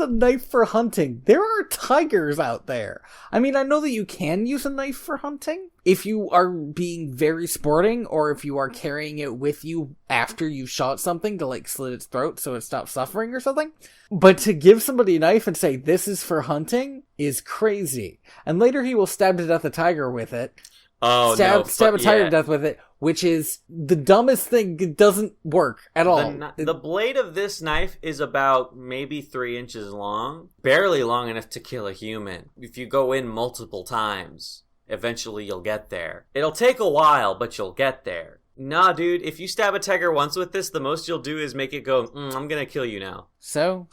S2: knife for hunting? There are tigers out there. I mean, I know that you can use a knife for hunting if you are being very sporting, or if you are carrying it with you after you shot something to like slit its throat so it stops suffering or something. But to give somebody a knife and say this is for hunting is crazy. And later he will stab to death a tiger with it. Stab a tiger to death with it, which is the dumbest thing. It doesn't work at all.
S1: The blade of this knife is about maybe 3 inches long, barely long enough to kill a human. If you go in multiple times, eventually you'll get there. It'll take a while, but you'll get there. Nah, dude, if you stab a tiger once with this, the most you'll do is make it go, I'm gonna kill you now.
S2: So.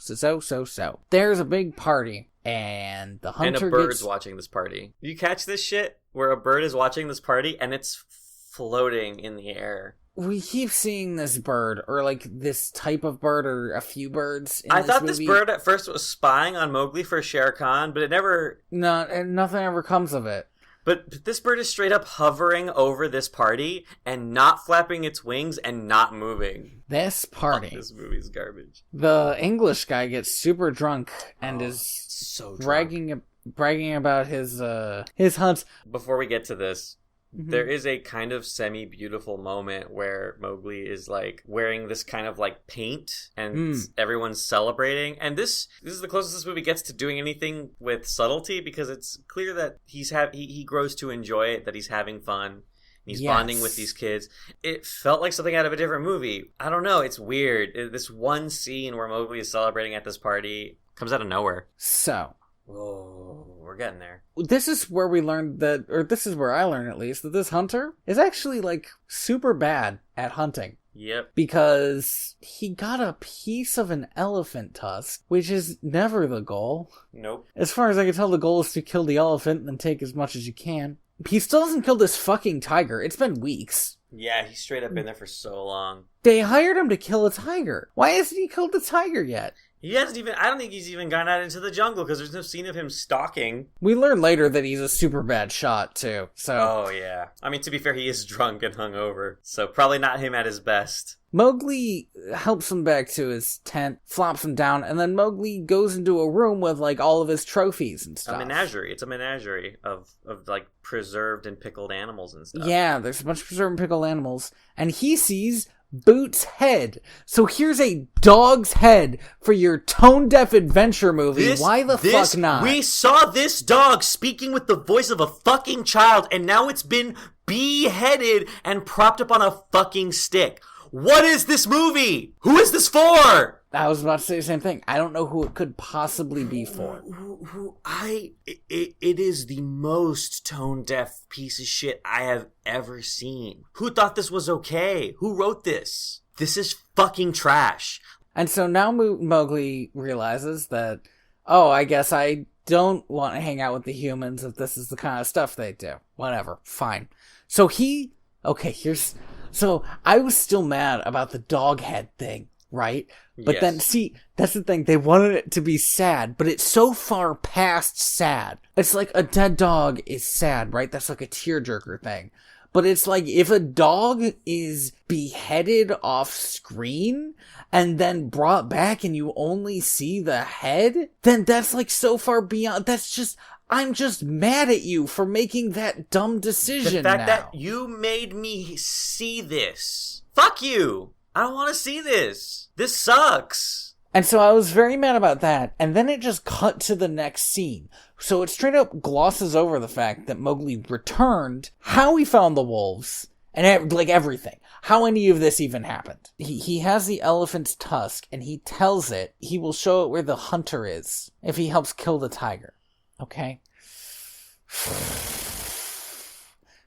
S2: There's a big party, and the hunter
S1: and a bird's watching this party. You catch this shit? Where a bird is watching this party, and it's floating in the air.
S2: We keep seeing this bird, or like this type of bird, or a few birds in
S1: I
S2: this
S1: thought
S2: movie.
S1: This bird at first was spying on Mowgli for Shere Khan, but it never...
S2: No, and nothing ever comes of it.
S1: But this bird is straight up hovering over this party, and not flapping its wings, and not moving.
S2: This party.
S1: This movie's garbage.
S2: The English guy gets super drunk, and is
S1: so drunk.
S2: bragging about his hunts.
S1: Before we get to this, there is a kind of semi-beautiful moment where Mowgli is like wearing this kind of like paint, and everyone's celebrating. And this is the closest this movie gets to doing anything with subtlety, because it's clear that he grows to enjoy it, that he's having fun. He's bonding with these kids. It felt like something out of a different movie. I don't know. It's weird. This one scene where Mowgli is celebrating at this party comes out of nowhere.
S2: So...
S1: Oh, we're getting there.
S2: This is where we learned that, or this is where I learned at least, that this hunter is actually like super bad at hunting.
S1: Yep.
S2: Because he got a piece of an elephant tusk, which is never the goal.
S1: Nope.
S2: As far as I can tell, the goal is to kill the elephant and take as much as you can. He still hasn't killed this fucking tiger. It's been weeks.
S1: Yeah, he's straight up been there for so long.
S2: They hired him to kill a tiger. Why hasn't he killed the tiger yet?
S1: He hasn't even... I don't think he's even gone out into the jungle, because there's no scene of him stalking.
S2: We learn later that he's a super bad shot, too, so...
S1: Oh, yeah. I mean, to be fair, he is drunk and hungover, so probably not him at his best.
S2: Mowgli helps him back to his tent, flops him down, and then Mowgli goes into a room with, like, all of his trophies and stuff.
S1: A menagerie. It's a menagerie of like, preserved and pickled animals and stuff.
S2: Yeah, there's a bunch of preserved and pickled animals, and he sees Boot's head. So here's a dog's head for your tone-deaf adventure movie. Why the fuck not?
S1: We saw this dog speaking with the voice of a fucking child, and now it's been beheaded and propped up on a fucking stick. What is this movie? Who is this for?
S2: I was about to say the same thing. I don't know who it could possibly be for.
S1: It is the most tone-deaf piece of shit I have ever seen. Who thought this was okay? Who wrote this? This is fucking trash.
S2: And so now Mowgli realizes that, oh, I guess I don't want to hang out with the humans if this is the kind of stuff they do. Whatever, fine. So he Okay, so I was still mad about the dog head thing, right? But then, see, that's the thing. They wanted it to be sad, but it's so far past sad. It's like a dead dog is sad, right? That's like a tearjerker thing. But it's like if a dog is beheaded off screen and then brought back and you only see the head, then that's like so far beyond. I'm just mad at you for making that dumb decision.
S1: The fact that you made me see this. Fuck you. I don't want to see this. This sucks.
S2: And so I was very mad about that. And then it just cut to the next scene. So it straight up glosses over the fact that Mowgli returned, how he found the wolves, and like everything. How any of this even happened. He has the elephant's tusk, and he tells it he will show it where the hunter is if he helps kill the tiger. Okay?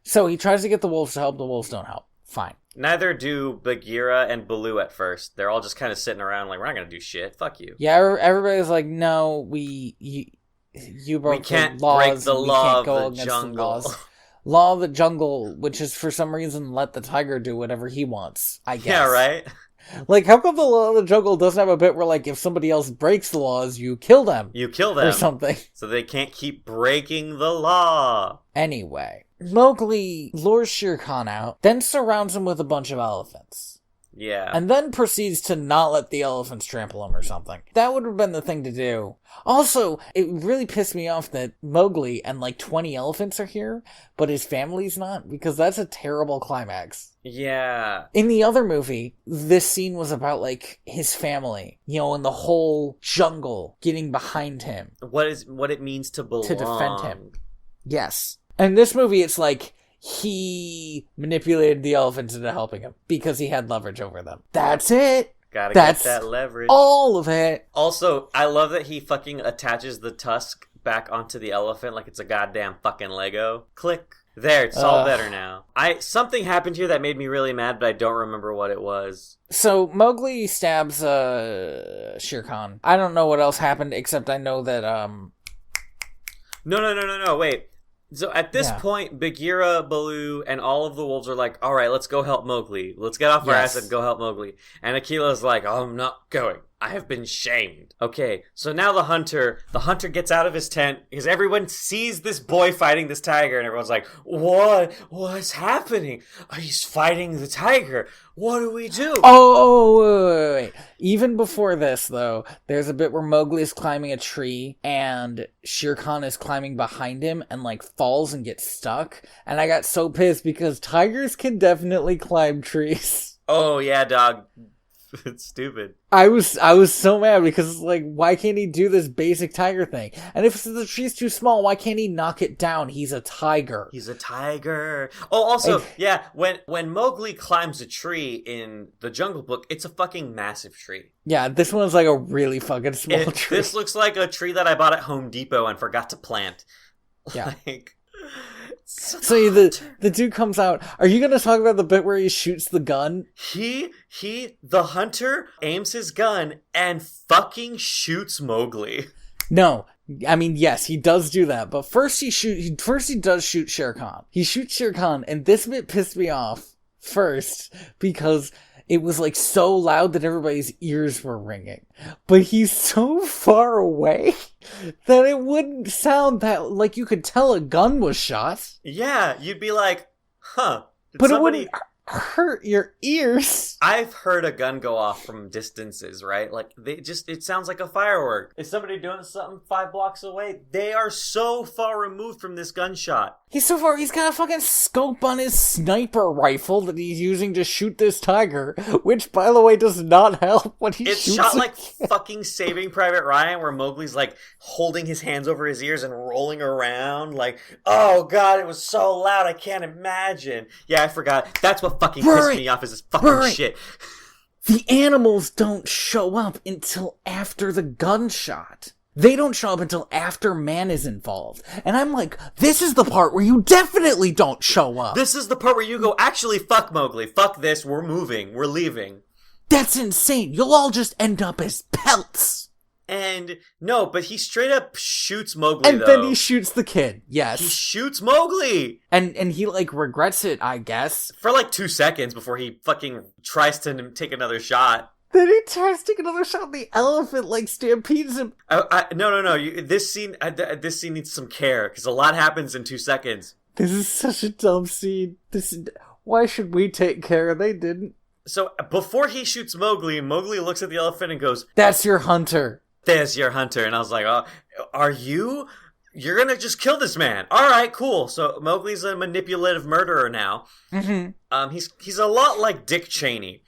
S2: So he tries to get the wolves to help. The wolves don't help. Fine.
S1: Neither do Bagheera and Baloo at first. They're all just kind of sitting around like, we're not going to do shit. Fuck you.
S2: Yeah, everybody's like, no, you broke the laws.
S1: Break the law of the jungle.
S2: Law of the jungle, which is for some reason let the tiger do whatever he wants, I guess.
S1: Yeah, right?
S2: Like, how come the law of the jungle doesn't have a bit where, like, if somebody else breaks the laws, you kill them?
S1: You kill them.
S2: Or something.
S1: So they can't keep breaking the law.
S2: Anyway, Mowgli lures Shere Khan out, then surrounds him with a bunch of elephants.
S1: Yeah.
S2: And then proceeds to not let the elephants trample him or something. That would have been the thing to do. Also, it really pissed me off that Mowgli and like 20 elephants are here, but his family's not, because that's a terrible climax.
S1: Yeah.
S2: In the other movie, this scene was about like his family, and the whole jungle getting behind him.
S1: What it means to belong.
S2: To defend him. Yes. And this movie, it's like, he manipulated the elephants into helping him because he had leverage over them. That's it.
S1: That's get that leverage.
S2: All of it.
S1: Also, I love that he fucking attaches the tusk back onto the elephant like it's a goddamn fucking Lego. Click. There, it's all better now. Something happened here that made me really mad, but I don't remember what it was.
S2: So, Mowgli stabs Shere Khan. I don't know what else happened, except I know that,
S1: No, wait. So at this point, Bagheera, Baloo, and all of the wolves are like, all right, let's go help Mowgli. Let's get off our ass and go help Mowgli. And Akila's like, oh, I'm not going. I have been shamed. Okay, so now the hunter gets out of his tent because everyone sees this boy fighting this tiger, and everyone's like, what's happening? He's fighting the tiger. What do we do?
S2: Oh, wait. Even before this, though, there's a bit where Mowgli is climbing a tree, and Shere Khan is climbing behind him, and, like, falls and gets stuck. And I got so pissed because tigers can definitely climb trees.
S1: Oh, yeah, dog. It's stupid.
S2: I was so mad because, like, why can't he do this basic tiger thing? And if the tree's too small, why can't he knock it down? He's a tiger.
S1: Oh, also, yeah, when Mowgli climbs a tree in the Jungle Book, it's a fucking massive tree.
S2: Yeah, this one's like a really fucking small tree.
S1: This looks like a tree that I bought at Home Depot and forgot to plant.
S2: Yeah.
S1: Like...
S2: So the dude comes out. Are you going to talk about the bit where he shoots the gun?
S1: The hunter aims his gun and fucking shoots Mowgli.
S2: No. I mean, yes, he does do that. But first he does shoot Shere Khan. He shoots Shere Khan, and this bit pissed me off first because it was like so loud that everybody's ears were ringing. But he's so far away that it wouldn't sound that like you could tell a gun was shot.
S1: Yeah, you'd be like, huh.
S2: But it wouldn't hurt your ears.
S1: I've heard a gun go off from distances, right? Like, it sounds like a firework. Is somebody doing something 5 blocks away? They are so far removed from this gunshot.
S2: He's so far, he's got a fucking scope on his sniper rifle that he's using to shoot this tiger, which, by the way, does not help when he shoots.
S1: It's shot like fucking Saving Private Ryan, where Mowgli's, like, holding his hands over his ears and rolling around, like, oh god, it was so loud, I can't imagine. Yeah, I forgot. That's what fucking pissed me off, is this fucking shit.
S2: The animals don't show up until after the gunshot. They don't show up until after man is involved. And I'm like, this is the part where you definitely don't show up.
S1: This is the part where you go, actually, fuck Mowgli. Fuck this. We're moving. We're leaving.
S2: That's insane. You'll all just end up as pelts.
S1: And no, but he straight up shoots Mowgli,
S2: and then he shoots the kid. Yes.
S1: He shoots Mowgli!
S2: And he, like, regrets it, I guess.
S1: For, like, 2 seconds before he fucking tries to take another shot.
S2: Then he tries to take another shot, and the elephant, like, stampedes him.
S1: No. This scene needs some care, because a lot happens in 2 seconds.
S2: This is such a dumb scene. Why should we take care? They didn't.
S1: So, before he shoots Mowgli, Mowgli looks at the elephant and goes,
S2: "That's your hunter."
S1: "There's your hunter." And I was like, "Oh, are you? You're gonna just kill this man? All right, cool." So Mowgli's a manipulative murderer now.
S2: Mm-hmm.
S1: He's a lot like Dick Cheney.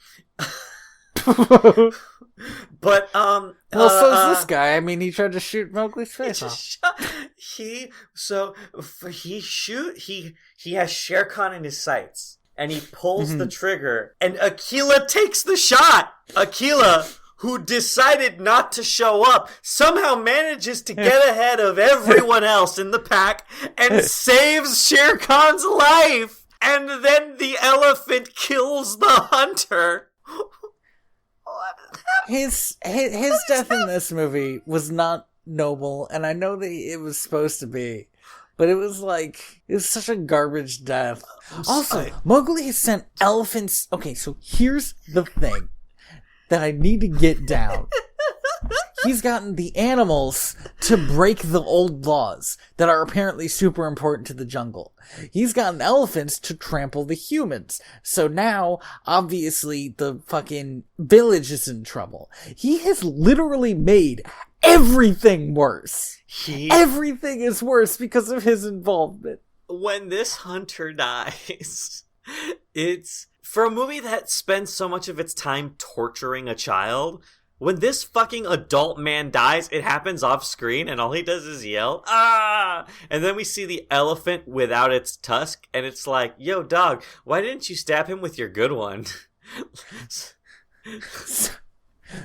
S1: But so
S2: is this guy. I mean, he tried to shoot Mowgli's face off.
S1: He has Shere Khan in his sights, and he pulls the trigger, and Akela takes the shot. Akela, who decided not to show up, somehow manages to get ahead of everyone else in the pack and saves Shere Khan's life. And then the elephant kills the hunter.
S2: His death in this movie was not noble, and I know that it was supposed to be, but it was such a garbage death. Also, Mowgli has sent elephants. Okay, so here's the thing that I need to get down. He's gotten the animals to break the old laws that are apparently super important to the jungle. He's gotten elephants to trample the humans. So now, obviously, the fucking village is in trouble. He has literally made everything worse. Everything is worse because of his involvement.
S1: When this hunter dies, it's... For a movie that spends so much of its time torturing a child, when this fucking adult man dies, it happens off screen and all he does is yell, "Ah!" And then we see the elephant without its tusk, and it's like, yo, dog, why didn't you stab him with your good one?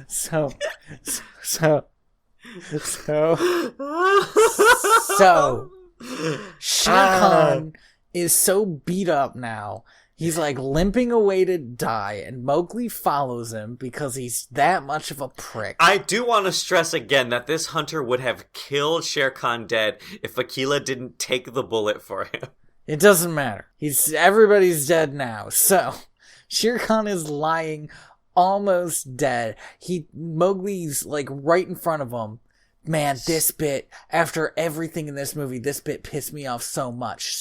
S2: So, Shere Khan is so beat up now. He's like limping away to die, and Mowgli follows him because he's that much of a prick.
S1: I do want to stress again that this hunter would have killed Shere Khan dead if Akela didn't take the bullet for him.
S2: It doesn't matter. Everybody's dead now. So, Shere Khan is lying almost dead. Mowgli's like right in front of him. Man, this bit, after everything in this movie, this bit pissed me off so much.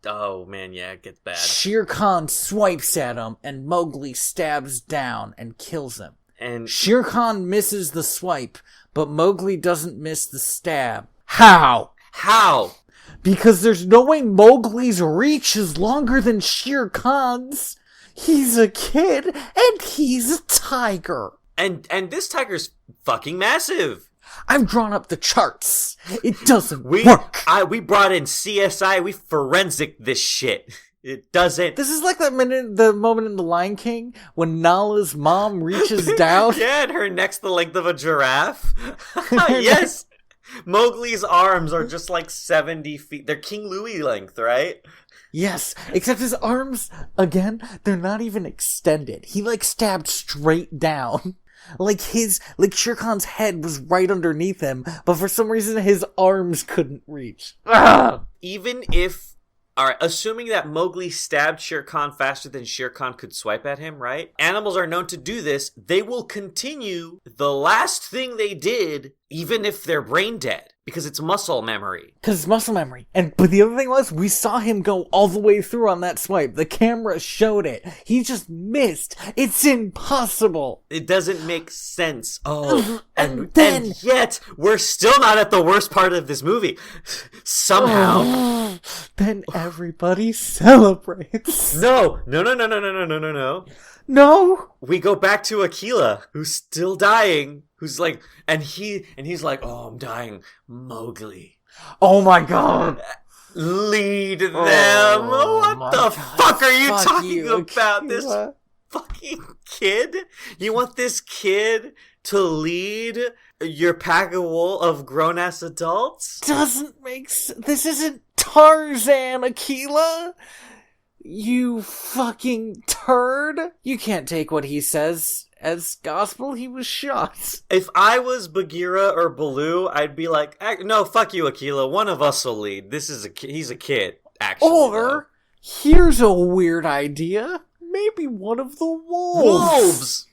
S1: Oh man, yeah, it gets bad.
S2: Shere Khan swipes at him, and Mowgli stabs down and kills him.
S1: And
S2: Shere Khan misses the swipe, but Mowgli doesn't miss the stab. How? Because there's no way Mowgli's reach is longer than Shere Khan's. He's a kid, and he's a tiger.
S1: And this tiger's fucking massive.
S2: I've drawn up the charts. It doesn't work.
S1: We brought in CSI. We forensic this shit. It doesn't.
S2: This is like the moment in The Lion King when Nala's mom reaches down.
S1: Yeah, and her neck's the length of a giraffe. Yes. Mowgli's arms are just like 70 feet. They're King Louis length, right?
S2: Yes, except his arms, again, they're not even extended. He like stabbed straight down. Like Shere Khan's head was right underneath him, but for some reason his arms couldn't reach. Ugh!
S1: Even if, alright, assuming that Mowgli stabbed Shere Khan faster than Shere Khan could swipe at him, right? Animals are known to do this. They will continue the last thing they did, even if they're brain dead. Because it's muscle memory. But the other thing was, we saw him go all the way through on that swipe. The camera showed it. He just missed. It's impossible. It doesn't make sense. Oh, and yet, we're still not at the worst part of this movie. Somehow.
S2: Then everybody celebrates.
S1: No.
S2: No.
S1: We go back to Akela, who's still dying. Who's like, and he's like, oh, I'm dying. Mowgli.
S2: Oh my god.
S1: Lead them. What the fuck are you talking about? This fucking kid? You want this kid to lead your pack of grown-ass adults?
S2: Doesn't make sense. This isn't Tarzan, Akela. You fucking turd. You can't take what he says as gospel, he was shot.
S1: If I was Bagheera or Baloo, I'd be like, no, fuck you, Aquila. One of us will lead. He's a kid, actually.
S2: Or, here's a weird idea. Maybe one of the wolves.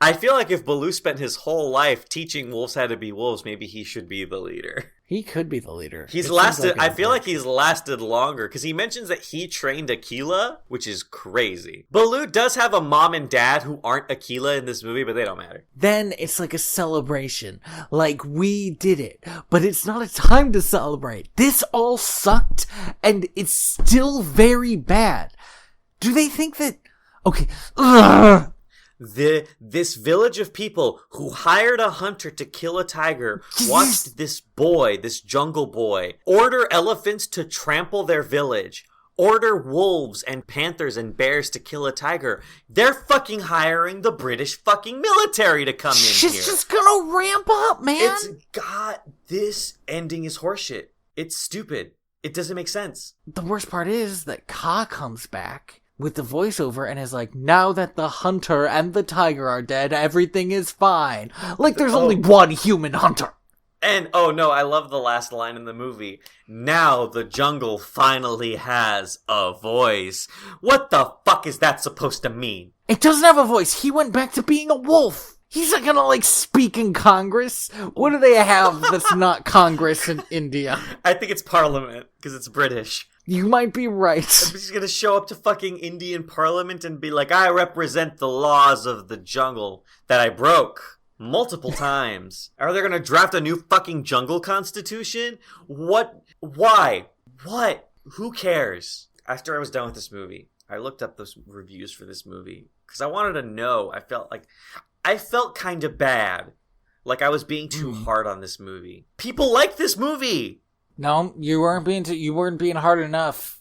S1: I feel like if Baloo spent his whole life teaching wolves how to be wolves, maybe he should be the leader.
S2: He could be the leader.
S1: I feel like he's lasted longer, because he mentions that he trained Aquila, which is crazy. Baloo does have a mom and dad who aren't Aquila in this movie, but they don't matter.
S2: Then it's like a celebration. Like, we did it. But it's not a time to celebrate. This all sucked, and it's still very bad. Do they think that... Okay. Ugh.
S1: This village of people who hired a hunter to kill a tiger watched this jungle boy, order elephants to trample their village, order wolves and panthers and bears to kill a tiger. They're fucking hiring the British fucking military to come in here.
S2: It's just gonna ramp up, man.
S1: This ending is horseshit. It's stupid. It doesn't make sense.
S2: The worst part is that Ka comes back with the voiceover and is like, now that the hunter and the tiger are dead, everything is fine. Like, there's only one human hunter.
S1: And, I love the last line in the movie. Now the jungle finally has a voice. What the fuck is that supposed to mean?
S2: It doesn't have a voice. He went back to being a wolf. He's not gonna, speak in Congress. What do they have that's not Congress in India?
S1: I think it's Parliament, because it's British.
S2: You might be right.
S1: He's gonna show up to fucking Indian Parliament and be like, I represent the laws of the jungle that I broke multiple times. Are they gonna draft a new fucking jungle constitution? What? Why? What? Who cares? After I was done with this movie, I looked up those reviews for this movie, because I wanted to know. I felt kind of bad. Like I was being too hard on this movie. People like this movie!
S2: No, you weren't being hard enough.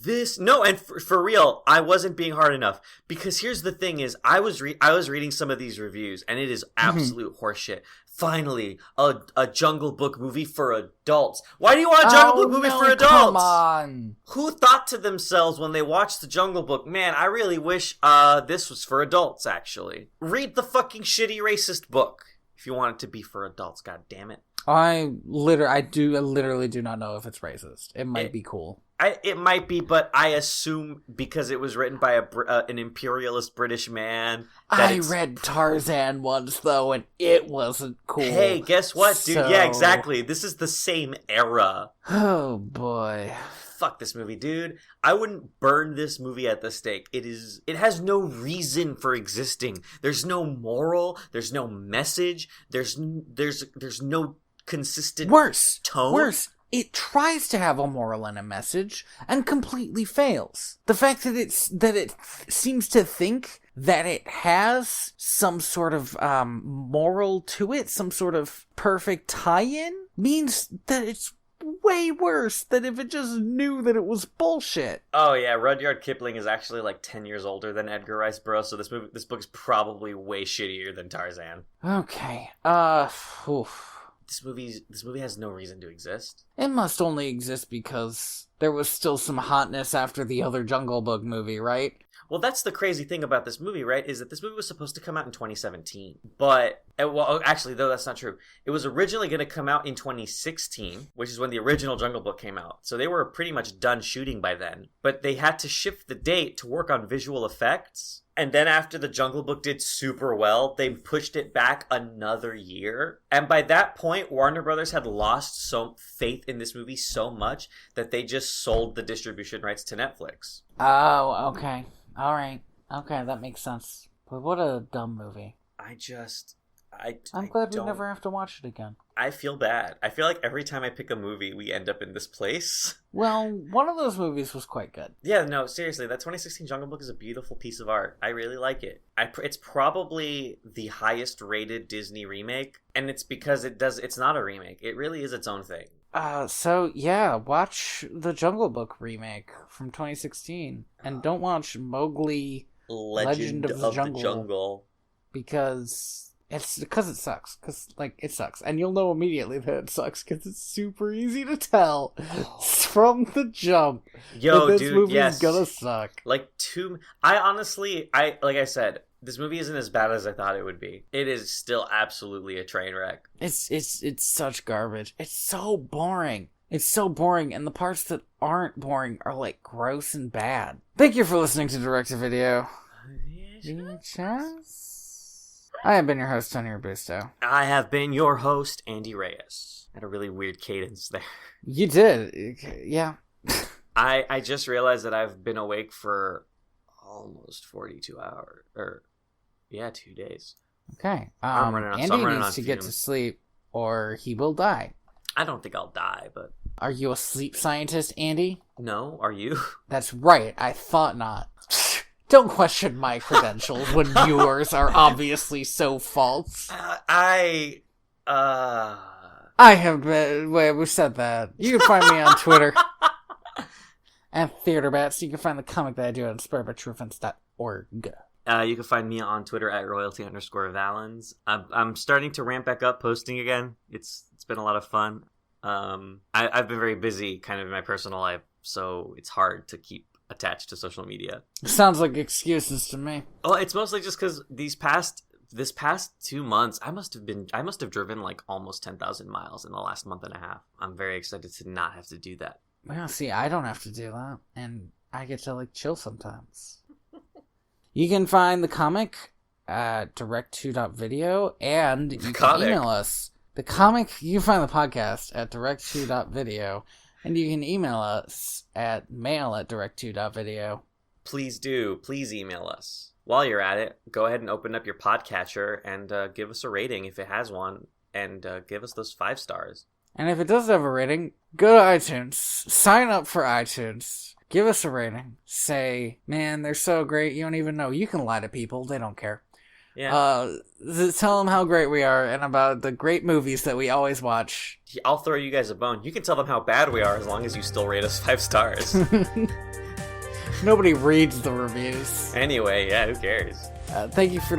S1: And for real, I wasn't being hard enough, because here's the thing: is I was reading some of these reviews, and it is absolute horseshit. Finally, a Jungle Book movie for adults. Why do you want a Jungle Book movie for adults?
S2: Come on.
S1: Who thought to themselves when they watched the Jungle Book, man, I really wish this was for adults? Actually, read the fucking shitty racist book if you want it to be for adults. God damn it.
S2: I literally do not know if it's racist. It might be cool.
S1: It might be, but I assume because it was written by an imperialist British man.
S2: I read Tarzan once, though, and it wasn't cool.
S1: Hey, guess what, dude? Yeah, exactly. This is the same era.
S2: Oh, boy.
S1: Fuck this movie, dude. I wouldn't burn this movie at the stake. It has no reason for existing. There's no moral. There's no message. There's no consistent tone.
S2: Worse. It tries to have a moral and a message and completely fails. The fact that it seems to think that it has some sort of moral to it, some sort of perfect tie-in, means that it's way worse than if it just knew that it was bullshit.
S1: Oh yeah, Rudyard Kipling is actually 10 years older than Edgar Rice Burroughs, so this book is probably way shittier than Tarzan.
S2: Okay. Oof.
S1: This movie has no reason to exist.
S2: It must only exist because there was still some hotness after the other Jungle Book movie, right?
S1: Well, that's the crazy thing about this movie, right? Is that this movie was supposed to come out in 2017. But, actually, though, that's not true. It was originally going to come out in 2016, which is when the original Jungle Book came out. So they were pretty much done shooting by then. But they had to shift the date to work on visual effects. And then after the Jungle Book did super well, they pushed it back another year. And by that point, Warner Brothers had lost some faith in this movie so much that they just sold the distribution rights to Netflix.
S2: Oh, okay. All right. Okay, that makes sense. But what a dumb movie. I'm glad we never have to watch it again.
S1: I feel bad. I feel like every time I pick a movie, we end up in this place.
S2: Well, one of those movies was quite good.
S1: Yeah, no, seriously, that 2016 Jungle Book is a beautiful piece of art. I really like it. It's probably the highest rated Disney remake, and it's because it's not a remake. It really is its own thing.
S2: So yeah, watch the Jungle Book remake from 2016, and don't watch Mogli Legend of the Jungle. Because it sucks. Because, it sucks. And you'll know immediately that it sucks, because it's super easy to tell from the jump that this movie's gonna suck.
S1: Like I honestly, like I said, this movie isn't as bad as I thought it would be. It is still absolutely a train wreck.
S2: It's such garbage. It's so boring. It's so boring, and the parts that aren't boring are, like, gross and bad. Thank you for listening to Direct to Video. VHS? I have been your host, Tony Robusto.
S1: I have been your host, Andy Reyes. Had a really weird cadence there.
S2: You did. Yeah.
S1: I just realized that I've been awake for almost 42 hours. 2 days.
S2: Okay.
S1: I'm running on,
S2: Andy
S1: so I'm running
S2: needs
S1: on
S2: to
S1: fumes.
S2: get to sleep, or he will die.
S1: I don't think I'll die, but...
S2: Are you a sleep scientist, Andy?
S1: No, are you?
S2: That's right. I thought not. Don't question my credentials when yours are obviously so false.
S1: I
S2: have been... Wait, we said that. You can find me on Twitter at TheaterBats. You can find the comic that I do at inspiredbytrueevents.org.
S1: You can find me on Twitter at royalty_valens. I'm starting to ramp back up posting again. It's been a lot of fun. I've been very busy kind of in my personal life, so it's hard to keep attached to social media.
S2: Sounds like excuses to me.
S1: Well, it's mostly just because this past 2 months, I must have driven like almost 10,000 miles in the last month and a half. I'm very excited to not have to do that.
S2: Well, see, I don't have to do that, and I get to, like, chill sometimes. You can find the comic at direct2.video, and you can email us. The comic, you can find the podcast at direct2.video, and you can email us at mail@direct2.video.
S1: Please do. Please email us. While you're at it, go ahead and open up your podcatcher and give us a rating if it has one, and give us those 5 stars.
S2: And if it does have a rating, go to iTunes, sign up for iTunes, give us a rating, say, man, they're so great, you don't even know. You can lie to people, they don't care.
S1: Yeah.
S2: Tell them how great we are and about the great movies that we always watch.
S1: I'll throw you guys a bone. You can tell them how bad we are as long as you still rate us 5 stars.
S2: Nobody reads the reviews.
S1: Anyway, yeah, who cares?
S2: Thank you for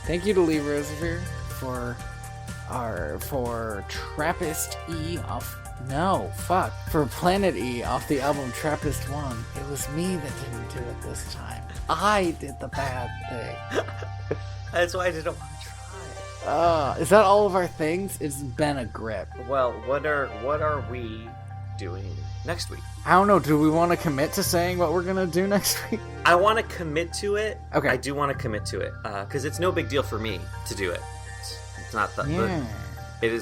S2: Thank you to Lee Roseveare for Trappist E off. No, fuck. For Planet E off the album Trappist 1. It was me that didn't do it this time. I did the bad thing.
S1: That's why I didn't want to try.
S2: Is that all of our things? It's been a grip.
S1: Well, what are we doing next week?
S2: I don't know. Do we want to commit to saying what we're gonna do next week?
S1: I want to commit to it.
S2: Okay.
S1: I do want to commit to it because it's no big deal for me to do it. It's not that.
S2: Yeah.
S1: It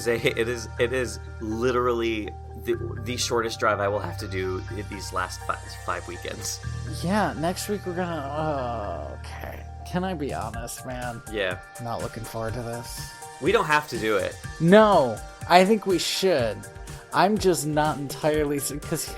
S1: is literally the shortest drive I will have to do in these last 5 weekends.
S2: Yeah, next week we're gonna... okay. Can I be honest, man?
S1: Yeah.
S2: Not looking forward to this.
S1: We don't have to do it.
S2: No, I think we should. I'm just not entirely... because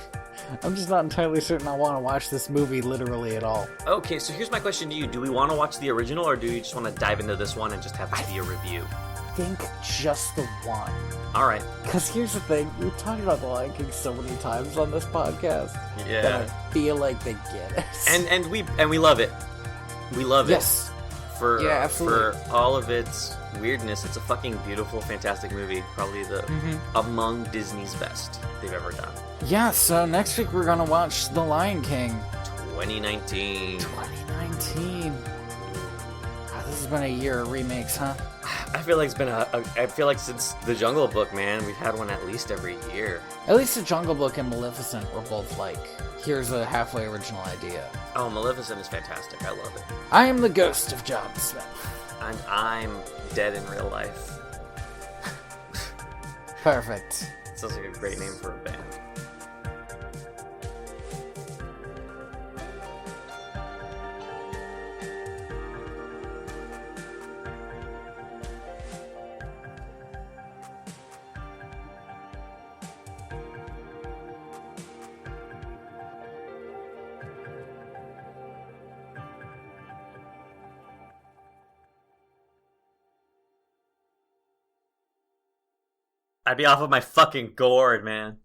S2: I'm just not entirely certain I want to watch this movie literally at all.
S1: Okay, so here's my question to you. Do we want to watch the original, or do you just want to dive into this one and just have it be a review?
S2: I think just the one.
S1: All right.
S2: Because here's the thing. We've talked about The Lion King so many times on this podcast.
S1: Yeah.
S2: That I feel like they get it.
S1: And we love it. We love
S2: yes.
S1: it. For
S2: absolutely.
S1: For all of its weirdness, it's a fucking beautiful, fantastic movie. Probably among Disney's best they've ever done.
S2: Yeah, so next week we're gonna watch The Lion King.
S1: 2019.
S2: 2019. God, this has been a year of remakes, huh?
S1: I feel like it's been I feel like since The Jungle Book, man, we've had one at least every year.
S2: At least The Jungle Book and Maleficent were both like, here's a halfway original idea.
S1: Oh, Maleficent is fantastic. I love it.
S2: I am the ghost of John Smith.
S1: And I'm dead in real life.
S2: Perfect.
S1: Sounds like a great name for a band. I'd be off of my fucking gourd, man.